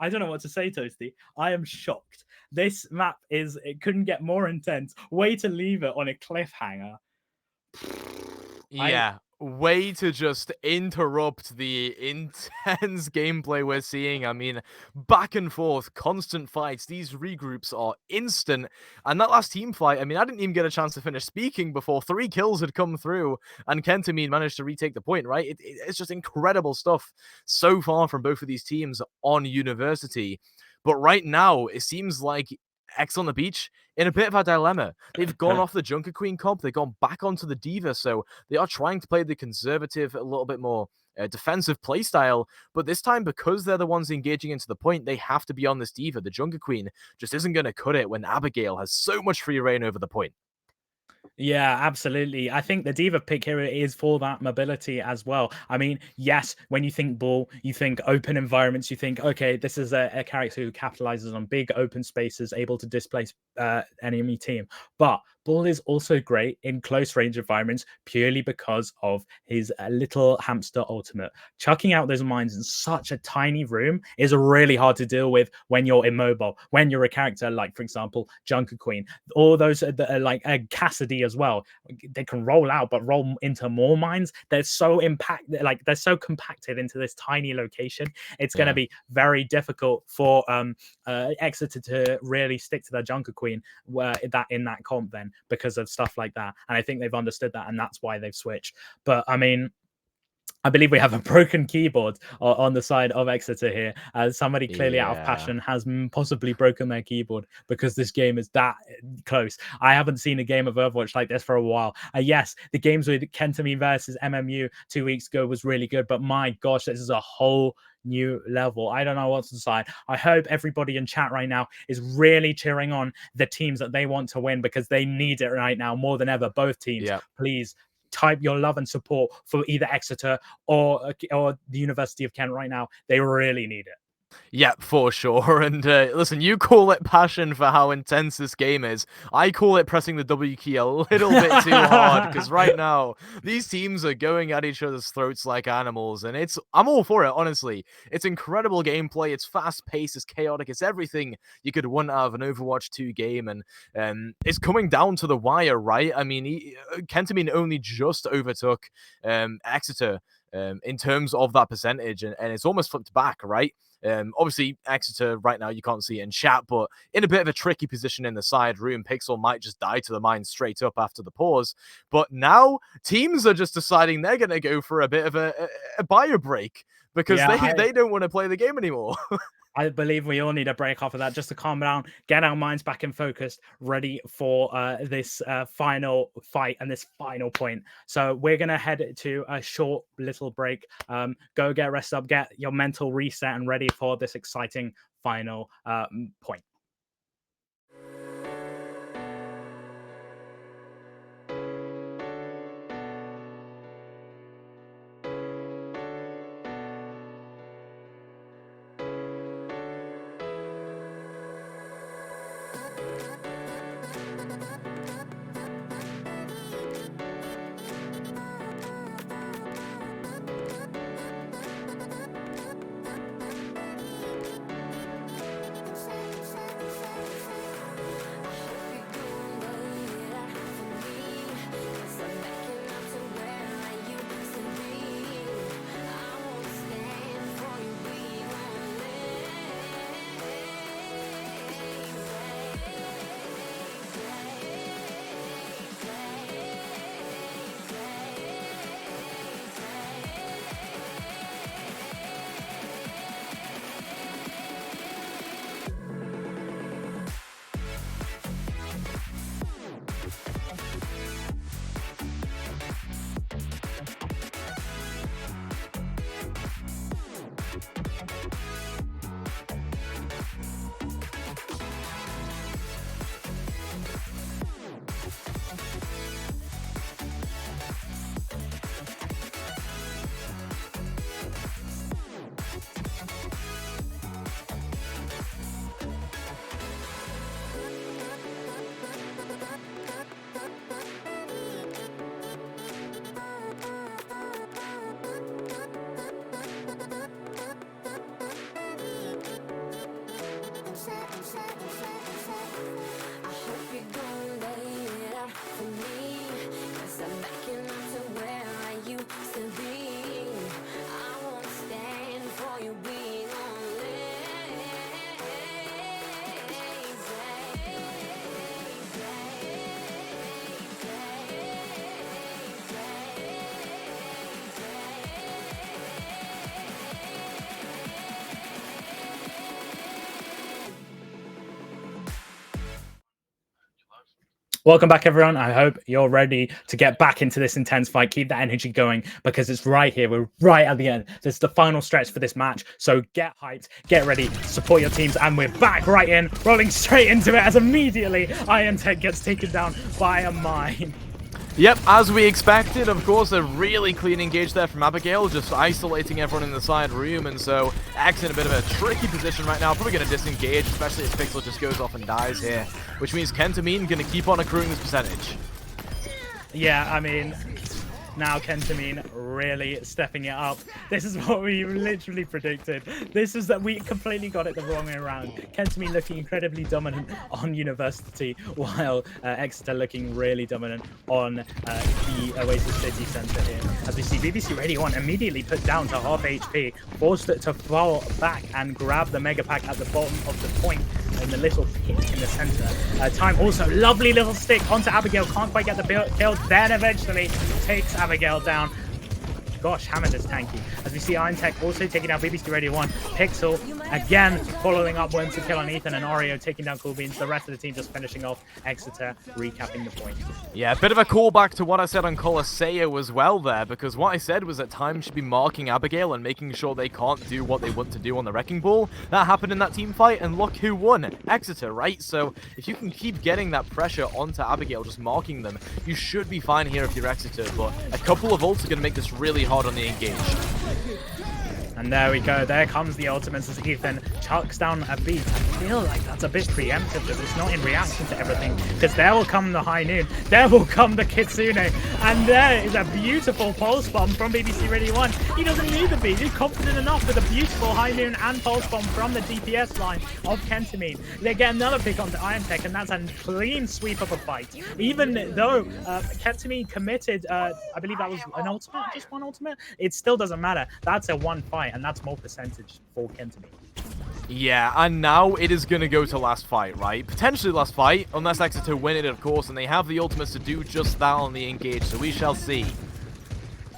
don't know what to say, Toasty. I am shocked. This map it couldn't get more intense. Way to leave it on a cliffhanger. Yeah, way to just interrupt the intense gameplay we're seeing. I mean, back and forth, constant fights. These regroups are instant. And that last team fight, I mean, I didn't even get a chance to finish speaking before 3 kills had come through, and Kentamine managed to retake the point, right? It's just incredible stuff so far from both of these teams on University. But right now, it seems like X on the Beach in a bit of a dilemma. They've gone off the Junker Queen comp, they've gone back onto the Diva, so they are trying to play the conservative, a little bit more defensive playstyle, but this time, because they're the ones engaging into the point, they have to be on this Diva. The Junker Queen just isn't going to cut it when Abigail has so much free reign over the point. Yeah, absolutely. I think the Diva pick here is for that mobility as well. I mean, yes, when you think ball, you think open environments, you think, okay, this is a character who capitalizes on big open spaces, able to displace enemy team. But Ball is also great in close range environments purely because of his little hamster ultimate. Chucking out those mines in such a tiny room is really hard to deal with when you're immobile, when you're a character like, for example, Junker Queen, or those that are like Cassidy as well. They can roll out, but roll into more mines. They're so they're so compacted into this tiny location. It's going to be very difficult for Exeter to really stick to their Junker Queen in that comp then, because of stuff like that. And I think they've understood that, and that's why they've switched. But I mean, I believe we have a broken keyboard on the side of Exeter here, as somebody clearly out of passion has possibly broken their keyboard, because this game is that close. I haven't seen a game of Overwatch like this for a while. Yes, the games with Kentamine versus MMU 2 weeks ago was really good, but my gosh, this is a whole new level. I don't know what to decide. I hope everybody in chat right now is really cheering on the teams that they want to win, because they need it right now more than ever. Both teams, please type your love and support for either Exeter or the University of Kent right now. They really need it. Yeah, for sure. And listen, you call it passion for how intense this game is. I call it pressing the W key a little bit too hard, because right now these teams are going at each other's throats like animals, and I'm all for it, honestly. It's incredible gameplay. It's fast-paced. It's chaotic. It's everything you could want out of an Overwatch 2 game, and it's coming down to the wire, right? I mean, Kentamine only just overtook Exeter in terms of that percentage, and it's almost flipped back, right? Obviously, Exeter right now, you can't see it in chat, but in a bit of a tricky position in the side room. Pixel might just die to the mine straight up after the pause. But now teams are just deciding they're going to go for a bit of a bio break, because they don't want to play the game anymore. I believe we all need a break off of that just to calm down, get our minds back in focus, ready for this final fight and this final point. So we're going to head to a short little break. Go get rest up, get your mental reset and ready for this exciting final point. Welcome back, everyone. I hope you're ready to get back into this intense fight. Keep that energy going, because it's right here. We're right at the end. This is the final stretch for this match. So get hyped, get ready, support your teams, and we're back right in, rolling straight into it as immediately Iron Tech gets taken down by a mine. Yep, as we expected, of course, a really clean engage there from Abigail, just isolating everyone in the side room, and so X in a bit of a tricky position right now, probably going to disengage, especially as Pixel just goes off and dies here, which means Kentamine going to keep on accruing this percentage. Yeah, I mean, now Kentamine really stepping it up. This is what we literally predicted. This is that we completely got it the wrong way around. Kentamine looking incredibly dominant on University, while Exeter looking really dominant on the Oasis City Centre here. As we see BBC Radio 1 immediately put down to half HP, forced it to fall back and grab the Mega Pack at the bottom of the point in the little pit in the center. Time also, lovely little stick onto Abigail, can't quite get the kill, then eventually takes Abigail down. gosh, Hammond is tanky. As we see Iron Tech also taking down BBC Radio 1. Pixel again following up once a kill on Ethan, and Oreo taking down Cool Beans. The rest of the team just finishing off. Exeter recapping the point. Yeah, a bit of a callback to what I said on Colosseo as well there, because what I said was that Time should be marking Abigail and making sure they can't do what they want to do on the Wrecking Ball. That happened in that team fight, and look who won. Exeter, right? So if you can keep getting that pressure onto Abigail, just marking them, you should be fine here if you're Exeter, but a couple of ults are going to make this really hard on the engage. And there we go. There comes the ultimates as Ethan chucks down a beat. I feel like that's a bit preemptive because it's not in reaction to everything. Because there will come the High Noon. There will come the Kitsune. And there is a beautiful pulse bomb from BBC Radio 1. He doesn't need the beat. He's confident enough with a beautiful High Noon and pulse bomb from the DPS line of Kentamine. They get another pick onto Iron Tech, and that's a clean sweep of a fight. Even though Kentamine committed, I believe that was an ultimate, just one ultimate, it still doesn't matter. That's a one fight. And that's more percentage for Kentamine. Yeah, and now it is going to go to last fight, right? Potentially last fight, unless Exeter win it, of course, and they have the ultimates to do just that on the engage, so we shall see.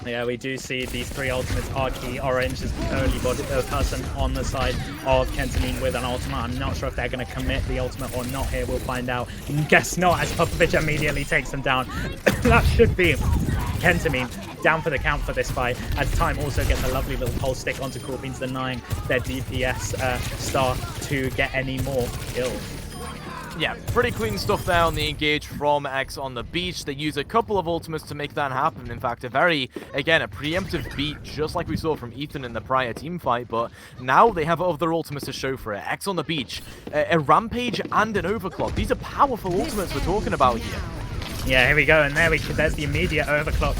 Yeah, we do see these three ultimates are key. Orange is the only person on the side of Kentamine with an ultimate. I'm not sure if they're going to commit the ultimate or not here. We'll find out. Guess not, as Popovich immediately takes them down. That should be Kentamine down for the count for this fight, as Time also gets a lovely little pulse stick onto Cool Beans, denying their DPS star to get any more kills. Yeah, pretty clean stuff there on the engage from X on the beach. They use a couple of ultimates to make that happen. In fact, a preemptive beat, just like we saw from Ethan in the prior team fight, but now they have other ultimates to show for it. X on the beach, a Rampage and an Overclock. These are powerful ultimates we're talking about here. Yeah, here we go, and there's the immediate overclock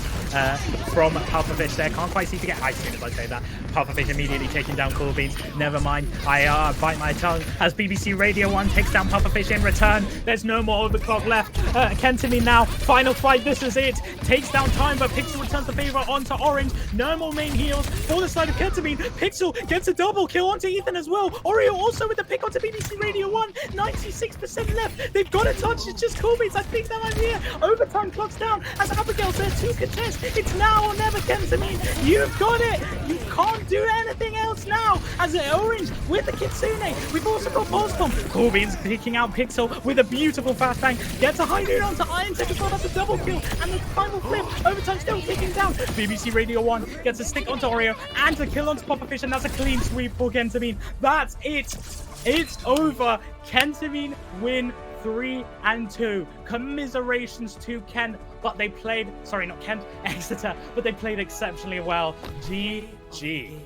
from Popovich there. Can't quite seem to get as soon as I say that. Popovich immediately taking down Cool Beans. Never mind, I bite my tongue as BBC Radio 1 takes down Popovich in return. There's no more overclock left. Kentamine now, final fight, this is it. Takes down Time, but Pixel returns the favor onto Orange. No more main heals for the side of Kentamine. Pixel gets a double kill onto Ethan as well. Oreo also with the pick onto BBC Radio 1. 96% left. They've got a touch, it's just Cool Beans. I think that I'm here. Overtime clocks down as Abigail says to contest. It's now or never, Kentamine. You've got it. You can't do anything else now. As Orange with the Kitsune. We've also got Pulse Bomb. Cool Beans picking out Pixel with a beautiful fast bang. Gets a High Noon onto Iron Tech as well. That's a double kill. And the final flip. Overtime still ticking down. BBC Radio 1 gets a stick onto Oreo and a kill onto Popovich. And that's a clean sweep for Kentamine. That's it. It's over. Kentamine win 3-2. Commiserations to Kent, but they played, sorry, not Kent, Exeter, but they played exceptionally well. GG.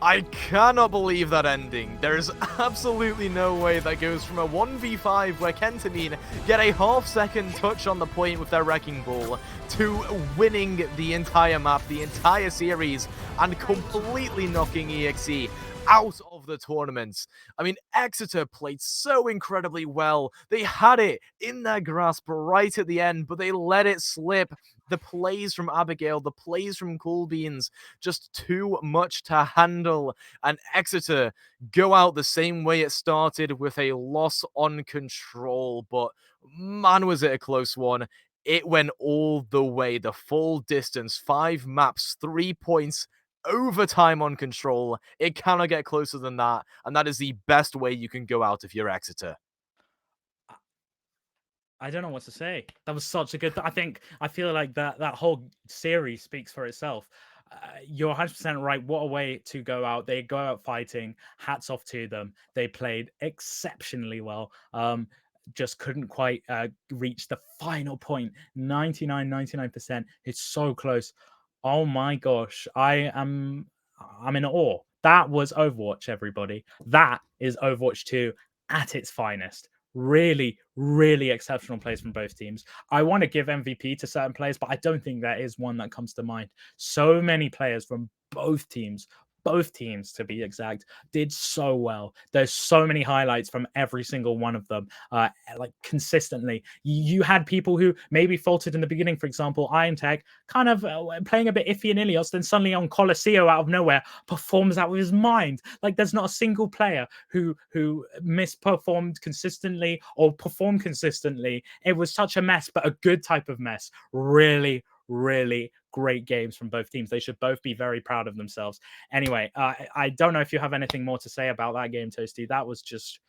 I cannot believe that ending. There is absolutely no way that goes from a 1v5 where Kentamine get a half-second touch on the point with their Wrecking Ball to winning the entire map, the entire series, and completely knocking EXE out of the tournaments. I mean, Exeter played so incredibly well. They had it in their grasp right at the end, but they let it slip. The plays from Abigail, the plays from Cool Beans, just too much to handle. And Exeter go out the same way it started, with a loss on Control. But man, was it a close one. It went all the way, the full distance, 5 maps, 3 points, overtime on Control. It cannot get closer than that, and that is the best way you can go out if you're Exeter. I don't know what to say. That was such a good I feel like that whole series speaks for itself. You're 100% right. What a way to go out. They go out fighting. Hats off to them. They played exceptionally well. Just couldn't quite reach the final point. 99%. It's so close. Oh my gosh. I'm in awe. That was Overwatch, everybody. That is Overwatch 2 at its finest. Really, really exceptional plays from both teams. I want to give MVP to certain players, but I don't think there is one that comes to mind. So many players from both teams to be exact, did so well. There's so many highlights from every single one of them, like consistently. You had people who maybe faltered in the beginning, for example, Iron Tech, kind of playing a bit iffy in Ilios, then suddenly on Colosseo out of nowhere performs out of his mind. Like there's not a single player who misperformed consistently or performed consistently. It was such a mess, but a good type of mess. Really, really great games from both teams. They should both be very proud of themselves. Anyway, I don't know if you have anything more to say about that game, Toasty. That was just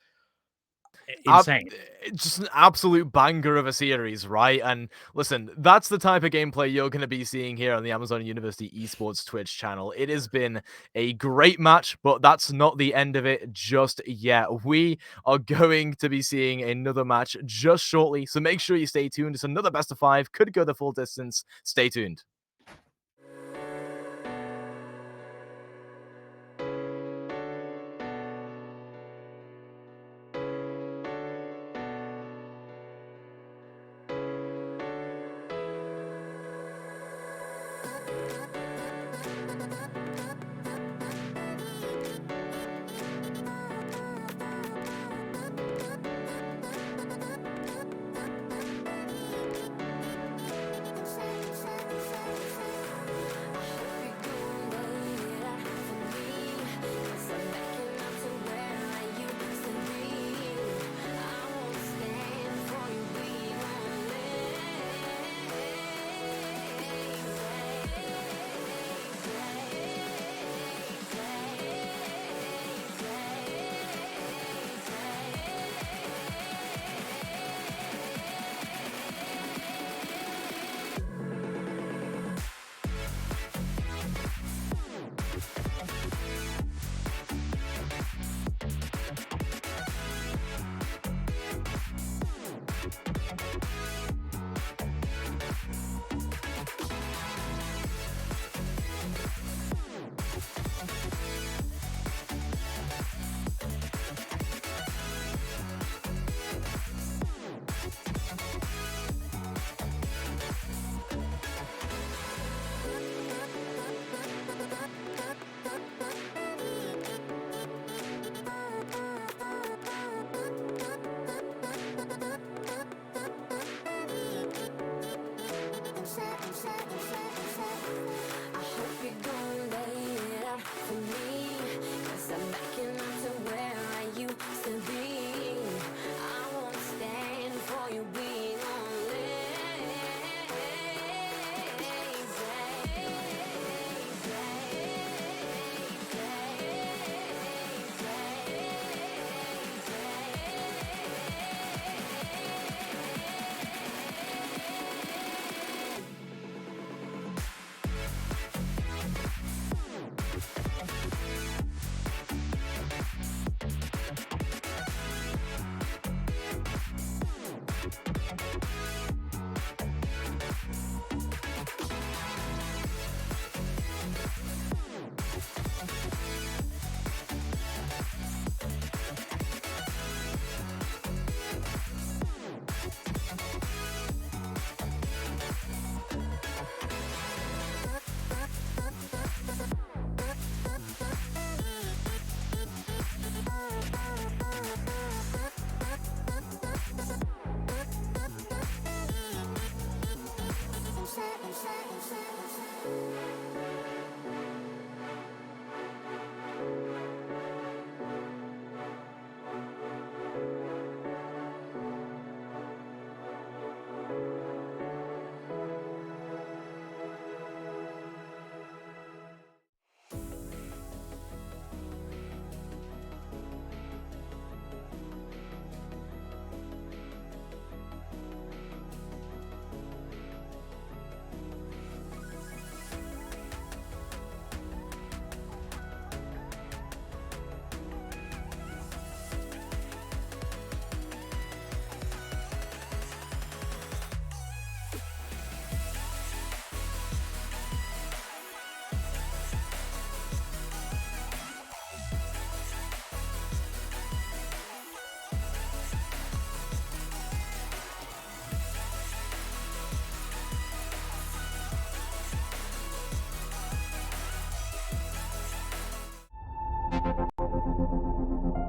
insane. Just an absolute banger of a series, right? And listen, that's the type of gameplay you're going to be seeing here on the Amazon University Esports Twitch channel. It has been a great match, but that's not the end of it just yet. We are going to be seeing another match just shortly, so make sure you stay tuned. It's another best of 5, could go the full distance. Stay tuned.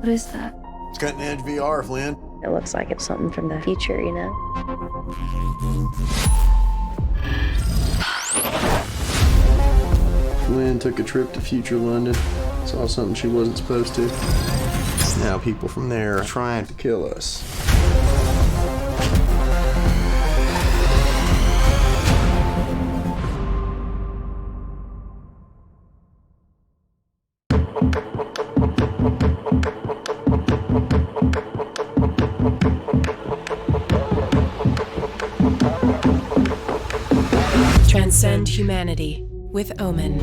What is that? It's cutting edge VR, Flynn. It looks like it's something from the future, you know? Flynn took a trip to future London, saw something she wasn't supposed to. Now people from there are trying to kill us. Transcend humanity with Omen.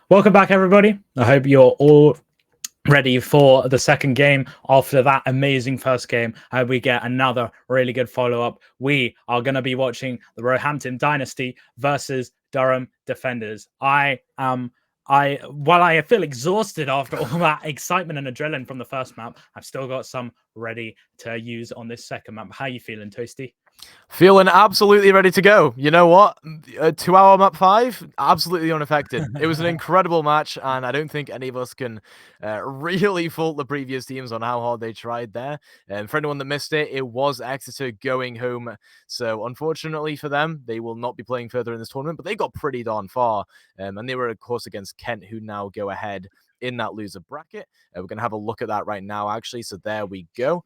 Welcome back, everybody. I hope you're all ready for the second game after that amazing first game. We get another really good follow-up. We are going to be watching the Roehampton Dynasty versus Durham Defenders. While I feel exhausted after all that excitement and adrenaline from the first map, I've still got some ready to use on this second map. How you feeling, Toasty? Feeling absolutely ready to go. You know what? 2-hour map 5, absolutely unaffected. It was an incredible match, and I don't think any of us can really fault the previous teams on how hard they tried there. For anyone that missed it, it was Exeter going home. So unfortunately for them, they will not be playing further in this tournament, but they got pretty darn far. And they were, of course, against Kent, who now go ahead in that loser bracket. We're going to have a look at that right now, actually. So there we go.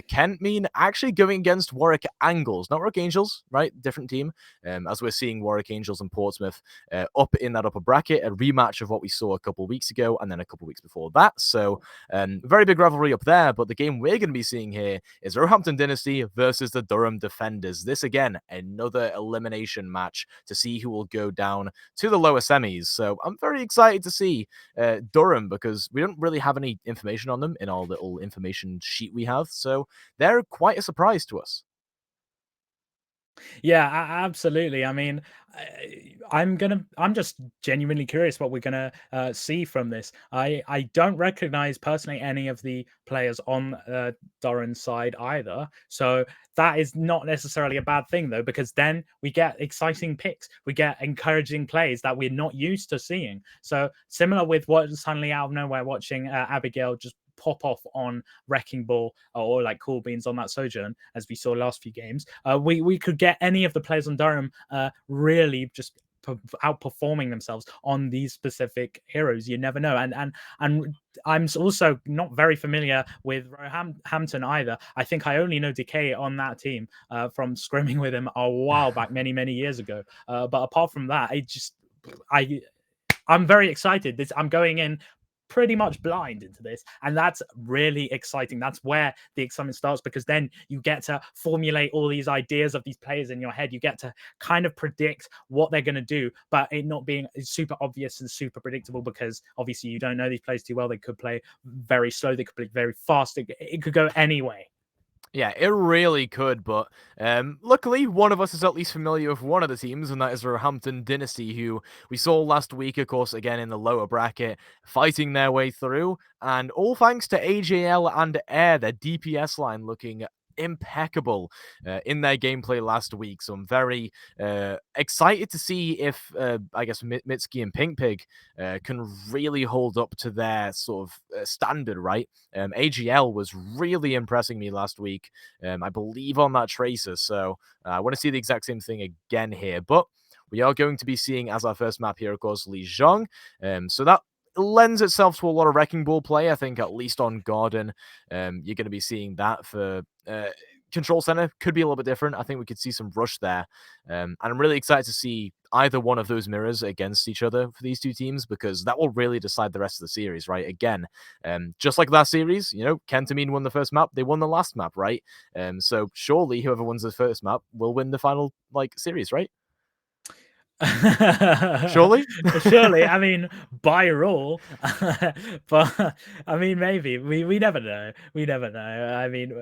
Kent actually going against Warwick Angles, not Warwick Angels, right? Different team. As we're seeing Warwick Angels and Portsmouth up in that upper bracket, a rematch of what we saw a couple of weeks ago and then a couple of weeks before that. So very big rivalry up there. But the game we're going to be seeing here is Roehampton Dynasty versus the Durham Defenders. This, again, another elimination match to see who will go down to the lower semis. So I'm very excited to see Durham, because we don't really have any information on them in our little information sheet we have. So they're quite a surprise to us. Yeah, absolutely. I mean, I'm just genuinely curious what we're gonna see from this. I don't recognize personally any of the players on Doran's side either, so that is not necessarily a bad thing though, because then we get exciting picks, we get encouraging plays that we're not used to seeing. So similar with what suddenly out of nowhere watching Abigail just pop off on Wrecking Ball or like Cool Beans on that Sojourn, as we saw last few games. We could get any of the players on Durham really just outperforming themselves on these specific heroes. You never know. And I'm also not very familiar with Roehampton either. I think I only know Decay on that team from scrimming with him a while back, many years ago. But apart from that, I'm very excited. I'm going in pretty much blind into this, and that's really exciting. That's where the excitement starts, because then you get to formulate all these ideas of these players in your head. You get to kind of predict what they're going to do, but it not being super obvious and super predictable, because obviously you don't know these players too well. They could play very slow, they could play very fast, it could go any way. Yeah, it really could, but luckily one of us is at least familiar with one of the teams, and that is Roehampton Dynasty, who we saw last week, of course, again in the lower bracket, fighting their way through, and all thanks to AJL and Air, their DPS line looking impeccable in their gameplay last week. So I'm very excited to see if I guess Mitski and Pink Pig can really hold up to their sort of standard, right? AGL was really impressing me last week, I believe, on that Tracer. So I want to see the exact same thing again here. But we are going to be seeing, as our first map here, of course, Li Zhong. So that lends itself to a lot of Wrecking Ball play, I think, at least on Garden. You're going to be seeing that for Control Center. Could be a little bit different. I think we could see some rush there. And I'm really excited to see either one of those mirrors against each other for these two teams, because that will really decide the rest of the series, right? Again, just like last series, you know, Kentamine won the first map, they won the last map, right? So surely whoever wins the first map will win the final, like, series, right? Surely? Surely, I mean, by rule. But I mean, maybe we never know. We never know. I mean,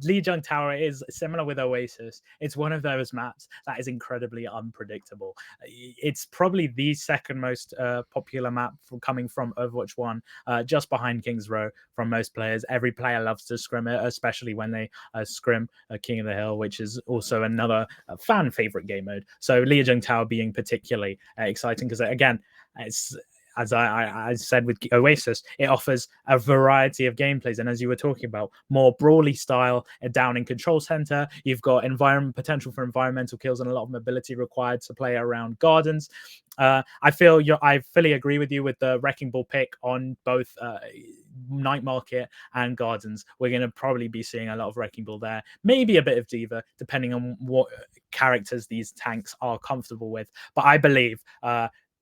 Lijiang Tower is similar with Oasis. It's one of those maps that is incredibly unpredictable. It's probably the second most popular map coming from Overwatch 1, just behind King's Row from most players. Every player loves to scrim it, especially when they scrim King of the Hill, which is also another fan favorite game mode. So Lijiang Tower being particularly exciting, because again, it's, as I said with Oasis, it offers a variety of gameplays. And as you were talking about, more brawly style down in Control Center. You've got potential for environmental kills and a lot of mobility required to play around gardens. I fully agree with you with the Wrecking Ball pick on both Night Market and Gardens. We're going to probably be seeing a lot of Wrecking Ball there. Maybe a bit of D.Va, depending on what characters these tanks are comfortable with. But I believe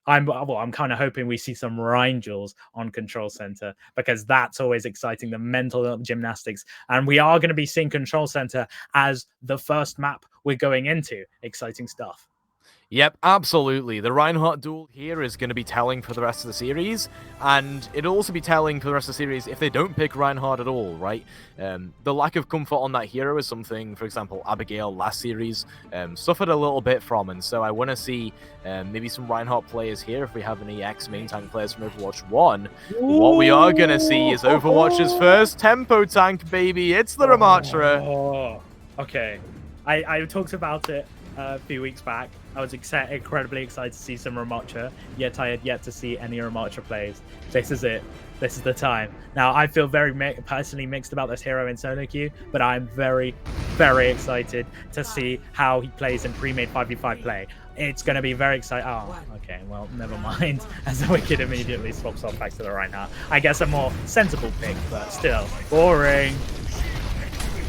I'm kind of hoping we see some Rhine duels on Control Center, because that's always exciting, the mental gymnastics. And we are going to be seeing Control Center as the first map we're going into. Exciting stuff. Yep, absolutely. The Reinhardt duel here is going to be telling for the rest of the series, and it'll also be telling for the rest of the series if they don't pick Reinhardt at all, right? The lack of comfort on that hero is something, for example, Abigail last series suffered a little bit from, and so I want to see maybe some Reinhardt players here if we have any ex-main tank players from Overwatch 1. What we are going to see is Overwatch's first tempo tank, baby. It's the Ramatra. Oh, okay. I talked about it a few weeks back. I was incredibly excited to see some Ramatra, yet I had yet to see any Ramatra plays. This is it. This is the time. Now, I feel very personally mixed about this hero in solo queue, but I'm very, very excited to see how he plays in pre-made 5v5 play. It's going to be very exciting. Oh, okay, well, never mind. As the Wicked immediately swaps off back to the right now. I guess a more sensible pick, but still boring.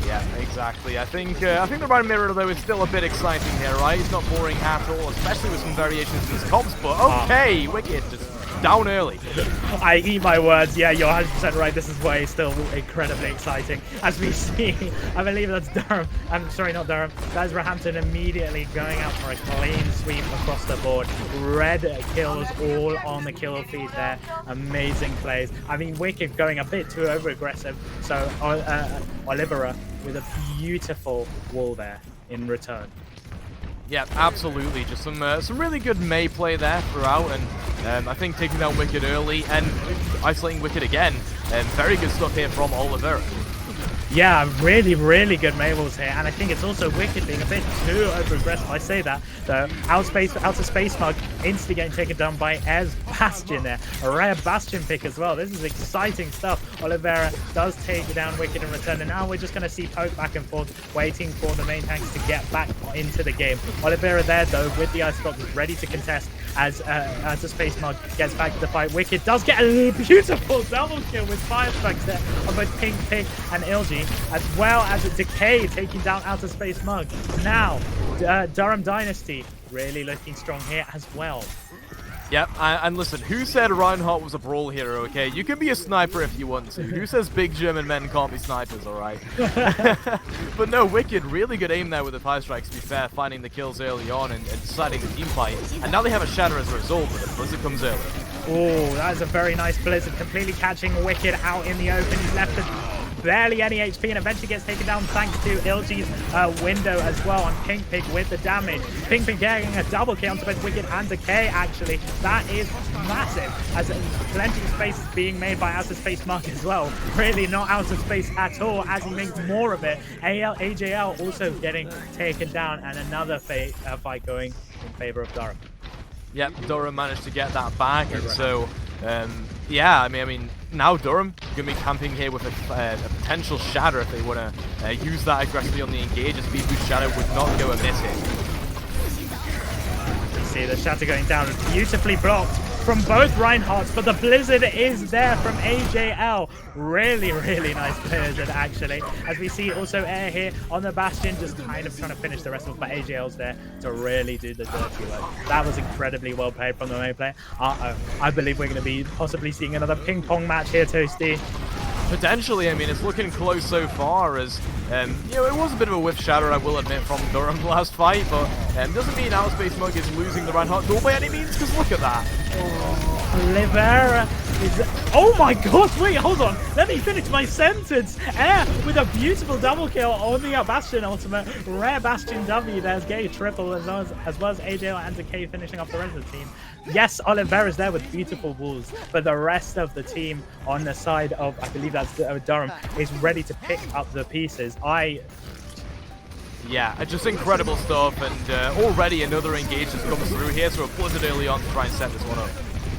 Yeah, exactly. I think the Rhine Mirror, though, is still a bit exciting here, right? It's not boring at all, especially with some variations in his comps, but okay, Wicked just down early. I eat my words. Yeah, you're 100% right. This is why it's still incredibly exciting. As we see, I believe that's Durham. I'm sorry, not Durham. That's Roehampton immediately going out for a clean sweep across the board. Red kills all on the kill feed there. Amazing plays. I mean, Wicked going a bit too over-aggressive. So Olivera with a beautiful wall there in return. Yeah, absolutely. Just some really good Mei play there throughout, and I think taking down Wicked early and isolating Wicked again. Very good stuff here from Oliver. Yeah, really, really good Mabels here, and I think it's also Wicked being a bit too over-aggressive. I say that, though. Outer Space Mug instantly getting taken down by Air's Bastion there. A rare Bastion pick as well. This is exciting stuff. Oliveira does take down Wicked in return, and now we're just going to see poke back and forth, waiting for the main tanks to get back into the game. Oliveira there, though, with the Ice Block, is ready to contest as Outer Space Mug gets back to the fight. Wicked does get a beautiful double kill with Fire Strikes there on both Pink Pig and Ilgi, as well as a Decay taking down Outer Space Mug. Now, Durham Dynasty really looking strong here as well. Yep, and listen, who said Reinhardt was a brawl hero, okay? You can be a sniper if you want to. Who says big German men can't be snipers, alright? But no, Wicked, really good aim there with the fire strikes, to be fair, finding the kills early on and deciding the team fight. And now they have a shatter as a result, but the Blizzard comes early. Oh, that is a very nice Blizzard, completely catching Wicked out in the open. He's left with barely any HP and eventually gets taken down thanks to Ilgi's window as well on Pink Pig with the damage. Pink Pig getting a double kill onto both Wicked and Decay, actually. That is massive, as plenty of space is being made by Outer Space Mug as well. Really not out of space at all as he makes more of it. AJL also getting taken down, and another fight going in favor of Durham. Yep, Durham managed to get that back, and so, yeah, I mean, now Durham going to be camping here with a potential shatter if they want to use that aggressively on the engage. A speed boost shatter would not go amiss here. You see the shatter going down, beautifully blocked from both Reinhardts, but the Blizzard is there from AJL. Really, really nice Blizzard, actually. As we see also Air here on the Bastion, just kind of trying to finish the rest of it, but AJL's there to really do the dirty work. That was incredibly well played from the main player. I believe we're going to be possibly seeing another ping pong match here, Toasty. Potentially, I mean, it's looking close so far as, you know, it was a bit of a whiff shatter, I will admit, from Durham last fight, but doesn't mean Outer Space Mug is losing the Reinhardt duel by any means, because look at that. Olivera is... Oh my god, wait, hold on. Let me finish my sentence. Air with a beautiful double kill on the Bastion ultimate. Rare Bastion W. There's Gay triple as well as AJ and Decay finishing off the rest of the team. Yes, Olivera's there with beautiful walls, but the rest of the team on the side of, I believe that's Durham, is ready to pick up the pieces. Yeah, just incredible stuff, and already another engage has come through here, so a Blizzard early on to try and set this one up.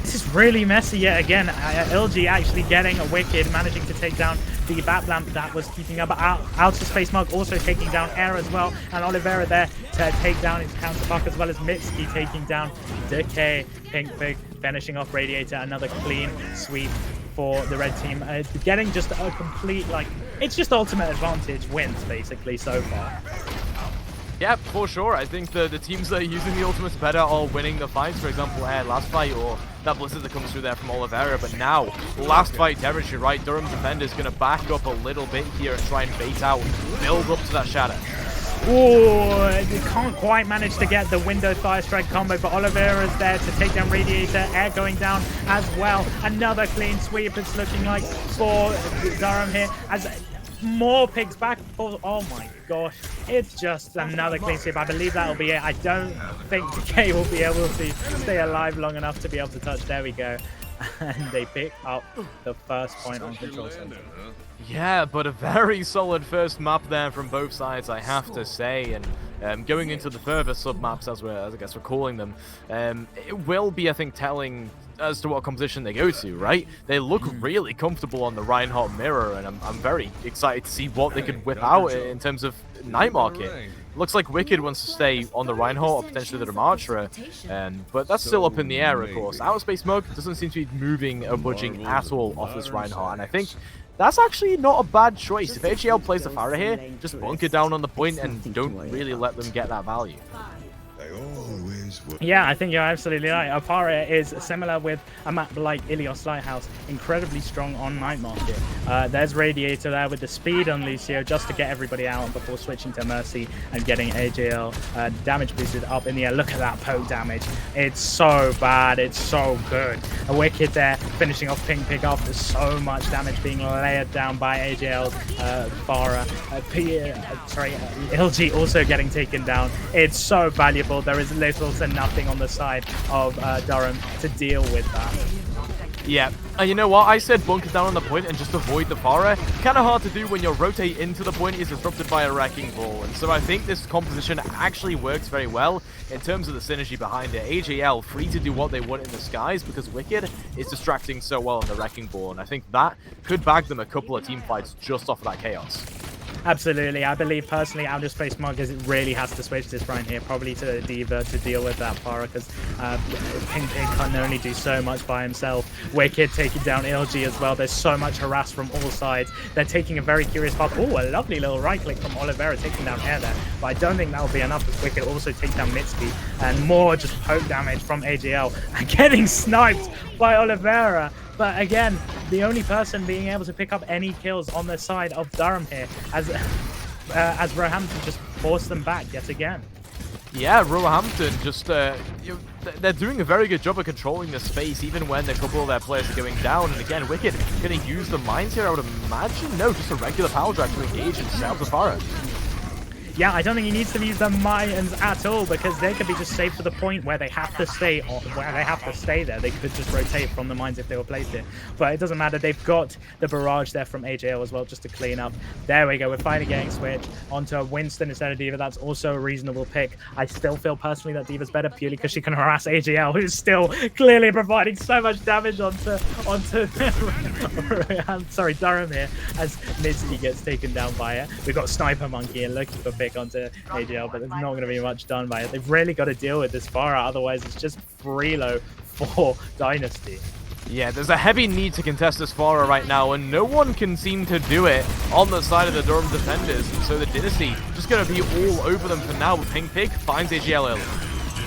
This is really messy yet again. LG actually getting a Wicked, managing to take down the Bat Lamp that was keeping up. Outer Space Mug also taking down Air as well, and Oliveira there to take down his counterpart, as well as Mitsuki taking down Decay. Pink Pig finishing off Radiator, another clean sweep for the red team. Getting just a complete, like, it's just ultimate advantage wins basically so far. Yeah, for sure. I think the teams that are using the ultimates better are winning the fights. For example, last fight, or that blizzard that comes through there from Oliveira. But now, last fight territory, right? Durham defender's going to back up a little bit here and try and bait out, build up to that shadow. Oh, you can't quite manage to get the window fire strike combo, but Oliveira's there to take down Radiator. Air going down as well. Another clean sweep, it's looking like for Durham here, as more picks back. Oh my gosh, it's just another clean sweep. I believe that'll be it. I don't think Decay will be able to stay alive long enough to be able to touch. There we go. And they pick up the first point on Control Center. Yeah, but a very solid first map there from both sides, I have to say. And going into the further sub-maps, as I guess we're calling them, it will be, I think, telling as to what composition they go to, right? They look really comfortable on the Reinhardt mirror, and I'm very excited to see what they could whip out in terms of Night Market. Looks like Wicked wants to stay on the Reinhardt or potentially the Demartra, but that's still up in the air, of course. Outer Space Smoke doesn't seem to be moving or budging at all off this Reinhardt, and I think that's actually not a bad choice. If AGL plays the Pharah here, just bunker down on the point and don't really let them get that value. Yeah, I think you're absolutely right. Apara is similar with a map like Ilios Lighthouse, incredibly strong on Night Market. There's Radiator there with the speed on Lucio just to get everybody out before switching to Mercy and getting AJL damage boosted up in the air. Look at that poke damage. It's so bad. It's so good. A Wicked there finishing off Pink Pig after so much damage being layered down by AJL's Pharah. LG also getting taken down. It's so valuable. There is little to nothing on the side of Durham to deal with that. Yeah, and you know what? I said bunker down on the point and just avoid the Pharah. Kind of hard to do when your rotate into the point is disrupted by a Wrecking Ball. And so I think this composition actually works very well in terms of the synergy behind it. AJL free to do what they want in the skies because Wicked is distracting so well on the Wrecking Ball. And I think that could bag them a couple of team fights just off of that chaos. Absolutely. I believe personally Outer Space Muggers really has to switch this right here, probably to D.Va to deal with that Pharah, because Pink Pig can only do so much by himself. Wicked taking down LG as well. There's so much harass from all sides. They're taking a very curious path. Oh, a lovely little right click from Oliveira taking down Air there. But I don't think that will be enough as Wicked also take down Mitsuki. And more just poke damage from AJL. And getting sniped by Oliveira. But again, the only person being able to pick up any kills on the side of Durham here, as Roehampton just forced them back yet again. Yeah, Roehampton just, they're doing a very good job of controlling the space, even when a couple of their players are going down. And again, Wicked going to use the mines here, I would imagine. No, just a regular power drive to engage and set up the Pharah. Yeah, I don't think he needs to use the mines at all, because they could be just safe to the point where they have to stay, there. They could just rotate from the mines if they were placed here. But it doesn't matter. They've got the barrage there from AJL as well, just to clean up. There we go. We're finally getting switched onto Winston instead of D.Va. That's also a reasonable pick. I still feel personally that D.Va's better purely because she can harass AJL, who's still clearly providing so much damage onto sorry, Durham here, as Mitsuki gets taken down by it. We've got Sniper Monkey and looking for pick onto AJL, but there's not going to be much done by it. They've really got to deal with this Pharah, otherwise it's just freelo for Dynasty. Yeah, there's a heavy need to contest this Pharah right now, and no one can seem to do it on the side of the Durham defenders. And so the Dynasty just going to be all over them for now. Pink Pig finds AGL early.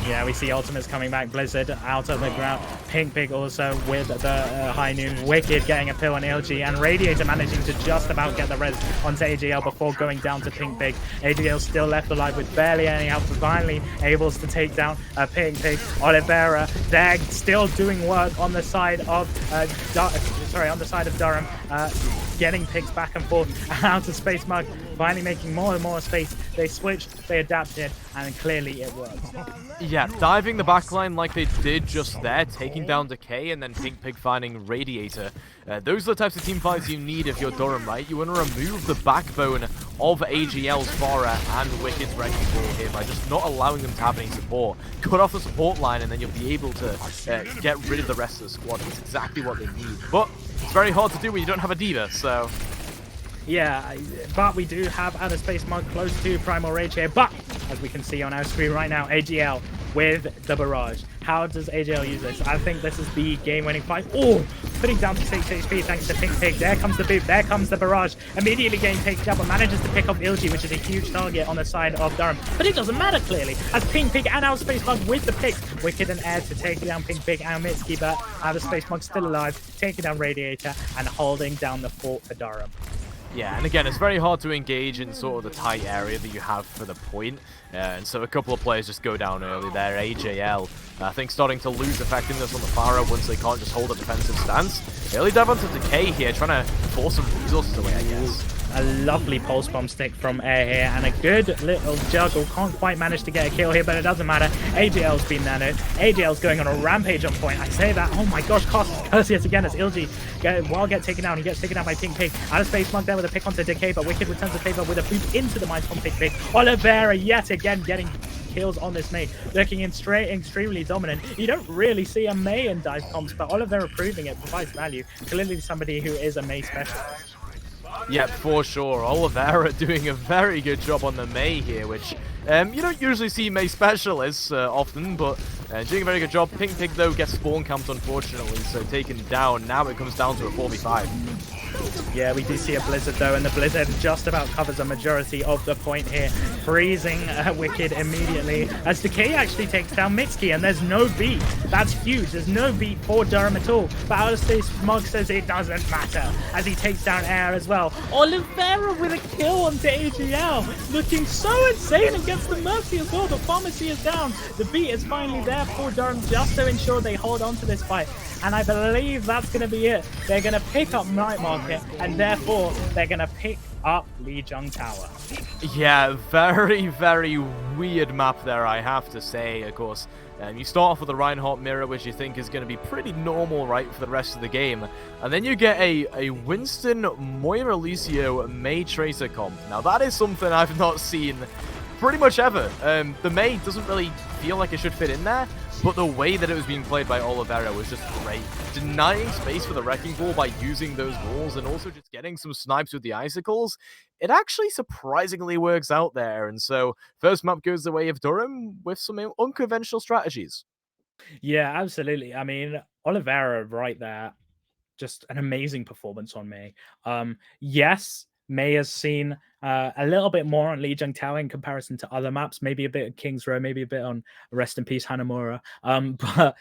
Yeah, we see ultimates coming back. Blizzard out of the ground. Pink Pig also with the High Noon. Wicked getting a pill on LG. And Radiator managing to just about get the res onto AGL before going down to Pink Pig. AGL still left alive with barely any help. Finally able to take down Pink Pig. Oliveira, they're still doing work on the side of Durham. Getting picks back and forth. Out of Space Mug. Finally making more and more space. They switched, they adapted, and clearly it worked. Yeah, diving the backline like they did just there, taking down Decay, and then Pink Pig finding Radiator. Those are the types of team fights you need if you're Durham, right? You want to remove the backbone of AGL's Pharah and Wicked's Wrecking Ball here by just not allowing them to have any support. Cut off the support line, and then you'll be able to get rid of the rest of the squad. It's exactly what they need. But it's very hard to do when you don't have a D.Va, so... Yeah, but we do have Outer Space Mug close to Primal Rage here. But, as we can see on our screen right now, AGL with the barrage. How does AJL use this? I think this is the game-winning fight. Oh, putting down to 6 HP thanks to Pink Pig. There comes the boot. There comes the barrage. Immediately getting taken down, but manages to pick up Ilgi, which is a huge target on the side of Durham. But it doesn't matter, clearly, as Pink Pig and Outer Space Mug with the picks. Wicked and Air to take down Pink Pig and Mitsuki, but Outer Space Mug still alive, taking down Radiator and holding down the fort for Durham. Yeah, and again, it's very hard to engage in sort of the tight area that you have for the point. And so a couple of players just go down early there. AJL, I think, starting to lose effectiveness on the Pharah once they can't just hold a defensive stance. Early dive onto Decay here, trying to force some resources away, I guess. A lovely pulse bomb stick from Air here, and a good little juggle. Can't quite manage to get a kill here, but it doesn't matter. AJL's been nanoed. AJL's going on a rampage on point. I say that. Oh my gosh, curse yet again as Ilgi get taken down. He gets taken down by Pink Pig. Outer Space Mug there with a pick onto Decay, but Wicked returns the favor with a boot into the mines from Pink Pig. Oliveira yet again getting kills on this Mei, looking in extremely dominant. You don't really see a Mei in dive comps, but Oliveira proving it provides value. Clearly somebody who is a Mei specialist. Yeah, for sure. Oliveira doing a very good job on the Mei here, which you don't usually see Mei specialists often, but doing a very good job. Pink Pig, though, gets spawn camped, unfortunately, so taken down. Now it comes down to a 4v5. Yeah, we do see a Blizzard, though, and the Blizzard just about covers a majority of the point here, freezing Wicked immediately, as Decay actually takes down Mitsuki, and there's no beat. That's huge. There's no beat for Durham at all, but Outer Space Mug says it doesn't matter, as he takes down Air as well. Oliveira with a kill onto AGL, looking so insane against the Mercy as well. The Pharmacy is down. The beat is finally there for Durham, just to ensure they hold on to this fight. And I believe that's going to be it. They're going to pick up Night Market, and therefore they're going to pick up Lijiang Tower. Yeah, very, very weird map there, I have to say. Of course, you start off with the Reinhardt Mirror, which you think is going to be pretty normal, right, for the rest of the game. And then you get a Winston Moira Lucio Mei Tracer comp. Now, that is something I've not seen pretty much ever. The Mei doesn't really feel like it should fit in there, but the way that it was being played by Oliveira was just great. Denying space for the Wrecking Ball by using those walls and also just getting some snipes with the Icicles, it actually surprisingly works out there. And so first map goes the way of Durham with some unconventional strategies. Yeah, absolutely. I mean, Oliveira right there, just an amazing performance on Mei. Yes, Mei has seen a little bit more on Lijiang Tower in comparison to other maps, maybe a bit of King's Row, maybe a bit on Rest in Peace Hanamura. But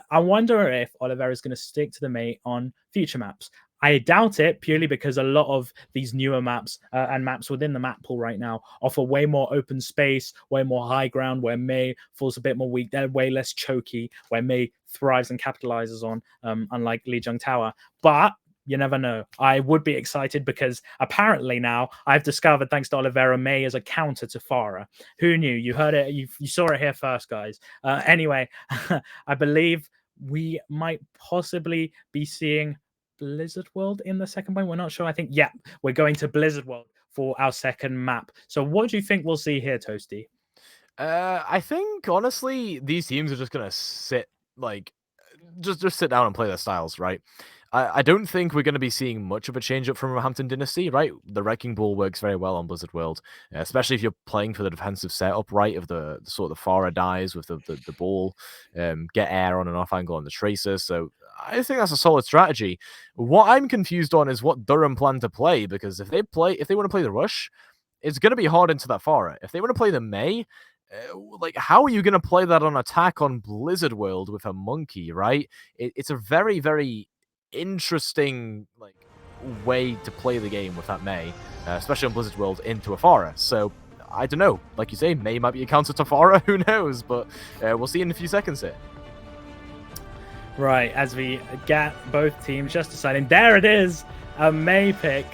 I wonder if Oliveira is going to stick to the Mei on future maps. I doubt it, purely because a lot of these newer maps and maps within the map pool right now offer way more open space, way more high ground, where Mei falls a bit more weak. They're way less choky, where Mei thrives and capitalizes on, unlike Lijiang Tower. But you never know. I would be excited because apparently now I've discovered, thanks to Oliveira, Mei is a counter to Pharah. Who knew? You heard it. You saw it here first, guys. Anyway, I believe we might possibly be seeing Blizzard World in the second point. We're not sure. I think, yeah, we're going to Blizzard World for our second map. So what do you think we'll see here, Toasty? I think, honestly, these teams are just going to sit, like, just sit down and play their styles, right? I don't think we're going to be seeing much of a change up from Roehampton Dynasty, right? The Wrecking Ball works very well on Blizzard World, especially if you're playing for the defensive setup, right? Of the sort of the Pharah dies with the ball, get air on and off angle on the Tracer. So I think that's a solid strategy. What I'm confused on is what Durham plan to play, because if they want to play the Rush, it's going to be hard into that Pharah. If they want to play the Mei, like, how are you going to play that on attack on Blizzard World with a monkey, right? It's a very, very interesting way to play the game with that Mei, especially on Blizzard World into a Pharah. So I don't know. Like you say, Mei might be a counter to Pharah. Who knows? But we'll see in a few seconds here. Right, as we get both teams just deciding. There it is, a Mei pick.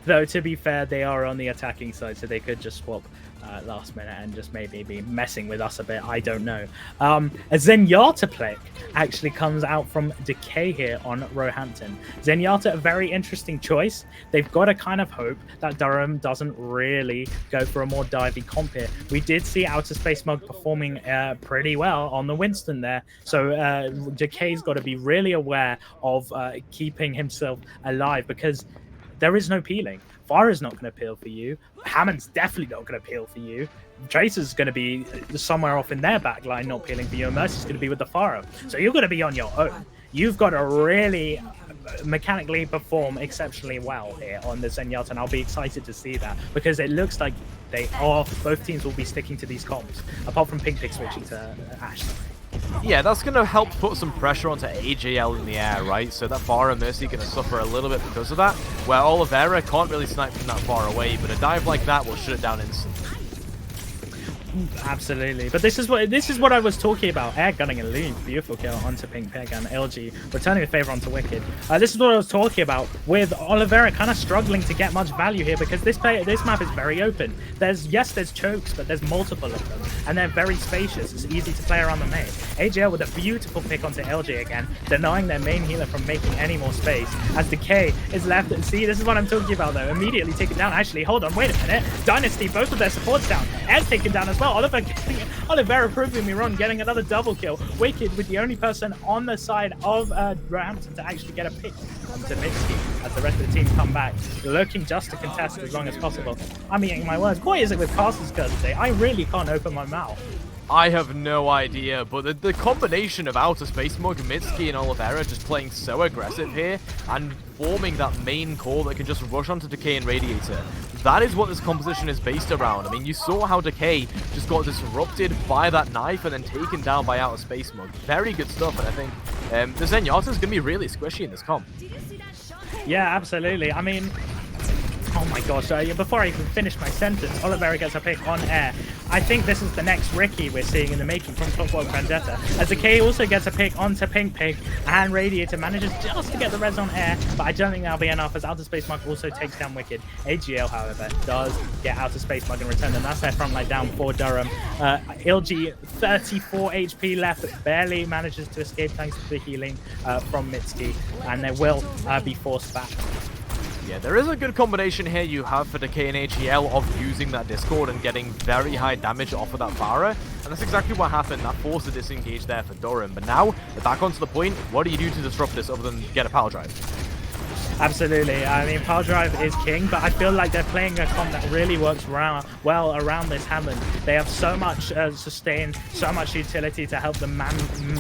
Though, to be fair, they are on the attacking side, so they could just swap last minute and just maybe be messing with us a bit. I don't know. A Zenyatta pick actually comes out from Decay here on Roehampton. Zenyatta, a very interesting choice. They've got to kind of hope that Durham doesn't really go for a more divey comp here. We did see Outer Space Mug performing pretty well on the Winston there. So Decay's got to be really aware of keeping himself alive, because there is no peeling. Pharah's not going to peel for you. Hammond's definitely not going to peel for you. Tracer's going to be somewhere off in their back line not peeling for you, and Mercy's going to be with the Pharah. So you're going to be on your own. You've got to really mechanically perform exceptionally well here on the Zenyatta, and I'll be excited to see that, because it looks like both teams will be sticking to these comps, apart from Pink Pig switching to Ashe. Yeah, that's going to help put some pressure onto AJL in the air, right? So that Pharah and Mercy are going to suffer a little bit because of that, where Oliveira can't really snipe from that far away, but a dive like that will shut it down instantly. Absolutely, but this is what I was talking about. Air gunning a loon, beautiful kill onto Pink Pig, and LG returning the favor onto Wicked. This is what I was talking about with Oliveira kind of struggling to get much value here, because this map is very open. There's chokes, but there's multiple of them, and they're very spacious. It's easy to play around the main. AJL with a beautiful pick onto LG again, denying their main healer from making any more space. As Decay is left, see, this is what I'm talking about though. Immediately taken down. Actually, hold on, wait a minute. Dynasty, both of their supports down. Air's taken down as well. Oliveira proving me wrong, getting another double kill. Wicked with the only person on the side of Brampton to actually get a pick to Mitsuki, as the rest of the team come back, looking just to contest as long as possible. I'm eating my words. Boy, is it with Castle's curse today. I really can't open my mouth. I have no idea, but the combination of Outer Space Mug, Mitsuki, and Oliveira just playing so aggressive here and forming that main core that can just rush onto Decay and Radiator. That is what this composition is based around. I mean, you saw how Decay just got disrupted by that knife and then taken down by Outer Space Mug. Very good stuff, and I think the Zenyatta is going to be really squishy in this comp. Yeah, absolutely. I mean, oh my gosh, before I even finish my sentence, Oliveira gets a pick on Air. I think this is the next Ricky we're seeing in the making from Clockwork Vendetta, as Decay also gets a pick onto Pink Pig, and Radiator manages just to get the res on Air, but I don't think that'll be enough, as Outer Space Mug also takes down Wicked. AGL, however, does get Outer Space Mug in return, and that's their front line down for Durham. LG, 34 HP left, barely manages to escape thanks to the healing from Mitsuki, and they will be forced back. Yeah, there is a good combination here you have for Decay and AGL of using that Discord and getting very high damage off of that Pharah, and that's exactly what happened. That forced a disengage there for Durham, but now, back onto the point, what do you do to disrupt this other than get a power drive? Absolutely. I mean, power drive is king, but I feel like they're playing a comp that really works well around this Hammond. They have so much sustain, so much utility to help them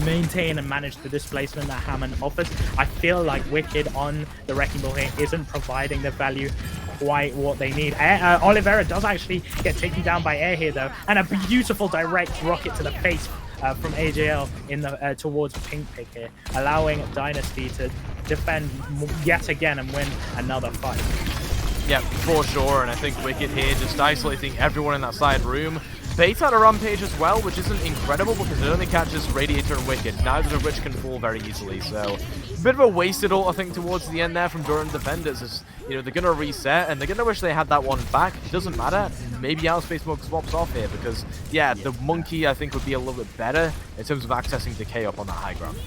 maintain and manage the displacement that Hammond offers. I feel like Wicked on the Wrecking Ball here isn't providing the value quite what they need. Oliveira does actually get taken down by Air here though, and a beautiful direct rocket to the face from AJL in the towards Pink Pig here, allowing Dynasty to defend yet again and win another fight. Yeah, for sure, and I think Wicked here just isolating everyone in that side room. Bait had a rampage as well, which isn't incredible because it only catches Radiator and Wicked, neither of which can fall very easily, so a bit of a wasted ult, I think, towards the end there from Durham defenders. As, you know, they're going to reset, and they're going to wish they had that one back. It doesn't matter. Maybe Outer Space Mug swaps off here because, yeah, the Monkey, I think, would be a little bit better in terms of accessing Decay up on that high ground.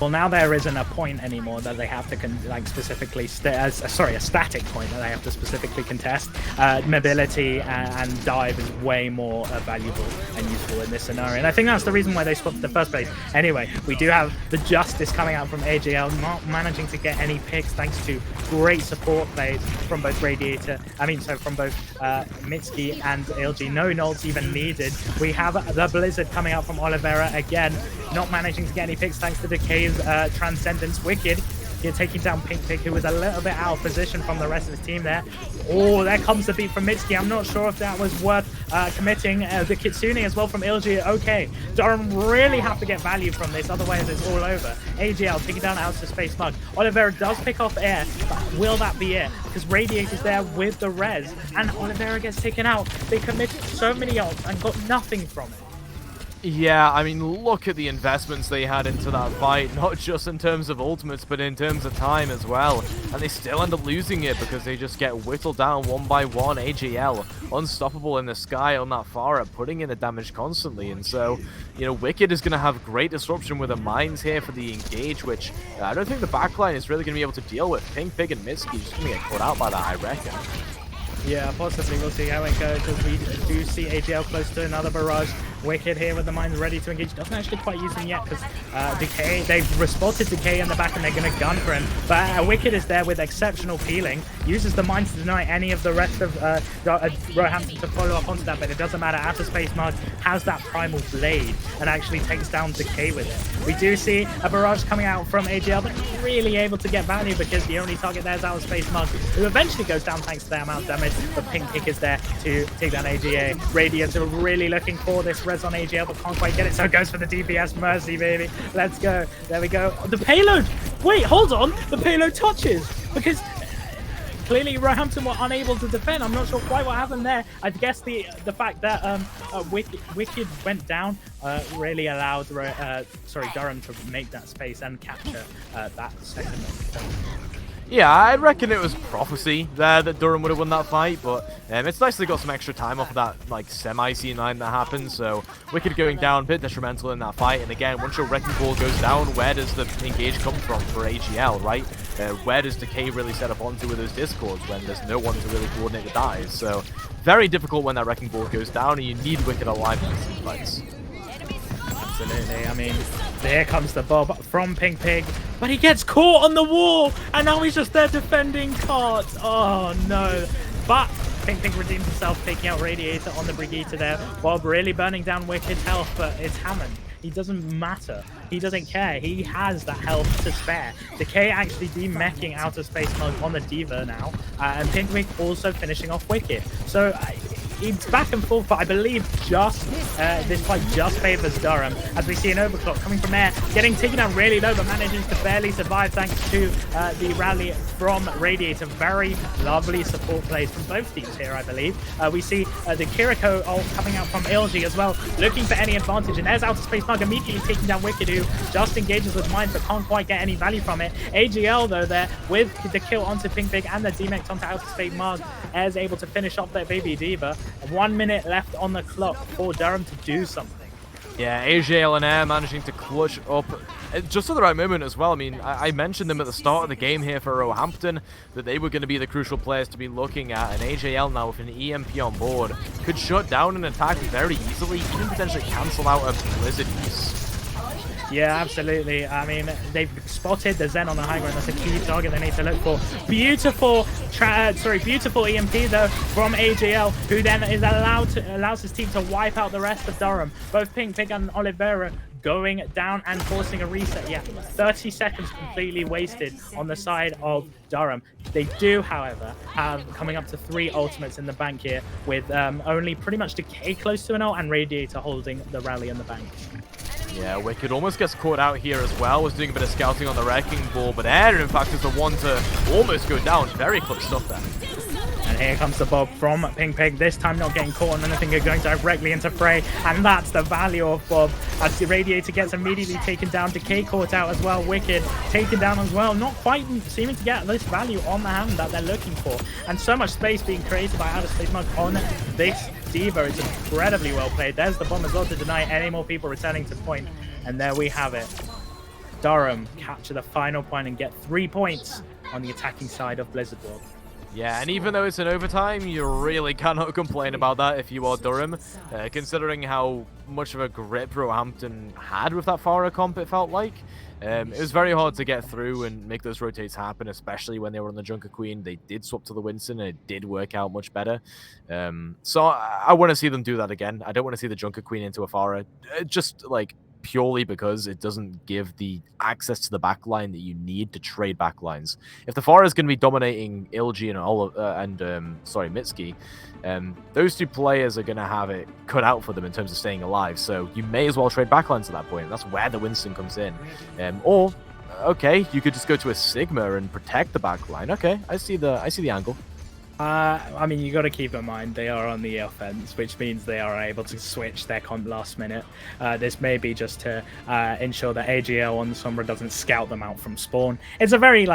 Well, now there isn't a point anymore that they have to specifically a static point that they have to specifically contest. Mobility and dive is way more valuable and useful in this scenario, and I think that's the reason why they swapped in the first place. Anyway, we do have the Justice coming out from AJL, not managing to get any picks thanks to great support plays from both from both Mitsuki and LG. No nulls even needed. We have the Blizzard coming out from Oliveira again, not managing to get any picks thanks to Decay's Transcendence. Wicked here taking down Pink Pig, who was a little bit out of position from the rest of the team there. Oh, there comes the beat from Mitsuki. I'm not sure if that was worth committing. The Kitsune as well from LG. Okay, Durham really have to get value from this, otherwise it's all over. AGL taking down Outer Space Mug. Oliveira does pick off Air, but will that be it? Because Radiator's there with the res, and Oliveira gets taken out. They committed so many ults and got nothing from it. Yeah, I mean, look at the investments they had into that fight, not just in terms of ultimates, but in terms of time as well. And they still end up losing it because they just get whittled down one by one. AGL, unstoppable in the sky on that Pharah, putting in the damage constantly. And so, you know, Wicked is going to have great disruption with the mines here for the engage, which I don't think the backline is really going to be able to deal with. Pink Pig and Mitsuki just going to get caught out by that, I reckon. Yeah, possibly. We'll see how it goes, as we do see AGL close to another barrage. Wicked here with the mines ready to engage. Doesn't actually quite use them yet because Decay, they've respotted Decay in the back and they're going to gun for him. But Wicked is there with exceptional peeling, uses the mine to deny any of the rest of Roehampton to follow up onto that, but it doesn't matter. Outer Space Mug has that primal blade and actually takes down Decay with it. We do see a barrage coming out from AGL, but not really able to get value because the only target there is Outer Space Mug, who eventually goes down thanks to their amount of damage, but Pink Pick is there to take down AGA. Radiant are really looking for this res on AGL, but can't quite get it, so it goes for the DPS. Mercy, baby. Let's go. There we go. The payload! Wait, hold on! The payload touches! Because clearly Roehampton were unable to defend. I'm not sure quite what happened there. I guess the fact that Wicked went down really allowed Durham to make that space and capture that second point. Yeah, I reckon it was prophecy there that Durham would have won that fight, but it's nicely got some extra time off of that like semi-C9 that happened, so Wicked going down, a bit detrimental in that fight, and again, once your Wrecking Ball goes down, where does the engage come from for AGL, right? Where does Decay really set up onto with those discords when there's no one to really coordinate the dives? So very difficult when that Wrecking Ball goes down, and you need Wicked alive in these fights. Absolutely. I mean, here comes the bob from Pink Pig, but he gets caught on the wall, and now he's just there defending carts. Oh no! But Pink Pig redeems himself, taking out Radiator on the Brigitte there. Bob really burning down Wicked's health, but it's Hammond. He doesn't matter. He doesn't care. He has that health to spare. Decay actually de-meching Outer Space Mug on the Diva now, and Pink Pig also finishing off Wicked. So it's back and forth, but I believe this fight just favors Durham, as we see an overclock coming from there, getting taken down really low, but manages to barely survive thanks to the rally from Radiator. Very lovely support plays from both teams here, I believe. We see the Kiriko ult coming out from Ilgi as well, looking for any advantage, and there's Outer Space Mug immediately taking down Wicked, who just engages with mines but can't quite get any value from it. AGL, though, there with the kill onto Pink Pig and the D-Mech onto Outer Space Mug, is able to finish off their baby Diva. 1 minute left on the clock for Durham to do something. Yeah, AGL and Air managing to clutch up just at the right moment as well. I mean, I mentioned them at the start of the game here for Roehampton, that they were going to be the crucial players to be looking at, and AGL now with an EMP on board could shut down an attack very easily, even potentially cancel out a Blizzard use. Yeah, absolutely. I mean, they've spotted the Zen on the high ground. That's a key target they need to look for. Beautiful EMP though from AGL, who then is allows his team to wipe out the rest of Durham. Both Pink Pig and Oliveira going down and forcing a reset. Yeah, 30 seconds completely wasted on the side of Durham. They do, however, have coming up to 3 ultimates in the bank here, with only pretty much Decay close to an ult and Radiator holding the rally in the bank. Yeah, Wicked almost gets caught out here as well. Was doing a bit of scouting on the Wrecking Ball, but Air, in fact, is the one to almost go down. Very close stuff there. And here comes the bob from Pink Pig, this time not getting caught on anything, going directly into Frey, and that's the value of Bob, as the Radiator gets immediately taken down. Decay caught out as well, Wicked taken down as well, not quite seeming to get this value on the hand that they're looking for, and so much space being created by Outer Space Mug on this Diva. It's incredibly well played. There's the bomb as well to deny any more people returning to point, and there we have it. Durham capture the final point and get 3 points on the attacking side of Blizzard World. Yeah, and even though it's in overtime, you really cannot complain about that if you are Durham, considering how much of a grip Roehampton had with that Farah comp, it felt like. It was very hard to get through and make those rotates happen, especially when they were on the Junker Queen. They did swap to the Winston, and it did work out much better. So I want to see them do that again. I don't want to see the Junker Queen into a Farah, just like purely because it doesn't give the access to the backline that you need to trade backlines. If the Farah is going to be dominating Ilgi and Mitsuki, those two players are going to have it cut out for them in terms of staying alive. So you may as well trade backlines at that point. That's where the Winston comes in. Or okay, you could just go to a Sigma and protect the backline. Okay, I see the angle. I mean, you got to keep in mind they are on the offense, which means they are able to switch their comp last minute. This may be just to ensure that AGL on Sombra doesn't scout them out from spawn. It's a very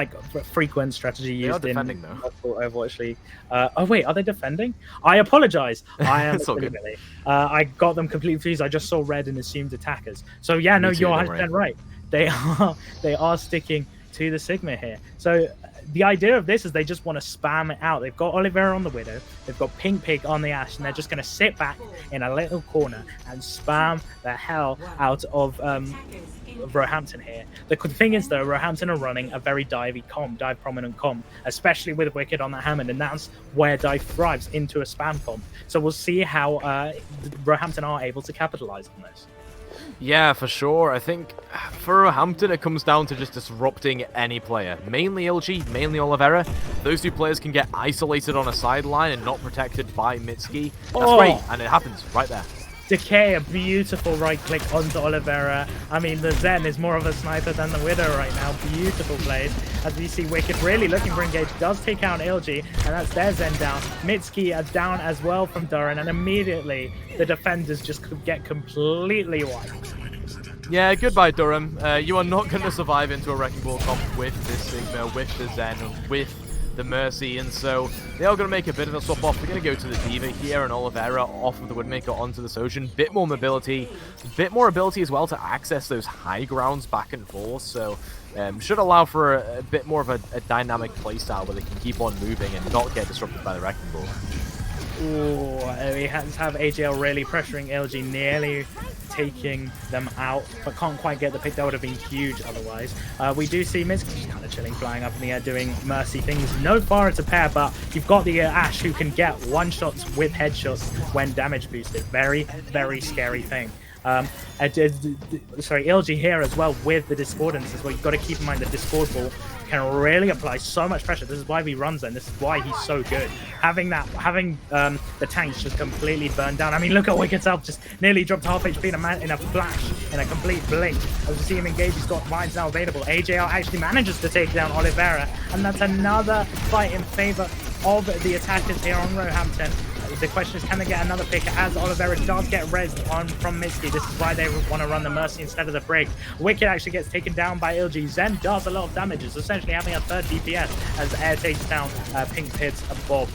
frequent strategy used in Overwatch League. Oh wait, are they defending? I apologize. I am legitimately. I got them completely confused. I just saw red and assumed attackers. So yeah, no, you're 100% right. They are sticking to the Sigma here. So the idea of this is they just want to spam it out. They've got Oliveira on the Widow, they've got Pink Pig on the Ashe, and they're just going to sit back in a little corner and spam the hell out of Roehampton here. The thing is, though, Roehampton are running a very dive prominent comp, especially with Wicked on the Hammond, and that's where dive thrives, into a spam comp. So we'll see how Roehampton are able to capitalize on this. Yeah, for sure. I think for Roehampton, it comes down to just disrupting any player. Mainly LG, mainly Oliveira. Those two players can get isolated on a sideline and not protected by Mitski. That's great, and it happens right there. Decay, a beautiful right click onto Oliveira. I mean, the Zen is more of a sniper than the Widow right now. Beautiful plays. As we see Wicked really looking for engage, does take out LG, and that's their Zen down. Mitski are down as well from Duran, and immediately the defenders just get completely wiped. Yeah, goodbye, Durham. You are not going to survive into a Wrecking Ball comp with this Sigma, with the Zen, with the Mercy, and so they are going to make a bit of a swap off. They're going to go to the Diva here, and Oliveira off of the Woodmaker onto the Sojourn. Bit more mobility, bit more ability as well to access those high grounds back and forth, so should allow for a bit more of a dynamic playstyle where they can keep on moving and not get disrupted by the Wrecking Ball. Ooh, we have AGL really pressuring LG, nearly taking them out, but can't quite get the pick. That would have been huge otherwise. We do see Miz just kind of chilling, flying up in the air, doing Mercy things. No far to pair, but you've got the Ashe who can get one-shots with headshots when damage boosted. Very, very scary thing. Sorry, LG here as well with the Discordance as well. You've got to keep in mind the Discord ball can really apply so much pressure. This is why he runs, and this is why he's so good. Having the tanks just completely burned down. I mean, look at Wicked's up, just nearly dropped half HP in a flash, in a complete blink. As we see him engage, he's got mines now available. AJL actually manages to take down Oliveira, and that's another fight in favor of the attackers here on Roehampton. The question is, can they get another pick as Oliveira does get rezzed on from Mitski? This is why they want to run the Mercy instead of the Brig. Wicked actually gets taken down by LG. Zen does a lot of damage. It's essentially having a third DPS as Air takes down Pink Pig's Bob.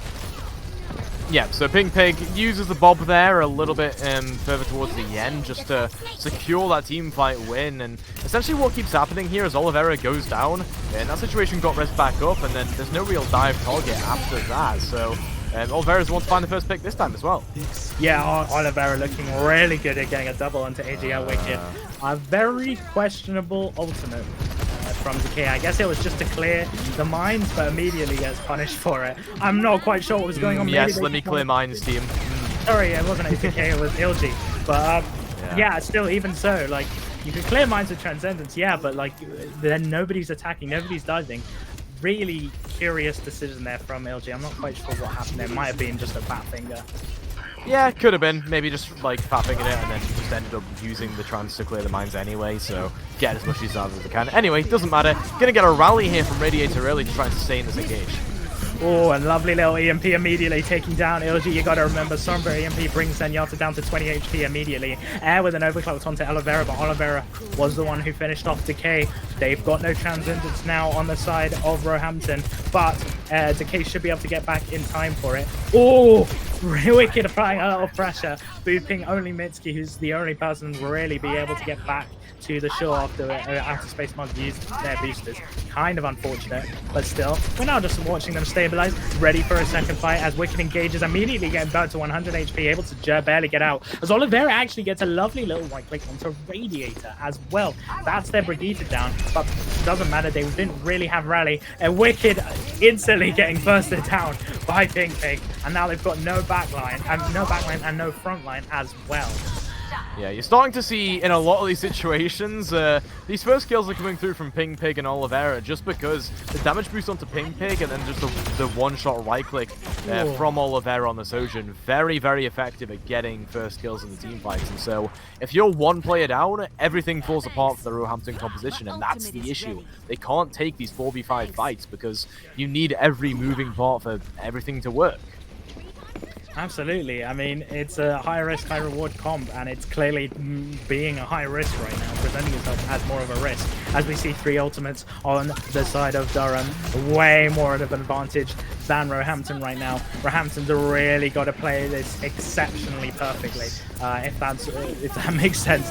Yeah, so Pink Pig uses the Bob there a little bit further towards the end just to secure that team fight win. And essentially what keeps happening here is Oliveira goes down, and that situation got rezzed back up, and then there's no real dive target after that. So Oliveira's the one to find the first pick this time as well. Yeah, Oliveira looking really good at getting a double onto AGL Wicked. A very questionable ultimate from Decay. I guess it was just to clear the mines, but immediately gets punished for it. I'm not quite sure what was going on. Yes, let me clear mines, team. Sorry, it wasn't Decay, it was LG. But yeah, still, even so, like, you can clear mines with Transcendence, yeah, but like, then nobody's attacking, nobody's diving. Really curious decision there from LG. I'm not quite sure what happened there. Might have been just a fat finger. Yeah, could have been. Maybe just like fat fingered it and then just ended up using the trans to clear the mines anyway, so get as much use out as they can. Anyway, doesn't matter. Gonna get a rally here from Radiator early to try and sustain this engage. Oh, and lovely little EMP immediately taking down LG. You got to remember, Sombra EMP brings Zenyatta down to 20 HP immediately. Air with an overclock onto Oliveira, but Oliveira was the one who finished off Decay. They've got no Transcendence now on the side of Roehampton, but Decay should be able to get back in time for it. Oh, Wicked applying a lot of pressure, booping only Mitski, who's the only person to really be able to get back to the shore after outer space mods used their boosters. Kind of unfortunate, but still, we're now just watching them stabilize, ready for a second fight as Wicked engages, immediately getting back to 100 HP, able to barely get out, as Oliveira actually gets a lovely little right click onto Radiator as well. That's their Brigitte down, but doesn't matter, they didn't really have rally, and Wicked instantly getting bursted down by Pink Pig, and now they've got no backline and no front line as well. Yeah, you're starting to see in a lot of these situations, these first kills are coming through from Pink Pig and Oliveira just because the damage boost onto Pink Pig and then just the one-shot right-click from Oliveira on the Sojourn. Very, very effective at getting first kills in the team fights. And so if you're one player down, everything falls apart for the Roehampton composition, and that's the issue. They can't take these 4v5 fights because you need every moving part for everything to work. Absolutely. I mean, it's a high risk, high reward comp, and it's clearly being a high risk right now, presenting itself as more of a risk. As we see 3 ultimates on the side of Durham, way more of an advantage than Roehampton right now. Roehampton's really got to play this exceptionally perfectly, if that makes sense.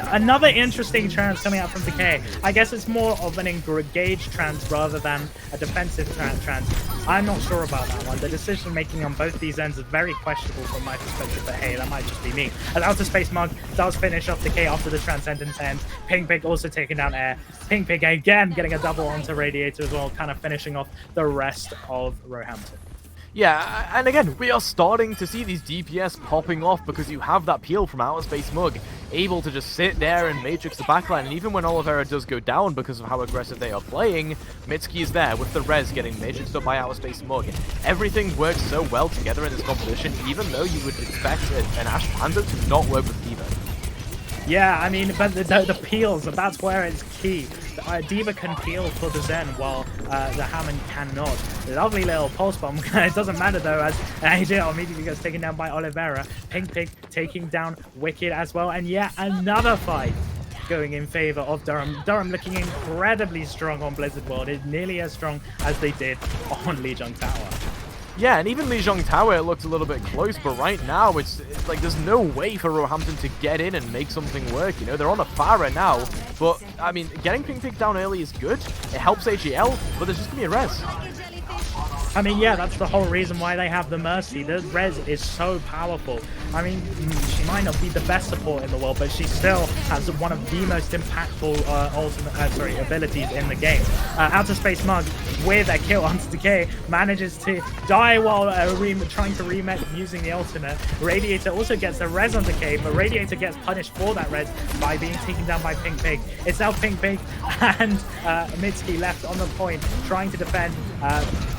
Another interesting trans coming out from Decay. I guess it's more of an engaged trans rather than a defensive trans. I'm not sure about that one. The decision making on both these ends is very questionable from my perspective, but hey, that might just be me. As Outer Space Mug does finish off Decay after the Transcendence ends. Pink Pig also taking down Air. Pink Pig again getting a double onto Radiator as well, kind of finishing off the rest of Roehampton. Yeah, and again, we are starting to see these DPS popping off because you have that peel from Outer Space Mug, able to just sit there and matrix the backline, and even when Oliveira does go down because of how aggressive they are playing, Mitsuki is there with the res getting matrixed up by Outer Space Mug. Everything works so well together in this competition, even though you would expect an Ash Panda to not work with D.Va. Yeah, I mean, but the peels, that's where it's key. D.Va can peel for the Zen while the Hammond cannot. Lovely little pulse bomb. It doesn't matter though, as AJ immediately gets taken down by Oliveira. Pink Pig taking down Wicked as well, and yet another fight going in favor of Durham. Durham looking incredibly strong on Blizzard World. It's nearly as strong as they did on Lijiang Tower. Yeah, and even Lijiang Tower, it looked a little bit close, but right now, it's like there's no way for Roehampton to get in and make something work, you know? They're on a Pharah now, but, I mean, getting Pink Pig down early is good. It helps AGL, but there's just gonna be a res. I mean, yeah, that's the whole reason why they have the Mercy. The res is so powerful. I mean, she might not be the best support in the world, but she still has one of the most impactful abilities in the game. Outer Space Mug, with a kill onto Decay, manages to die while trying to remake using the ultimate. Radiator also gets a res on Decay, but Radiator gets punished for that res by being taken down by Pink Pig. It's now Pink Pig and Mitsuki left on the point, trying to defend.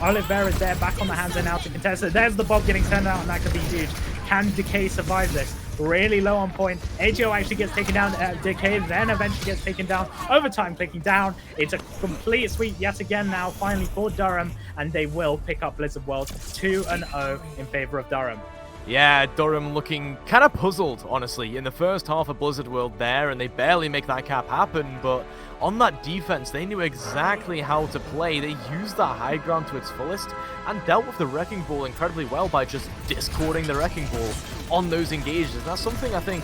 Oliveira is there, back on the hands and now to contest it. There's the bomb getting turned out, and that could be huge. Can Decay survive this? Really low on point. AGO actually gets taken down. Decay then eventually gets taken down. Overtime clicking down. It's a complete sweep yet again now, finally for Durham, and they will pick up Blizzard World 2-0 in favor of Durham. Yeah, Durham looking kind of puzzled, honestly, in the first half of Blizzard World there, and they barely make that cap happen, but on that defense, they knew exactly how to play. They used that high ground to its fullest and dealt with the Wrecking Ball incredibly well by just discording the Wrecking Ball on those engages. And that's something I think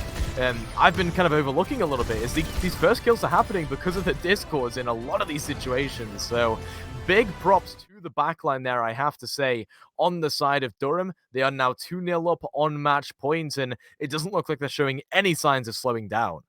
I've been kind of overlooking a little bit, is these first kills are happening because of the discords in a lot of these situations. So big props to the backline there, I have to say. On the side of Durham, they are now 2-0 up on match points, and it doesn't look like they're showing any signs of slowing down.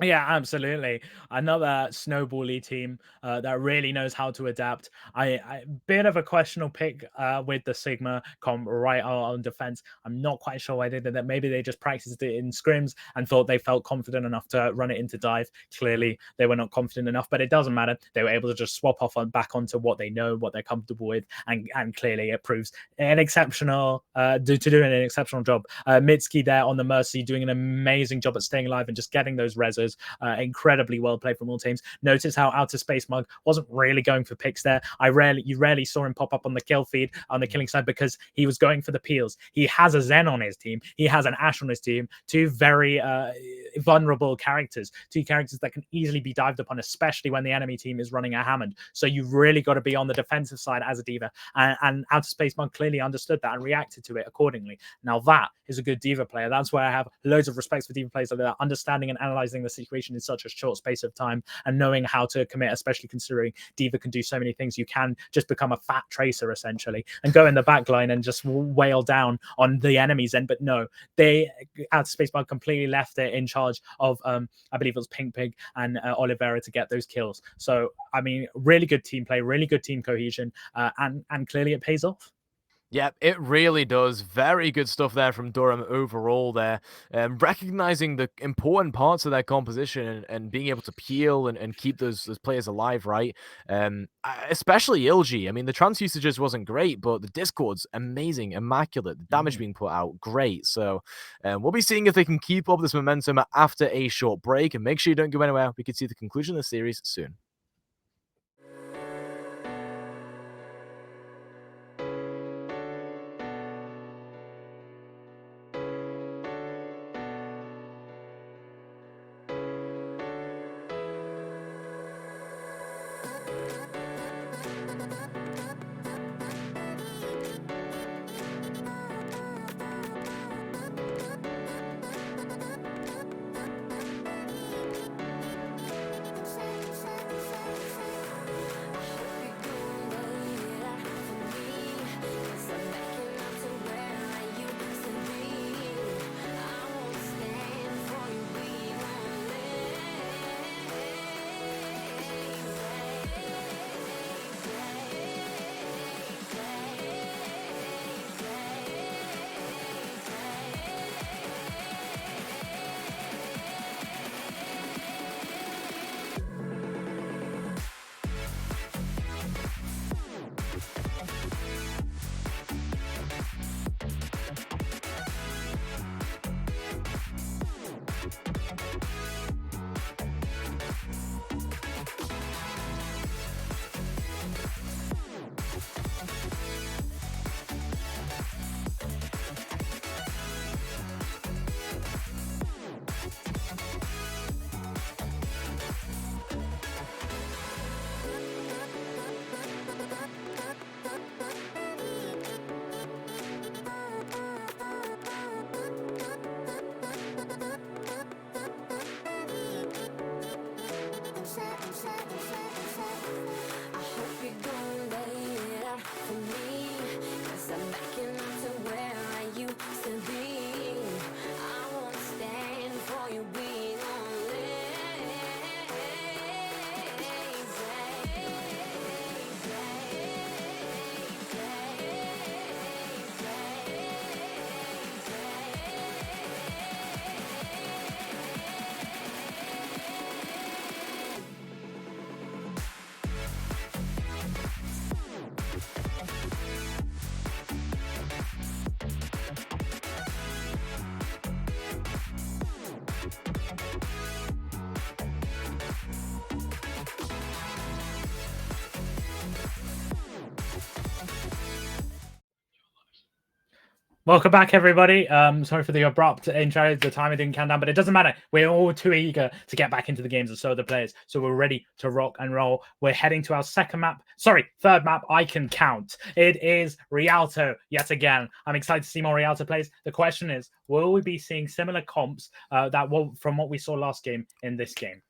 Yeah, absolutely. Another snowbally team that really knows how to adapt. I bit of a questionable pick with the Sigma comp right on defense. I'm not quite sure why they did that. Maybe they just practiced it in scrims and thought they felt confident enough to run it into dive. Clearly, they were not confident enough, but it doesn't matter. They were able to just swap off back onto what they know, what they're comfortable with, and clearly it proves an exceptional doing an exceptional job. Mitsuki there on the Mercy doing an amazing job at staying alive and just getting those reses. Incredibly well played from all teams. Notice how Outer Space Mug wasn't really going for picks there. You rarely saw him pop up on the kill feed on the killing side because he was going for the peels. He has a Zen on his team. He has an Ash on his team. Two very vulnerable characters. Two characters that can easily be dived upon, especially when the enemy team is running a Hammond. So you've really got to be on the defensive side as a D.Va. And Outer Space Mug clearly understood that and reacted to it accordingly. Now that is a good D.Va player. That's where I have loads of respect for D.Va players like that, understanding and analyzing the situation in such a short space of time and knowing how to commit, especially considering D.Va can do so many things. You can just become a fat tracer essentially and go in the back line and just wail down on the enemy's end. But no, Outer Space Mug completely left it in charge of I believe it was Pink Pig and Oliveira to get those kills. So I mean, really good team play, really good team cohesion, and clearly it pays off. Yep, it really does. Very good stuff there from Durham overall there. Recognizing the important parts of their composition and being able to peel and keep those players alive, right? Especially Ilgi. I mean, the trans usages wasn't great, but the Discord's amazing, immaculate. The damage being put out, great. So we'll be seeing if they can keep up this momentum after a short break. And make sure you don't go anywhere. We can see the conclusion of the series soon. Welcome back, everybody. Sorry for the abrupt intro. The timer didn't count down, but it doesn't matter. We're all too eager to get back into the games, and so are the players. So we're ready to rock and roll. We're heading to our third map. I can count. It is Rialto yet again. I'm excited to see more Rialto plays. The question is, will we be seeing similar comps from what we saw last game in this game?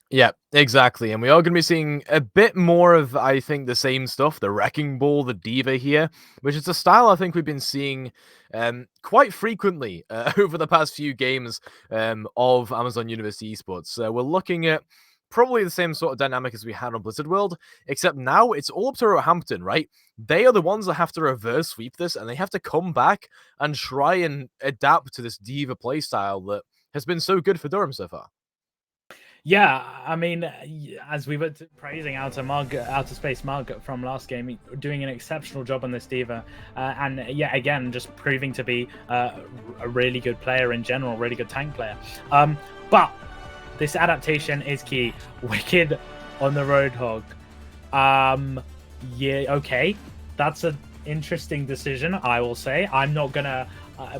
Yeah, exactly. And we are going to be seeing a bit more of, I think, the same stuff, the Wrecking Ball, the Diva here, which is a style I think we've been seeing quite frequently over the past few games of Amazon University Esports. So we're looking at probably the same sort of dynamic as we had on Blizzard World, except now it's all up to Roehampton, right? They are the ones that have to reverse sweep this, and they have to come back and try and adapt to this Diva playstyle that has been so good for Durham so far. Yeah, I mean, as we were praising Outer Space Mug from last game, doing an exceptional job on this Diva, and yeah, again, just proving to be a really good player in general, really good tank player. But this adaptation is key. Wicked on the Roadhog. Yeah, okay, that's an interesting decision, I will say. I'm not gonna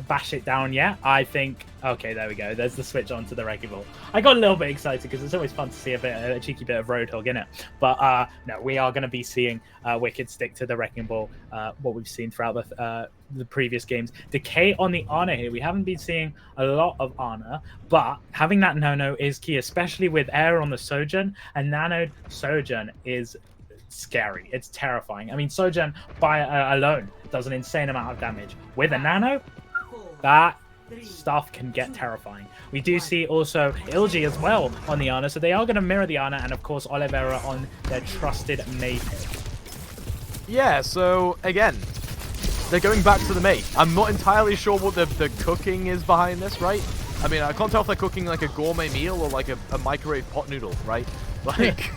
bash it down yet. I think, okay, there we go. There's the switch onto the Wrecking Ball. I got a little bit excited because it's always fun to see a cheeky bit of Roadhog in it. But no, we are going to be seeing Wicked stick to the Wrecking Ball, what we've seen throughout the previous games. Decay on the Ana here. We haven't been seeing a lot of Ana, but having that Nano is key, especially with Air on the Sojourn. And Nanoed Sojourn is scary. It's terrifying. I mean, Sojourn by alone does an insane amount of damage. With a Nano, that stuff can get terrifying. We do see also Ilgi as well on the Ana, so they are going to mirror the Ana, and of course Oliveira on their trusted May pick. Yeah, so again, they're going back to the May. I'm not entirely sure what the cooking is behind this, right? I mean, I can't tell if they're cooking like a gourmet meal or like a microwave pot noodle, right? Like...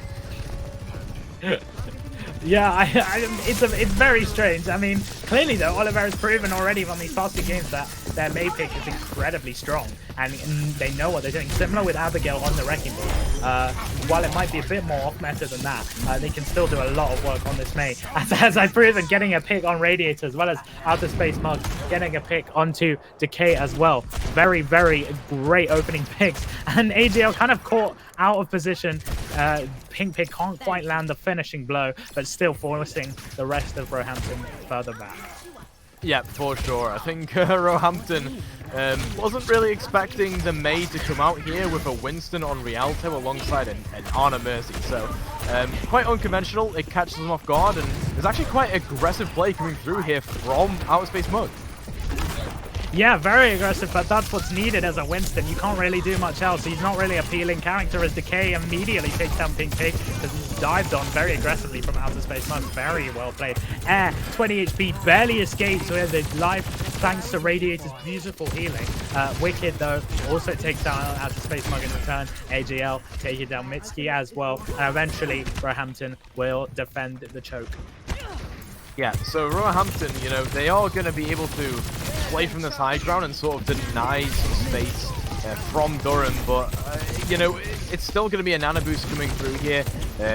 Yeah, it's very strange. I mean, clearly though, Oliveira's proven already from these past two games that their May pick is incredibly strong, and they know what they're doing. Similar with Abigail on the Wrecking Ball. While it might be a bit more off meta than that, they can still do a lot of work on this May. As I've proven, getting a pick on Radiator as well as Outer Space Mug, getting a pick onto Decay as well. Very, very great opening picks, and AGL kind of caught out of position. Pink Pig can't quite land the finishing blow, but still forcing the rest of Roehampton further back. Yeah, for sure. I think Roehampton wasn't really expecting the May to come out here with a Winston on Rialto alongside an Ana Mercy. So quite unconventional. It catches them off guard, and there's actually quite aggressive play coming through here from Outer Space Mug. Yeah, very aggressive, but that's what's needed as a Winston. You can't really do much else. He's not really appealing character as Decay immediately takes down Pink Pig because he's dived on very aggressively from Outer Space Mug. Very well played. Air, 20 HP, barely escapes with his life thanks to Radiator's beautiful healing. Wicked, though, also takes down Outer Space Mug in return. AGL taking down Mitsuki as well. And eventually, Roehampton will defend the choke. Yeah, so Roehampton, you know, they are going to be able to play from this high ground and sort of deny some space from Durham, but, you know, it's still going to be a nano boost coming through here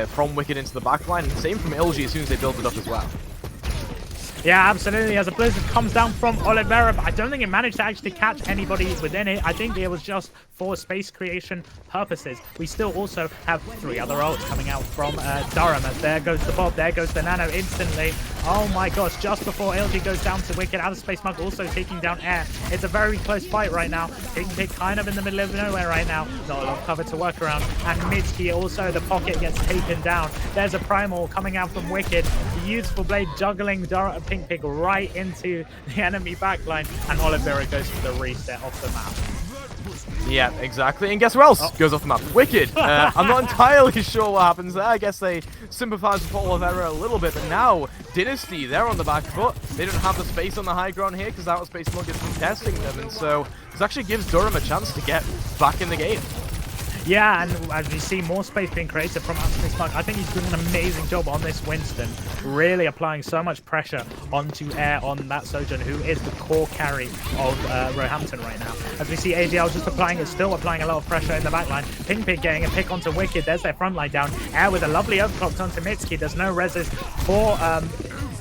from Wicked into the backline, and same from Ilgi as soon as they build it up as well. Yeah, absolutely. As a blizzard comes down from Oliveira, but I don't think it managed to actually catch anybody within it. I think it was just for space creation purposes. We still also have 3 other ults coming out from Durham. As there goes the Bob, there goes the Nano instantly. Oh my gosh, just before LG goes down to Wicked, Outer Space Mug also taking down Air. It's a very close fight right now. Pink Pig kind of in the middle of nowhere right now. Not a lot of cover to work around. And Mitsuki also, the pocket gets taken down. There's a Primal coming out from Wicked. Beautiful blade juggling Pink Pig right into the enemy backline. And Oliveira goes for the reset off the map. Yeah, exactly. And guess who else goes off the map? Wicked. I'm not entirely sure what happens there. I guess they sympathize with Oliveira a little bit, but now Dynasty, they're on the back foot. They don't have the space on the high ground here because Outer Space Mug is contesting them, and so this actually gives Durham a chance to get back in the game. Yeah, and as we see more space being created from Outer Space Mug, I think he's doing an amazing job on this Winston, really applying so much pressure onto Air on that Sojourn, who is the core carry of Roehampton right now. As we see AGL just still applying a lot of pressure in the backline. Pink Pig getting a pick onto Wicked. There's their front line down. Air with a lovely overclock onto Mitsuki. There's no resist for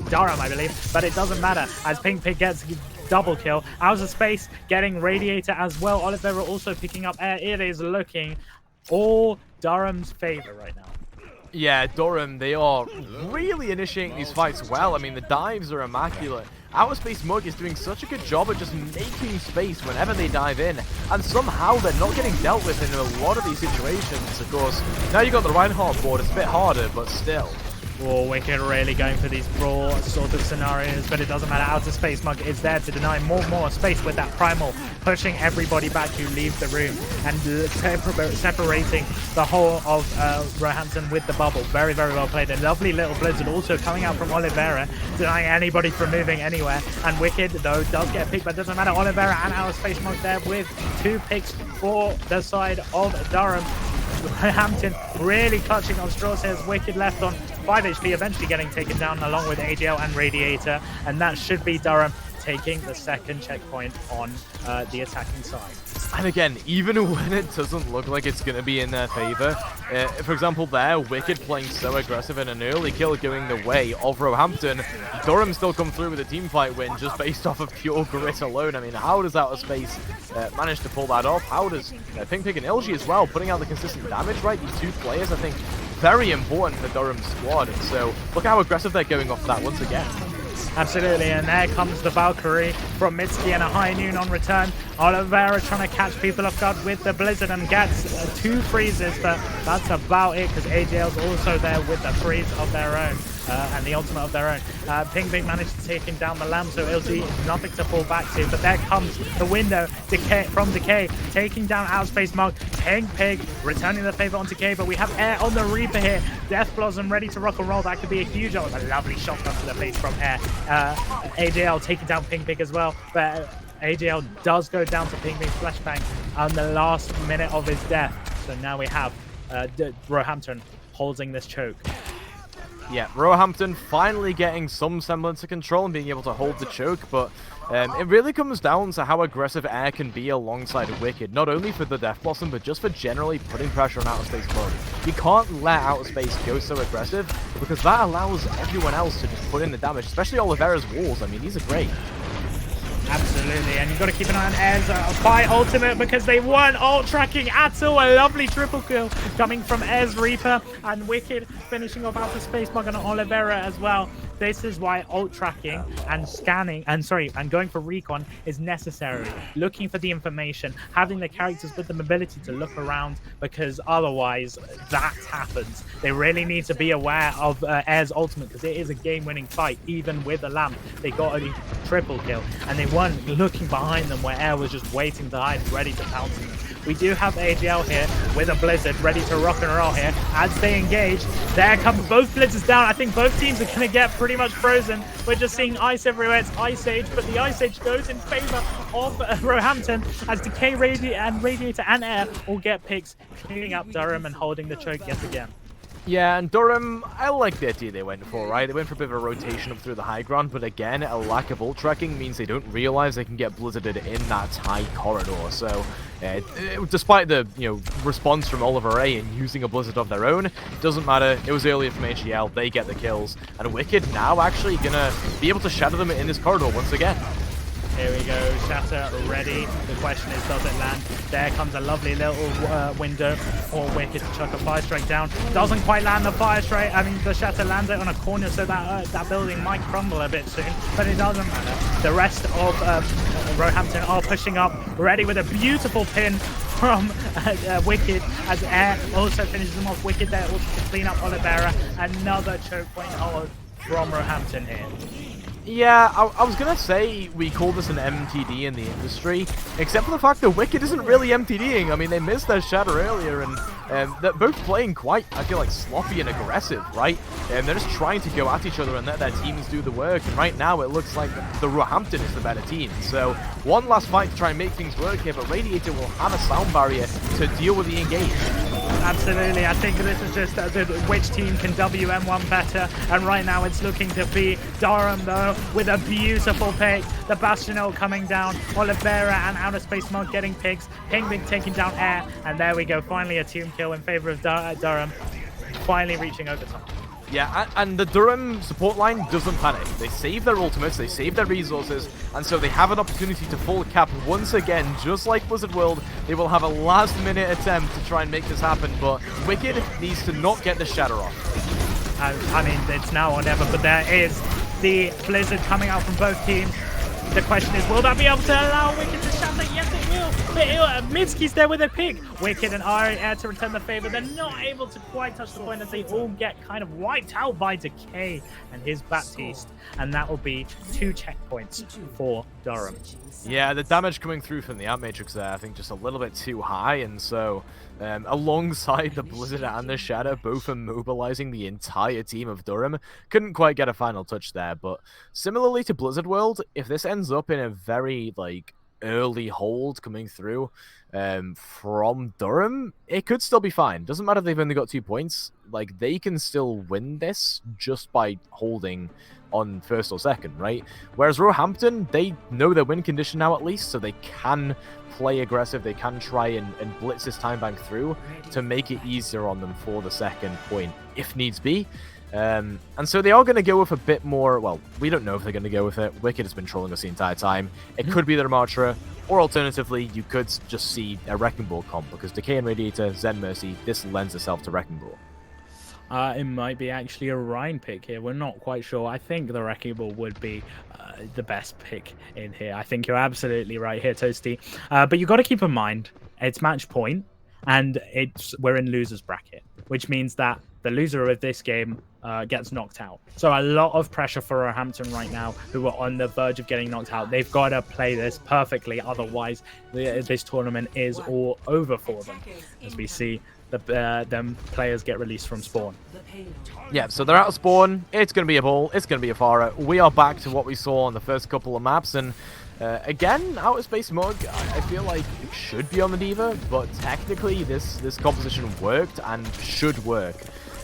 Durham, I believe, but it doesn't matter as Pink Pig gets double kill. Outer Space getting Radiator as well. Oliveira also picking up air. It is looking all Durham's favor right now. Yeah, Durham, they are really initiating these fights well. I mean, the dives are immaculate. Outer Space Mug is doing such a good job at just making space whenever they dive in, and somehow they're not getting dealt with in a lot of these situations. Of course, now you've got the Reinhardt board, it's a bit harder, but still. Oh, Wicked really going for these brawl sort of scenarios, but it doesn't matter. Outer Space Mug is there to deny more space with that Primal, pushing everybody back who leave the room and separating the whole of Roehampton with the bubble. Very, very well played. A lovely little Blizzard also coming out from Oliveira, denying anybody from moving anywhere. And Wicked, though, does get a pick, but doesn't matter. Oliveira and Outer Space Mug there with 2 picks for the side of Durham. Hampton really clutching on straws here as Wicked left on 5 HP, eventually getting taken down along with AGL and Radiator, and that should be Durham taking the second checkpoint on the attacking side. And again, even when it doesn't look like it's going to be in their favor, for example there, Wicked playing so aggressive and an early kill going the way of Roehampton, Durham still come through with a team fight win just based off of pure grit alone. I mean, how does Outer Space manage to pull that off? How does Pink Pig and Ilgi as well, putting out the consistent damage, right? These 2 players, I think, very important for Durham's squad. And so, look how aggressive they're going off that once again. Absolutely, and there comes the Valkyrie from Mitsuki and a high noon on return. Oliveira trying to catch people off guard with the Blizzard and gets 2 freezes, but that's about it because AJL's also there with the freeze of their own. And the ultimate of their own. Ping Ping managed to take him down the lamp, so LG nothing to fall back to. But there comes the window from Decay, taking down Outer Space Mug. Ping Pig returning the favor on Decay, but we have Air on the Reaper here. Death Blossom ready to rock and roll. That could be a huge, a lovely shotgun to the face from Air. AJL taking down Ping Pig as well, but AJL does go down to Ping Pig's flashbang on the last minute of his death. So now we have Roehampton holding this choke. Yeah, Roehampton finally getting some semblance of control and being able to hold the choke, but it really comes down to how aggressive Air can be alongside Wicked, not only for the Death Blossom, but just for generally putting pressure on Outer Space Mode. You can't let Outer Space go so aggressive, because that allows everyone else to just put in the damage, especially Oliveira's walls. I mean, these are great. Absolutely, and you've got to keep an eye on Air's fight ultimate because they weren't ult tracking at all. A lovely triple kill coming from Air's Reaper and Wicked finishing off Outer Space Mug and Oliveira as well. This is why ult tracking and scanning and going for recon is necessary. Looking for the information, having the characters with the ability to look around, because otherwise that happens. They really need to be aware of Air's ultimate because it is a game-winning fight. Even with a lamp, they got a triple kill and they weren't looking behind them where Air was just waiting to hide, ready to pounce them. We do have AGL here with a Blizzard ready to rock and roll here as they engage. There come both Blizzards down. I think both teams are going to get pretty much frozen. We're just seeing ice everywhere. It's Ice Age, but the Ice Age goes in favor of Roehampton as Decay, Radiator and Air all get picks, cleaning up Durham and holding the choke yet again. Yeah, and Durham, I like the idea they went for, right? They went for a bit of a rotation up through the high ground, but again, a lack of ult tracking means they don't realize they can get blizzarded in that high corridor. So, despite the response from Oliver A and using a blizzard of their own, it doesn't matter. It was earlier from HGL, they get the kills, and Wicked now actually gonna be able to shatter them in this corridor once again. Here we go, Shatter ready. The question is, does it land? There comes a lovely little window for Wicked to chuck a fire strike down. Doesn't quite land the fire strike. I mean, the Shatter lands it on a corner, so that building might crumble a bit soon, but it doesn't matter. The rest of Roehampton are pushing up, ready with a beautiful pin from Wicked as Air also finishes them off. Wicked there also to clean up Oliveira. Another choke point from Roehampton here. Yeah, I was gonna say we call this an MTD in the industry, except for the fact that Wicked isn't really MTDing. I mean, they missed their shatter earlier, and they're both playing quite, I feel like, sloppy and aggressive, right? And they're just trying to go at each other and let their teams do the work. And right now, it looks like the Roehampton is the better team. So one last fight to try and make things work here, but Radiator will have a sound barrier to deal with the engage. Absolutely, I think this is just which team can WM1 better, and right now it's looking to be Durham though, with a beautiful pick. The Bastion coming down, Oliveira and Outer Space Mug getting picks, Ping Ping taking down Air, and there we go, finally a team kill in favor of Durham, finally reaching overtime. Yeah, and the Durham support line doesn't panic. They save their ultimates, they save their resources, and so they have an opportunity to full cap once again, just like Blizzard World. They will have a last-minute attempt to try and make this happen, but Wicked needs to not get the shatter off. I mean, it's now or never, but there is the Blizzard coming out from both teams. The question is, will that be able to allow Wicked to shatter? Yes, it will. But Mitsuki's there with a pick. Wicked and Ari Air to return the favor. They're not able to quite touch the point as they all get kind of wiped out by Decay and his Baptiste. And that will be 2 checkpoints for Durham. Yeah, the damage coming through from the Ant Matrix there, I think just a little bit too high, and so alongside the Blizzard and the Shadow, both immobilizing the entire team of Durham, couldn't quite get a final touch there, but similarly to Blizzard World, if this ends up in a very, like, early hold coming through from Durham, it could still be fine. Doesn't matter if they've only got 2 points, like, they can still win this just by holding on first or second, right? Whereas Roehampton, they know their win condition now at least, so they can play aggressive, they can try and blitz this time bank through to make it easier on them for the second point, if needs be. And so they are going to go with a bit more, well, we don't know if they're going to go with it. Wicked has been trolling us the entire time. It could be their Ramatra, or alternatively, you could just see a Wrecking Ball comp, because Decay and Radiator, Zen Mercy, this lends itself to Wrecking Ball. It might be actually a Rhine pick here. We're not quite sure. I think the Wrecking Ball would be the best pick in here. I think you're absolutely right here, Toasty. But you've got to keep in mind, it's match point, and we're in loser's bracket, which means that the loser of this game gets knocked out. So a lot of pressure for Roehampton right now, who are on the verge of getting knocked out. They've got to play this perfectly, otherwise this tournament is all over for them, as we see them players get released from spawn. Yeah, so they're out of spawn. It's going to be a ball. It's going to be a Pharah. We are back to what we saw on the first couple of maps, and again, Outer Space Mug, I feel like it should be on the D.Va, but technically this composition worked and should work.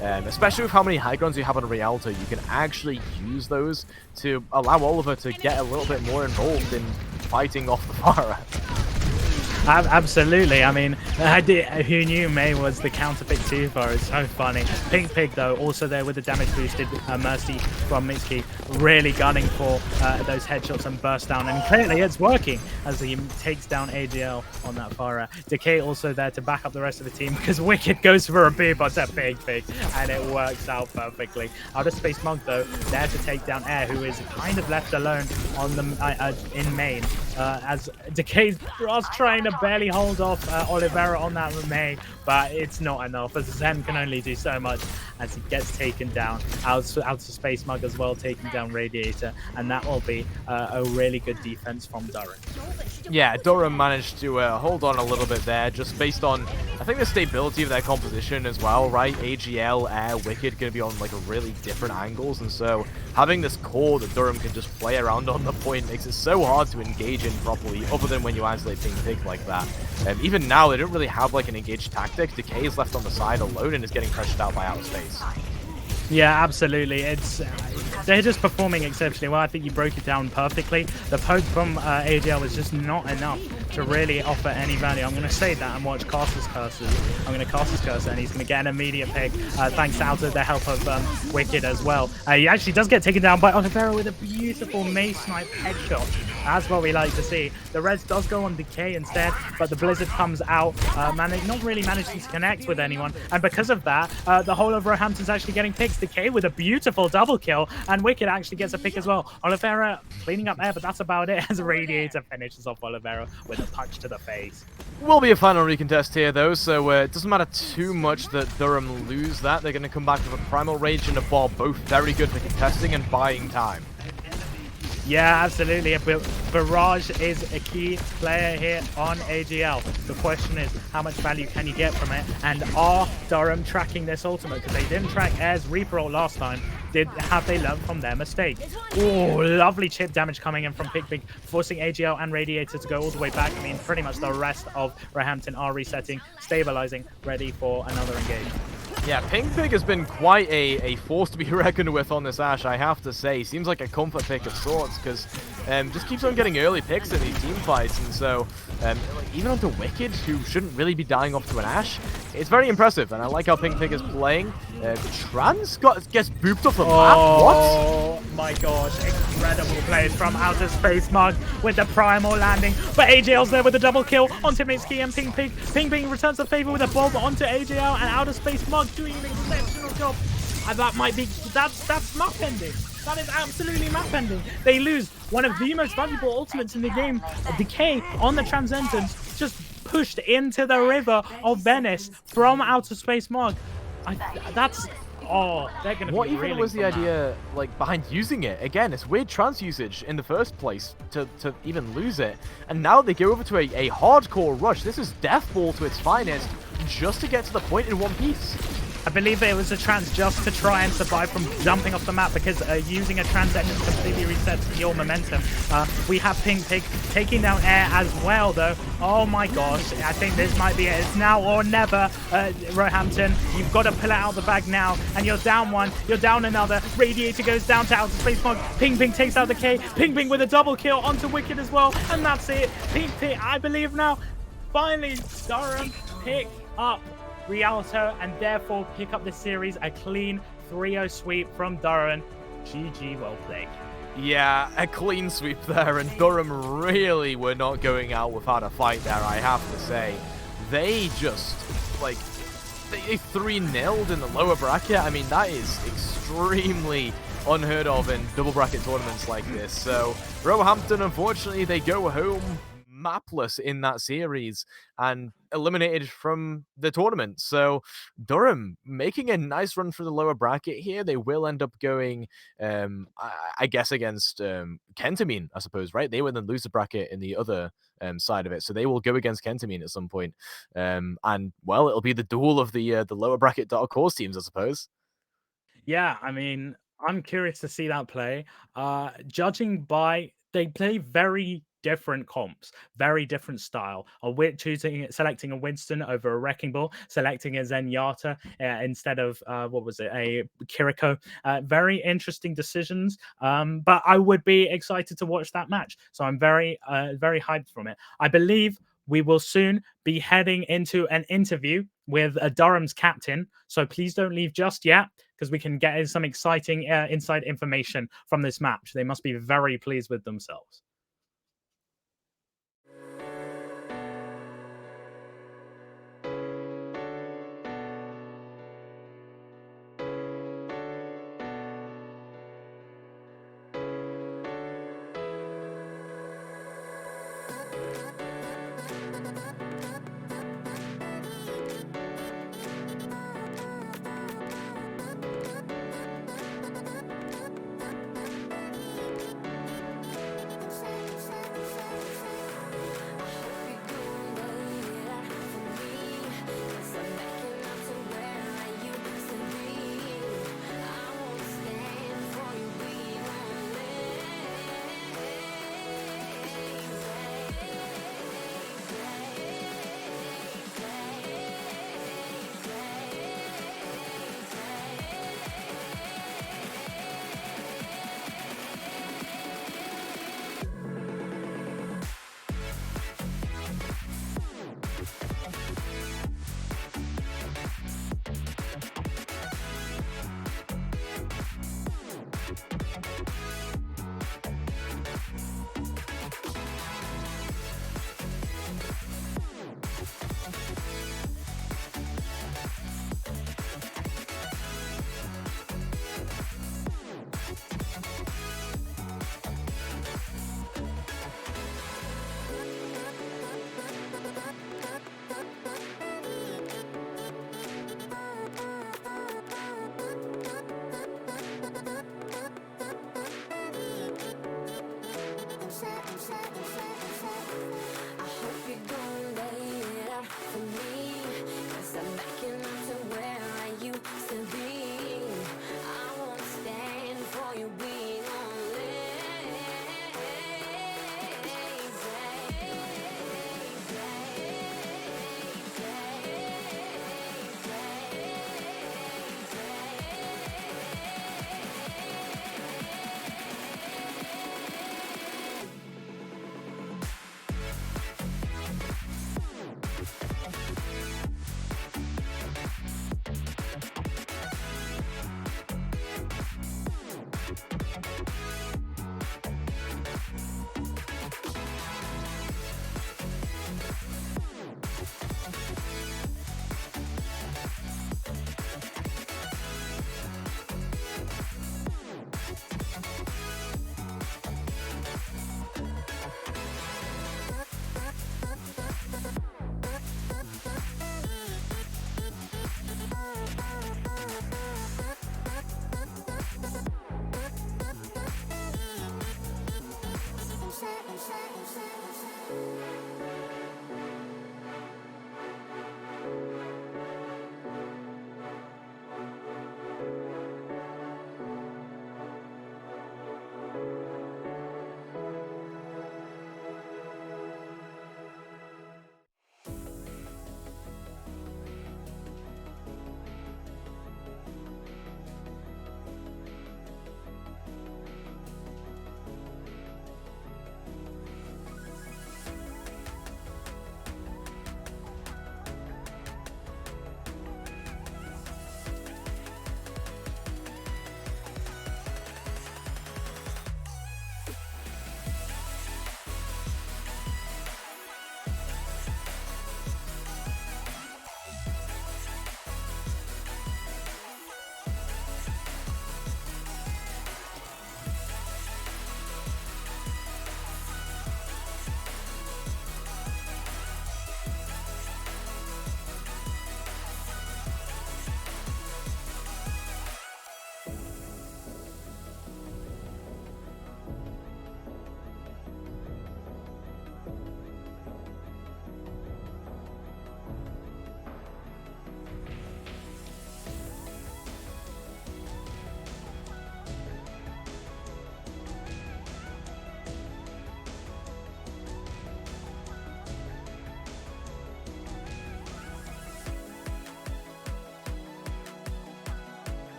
Especially with how many high grounds you have on Rialto, you can actually use those to allow Oliver to get a little bit more involved in fighting off the Pharah. Absolutely. I mean, who knew May was the counter pick too far? It's so funny. Pink Pig, though, also there with the damage boosted Mercy from Mitsuki, really gunning for those headshots and burst down. And clearly it's working as he takes down AGL on that Pharah. Decay also there to back up the rest of the team, because Wicked goes for a boob on that Pink Pig, and it works out perfectly. Outer Space Monk, though, there to take down Air, who is kind of left alone on the in main, as Decay's trying to barely hold off Oliveira on that May, but it's not enough, as Zen can only do so much as he gets taken down. Out of Space Mug as well, taking down Radiator, and that will be a really good defense from Durham. Yeah, Durham managed to hold on a little bit there, just based on, I think, the stability of their composition as well, right? AGL, Air, Wicked going to be on like really different angles, and so having this core that Durham can just play around on the point makes it so hard to engage in properly, other than when you isolate Pink Pig like that. Even now, they don't really have like an engaged tactic. Decay is left on the side alone and is getting pressured out by Outer Space. Yeah, absolutely. They're just performing exceptionally well. I think you broke it down perfectly. The poke from AGL was just not enough to really offer any value. I'm going to say that and watch Caster's Curses. I'm going to cast his Curse, and he's going to get an immediate pick, thanks out to the help of Wicked as well. He actually does get taken down by Oliveira with a beautiful Mace Snipe headshot. That's what we like to see. The res does go on Decay instead, but the Blizzard comes out, not really managing to connect with anyone, and because of that, the whole of Roehampton's actually getting picked. Decay with a beautiful double kill, and Wicked actually gets a pick as well. Oliveira cleaning up Air, but that's about it, as Radiator finishes off Oliveira with a punch to the face. Will be a final recontest here, though, so it doesn't matter too much that Durham lose that. They're going to come back with a Primal Rage and a Bob, both very good for contesting and buying time. Yeah, absolutely. Barrage is a key player here on AGL. The question is, how much value can you get from it? And are Durham tracking this ultimate? Because they didn't track Air's Reaper ult last time. Have they learned from their mistake? Oh, lovely chip damage coming in from Pink Pig, forcing AGL and Radiator to go all the way back. I mean, pretty much the rest of Roehampton are resetting, stabilizing, ready for another engage. Yeah, Pink Pig has been quite a force to be reckoned with on this Ashe, I have to say. Seems like a comfort pick of sorts, because just keeps on getting early picks in these team fights. And so like, even onto Wicked, who shouldn't really be dying off to an Ashe, it's very impressive. And I like how Pink Pig is playing. Trans gets booped off the map. What? Oh my gosh, incredible plays from Outer Space Mug with the primal landing. But AJL's there with a double kill onto Mitsuki and Ping Ping. Ping Ping returns the favor with a bomb onto AJL, and Outer Space Mug doing an exceptional job. And that might be, that's map ending. That is absolutely map ending. They lose one of the most valuable ultimates in the game. Decay on the Transcendence, just pushed into the river of Venice from Outer Space Mug. That's... Oh, they're going to be What even reeling was the from that. idea, like, behind using it? Again, it's weird trans usage in the first place to even lose it. And now they go over to a hardcore rush. This is Death Ball to its finest, just to get to the point in one piece. I believe it was a trans just to try and survive from jumping off the map, because using a trans engine completely resets your momentum. We have Pink Pig taking down air as well, though. Oh my gosh, I think this might be it. It's now or never, Roehampton. You've got to pull it out of the bag now, and you're down one, you're down another. Radiator goes down to Outer Space Mug. Ping Ping takes out the K. Ping Ping with a double kill onto Wicked as well, and that's it. Pink Pig, I believe now, finally, Durham pick up Rialto and therefore pick up the series. A clean 3-0 sweep from Durham. GG, well played. Yeah, a clean sweep there, and Durham really were not going out without a fight there, I have to say. They just, like, they 3-0'd in the lower bracket. I mean, that is extremely unheard of in double bracket tournaments like this. So, Roehampton, unfortunately, they go home mapless in that series and eliminated from the tournament. So Durham making a nice run through the lower bracket here. They will end up going, I guess, against Kentamine, I suppose, right? They will then lose the bracket in the other side of it. So they will go against Kentamine at some point. And, well, it'll be the duel of the lower bracket Dark Horse teams, I suppose. Yeah, I mean, I'm curious to see that play. Judging by, they play very different comps, very different style. Selecting a Winston over a Wrecking Ball, selecting a Zenyatta instead of what was it, a Kiriko. Very interesting decisions. But I would be excited to watch that match. So I'm very hyped from it. I believe we will soon be heading into an interview with Durham's captain. So please don't leave just yet, because we can get some exciting inside information from this match. They must be very pleased with themselves.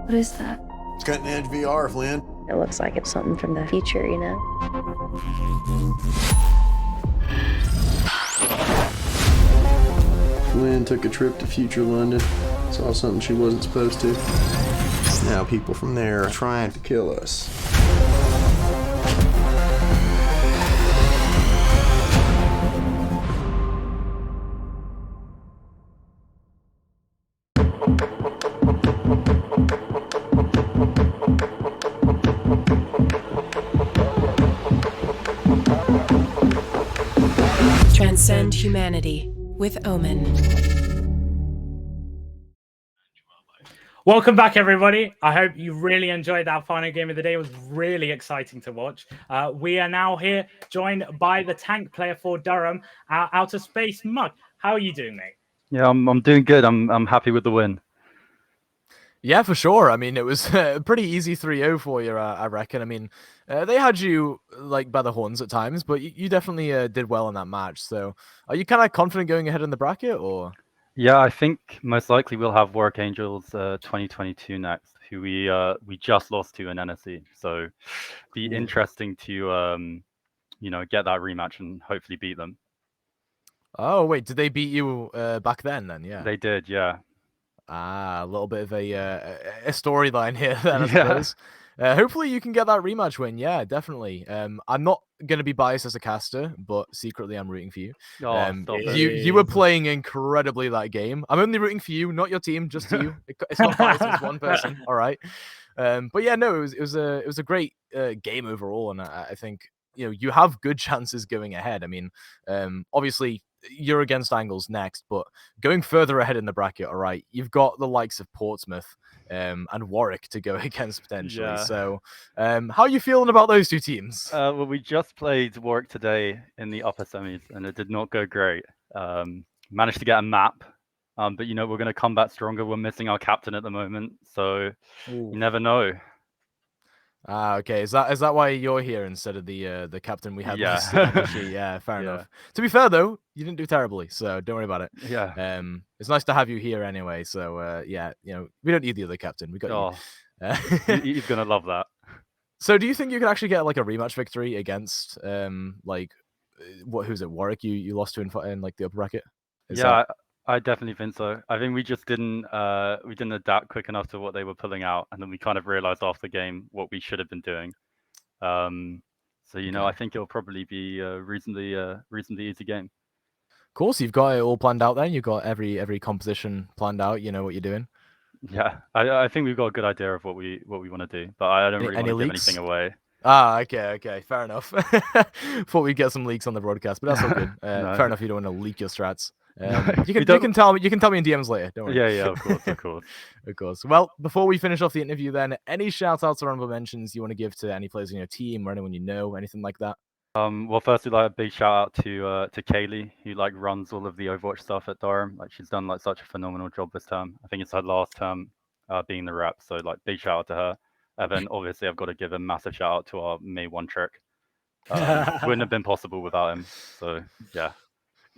What is that? It's cutting edge VR, Flynn. It looks like it's something from the future, you know? Flynn took a trip to future London. Saw something she wasn't supposed to. Now people from there are trying to kill us. Transcend humanity with Omen. Welcome back, everybody. I hope you really enjoyed that final game of the day. It was really exciting to watch. We are now here joined by the tank player for Durham, Outer Space Mug. How are you doing, mate? Yeah, I'm doing good. I'm happy with the win. Yeah, for sure. I mean, it was a pretty easy 3-0 for you, I reckon. I mean, they had you like by the horns at times, but you definitely did well in that match. So, are you kind of confident going ahead in the bracket, or? Yeah, I think most likely we'll have Work Angels 2022 next, who we just lost to in NSE. So, be interesting to get that rematch and hopefully beat them. Oh wait, did they beat you back then? Then yeah, They did. Yeah. Ah, a little bit of a storyline here, then, I suppose. Hopefully you can get that rematch win. Yeah, definitely. I'm not going to be biased as a caster, but secretly I'm rooting for you. Oh, stop it. You were playing incredibly that game. I'm only rooting for you, not your team, just to you. It's not biased, it's one person. All right. But yeah, no, it was a great game overall, and I think you have good chances going ahead. I mean, obviously you're against Angles next, but going further ahead in the bracket, all right, you've got the likes of Portsmouth and Warwick to go against potentially. Yeah. So, how are you feeling about those two teams? Well, we just played Warwick today in the upper semis, and it did not go great. Managed to get a map, but we're going to come back stronger. We're missing our captain at the moment, so you never know. Ah, okay. Is that why you're here instead of the captain we had last year? Yeah, fair enough. To be fair though, you didn't do terribly, so don't worry about it. Yeah. It's nice to have you here anyway. So yeah, we don't need the other captain. We got you. He's gonna love that. So do you think you can actually get like a rematch victory against who's it, Warwick? You lost to in like the upper bracket? I definitely think so. I think we just didn't adapt quick enough to what they were pulling out, and then we kind of realized after the game what we should have been doing. So I think it'll probably be a reasonably easy game. Cool. So you've got it all planned out then. You've got every composition planned out. You know what you're doing. Yeah, I think we've got a good idea of what we want to do, but I don't really want to give anything away. Ah, okay, fair enough. Thought we'd get some leaks on the broadcast, but that's all good. No. Fair enough. You don't want to leak your strats. You can tell me in DMs later. Don't worry. Yeah, of course. Of course. Well, before we finish off the interview, then any shout outs or honorable mentions you want to give to any players in your team or anyone you know, anything like that? Well, firstly, like a big shout out to Kaylee, who runs all of the Overwatch stuff at Durham. She's done such a phenomenal job this term. I think it's her last term being the rep, so big shout out to her. And then obviously I've got to give a massive shout out to our May 1 trick. Wouldn't have been possible without him. So yeah.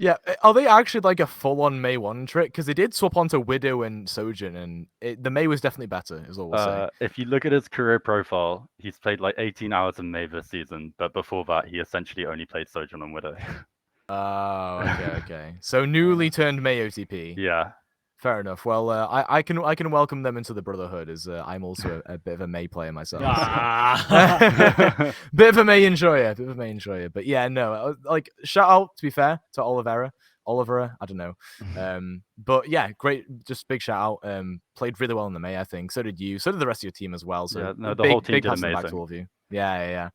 Yeah, are they actually like a full-on May 1 trick? Because they did swap onto Widow and Sojourn, and the May was definitely better, is all we'll say. If you look at his career profile, he's played 18 hours in May this season, but before that, he essentially only played Sojourn and Widow. Oh, okay. So newly turned May OTP. Yeah. Fair enough. Well, I can welcome them into the Brotherhood, as I'm also a bit of a May player myself. So. Bit of a May enjoyer. But yeah, no, shout out, to be fair, to Olivera, I don't know. But yeah, great, just big shout out. Played really well in the May, I think. So did you. So did the rest of your team as well. So yeah, no, the whole team did amazing. Back to all of you. Yeah.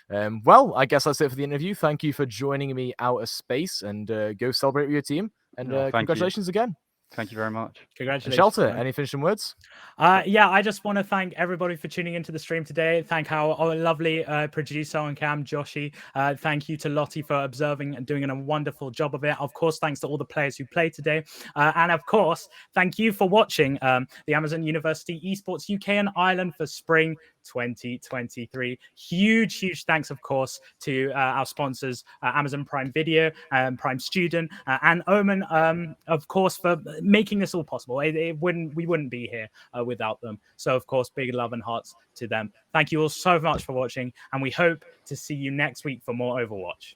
Well, I guess that's it for the interview. Thank you for joining me out of space, and go celebrate with your team. And congratulations again. Thank you very much. Congratulations. Shelter, any finishing words? Yeah, I just want to thank everybody for tuning into the stream today. Thank our lovely producer on cam, Joshi. Thank you to Lottie for observing and doing a wonderful job of it. Of course, thanks to all the players who played today. And of course, thank you for watching the Amazon University Esports UK and Ireland for Spring 2023. Huge thanks, of course, to our sponsors, Amazon Prime Video, Prime Student, and Omen, of course, for making this all possible. We wouldn't be here without them. So, of course, big love and hearts to them. Thank you all so much for watching, and we hope to see you next week for more Overwatch.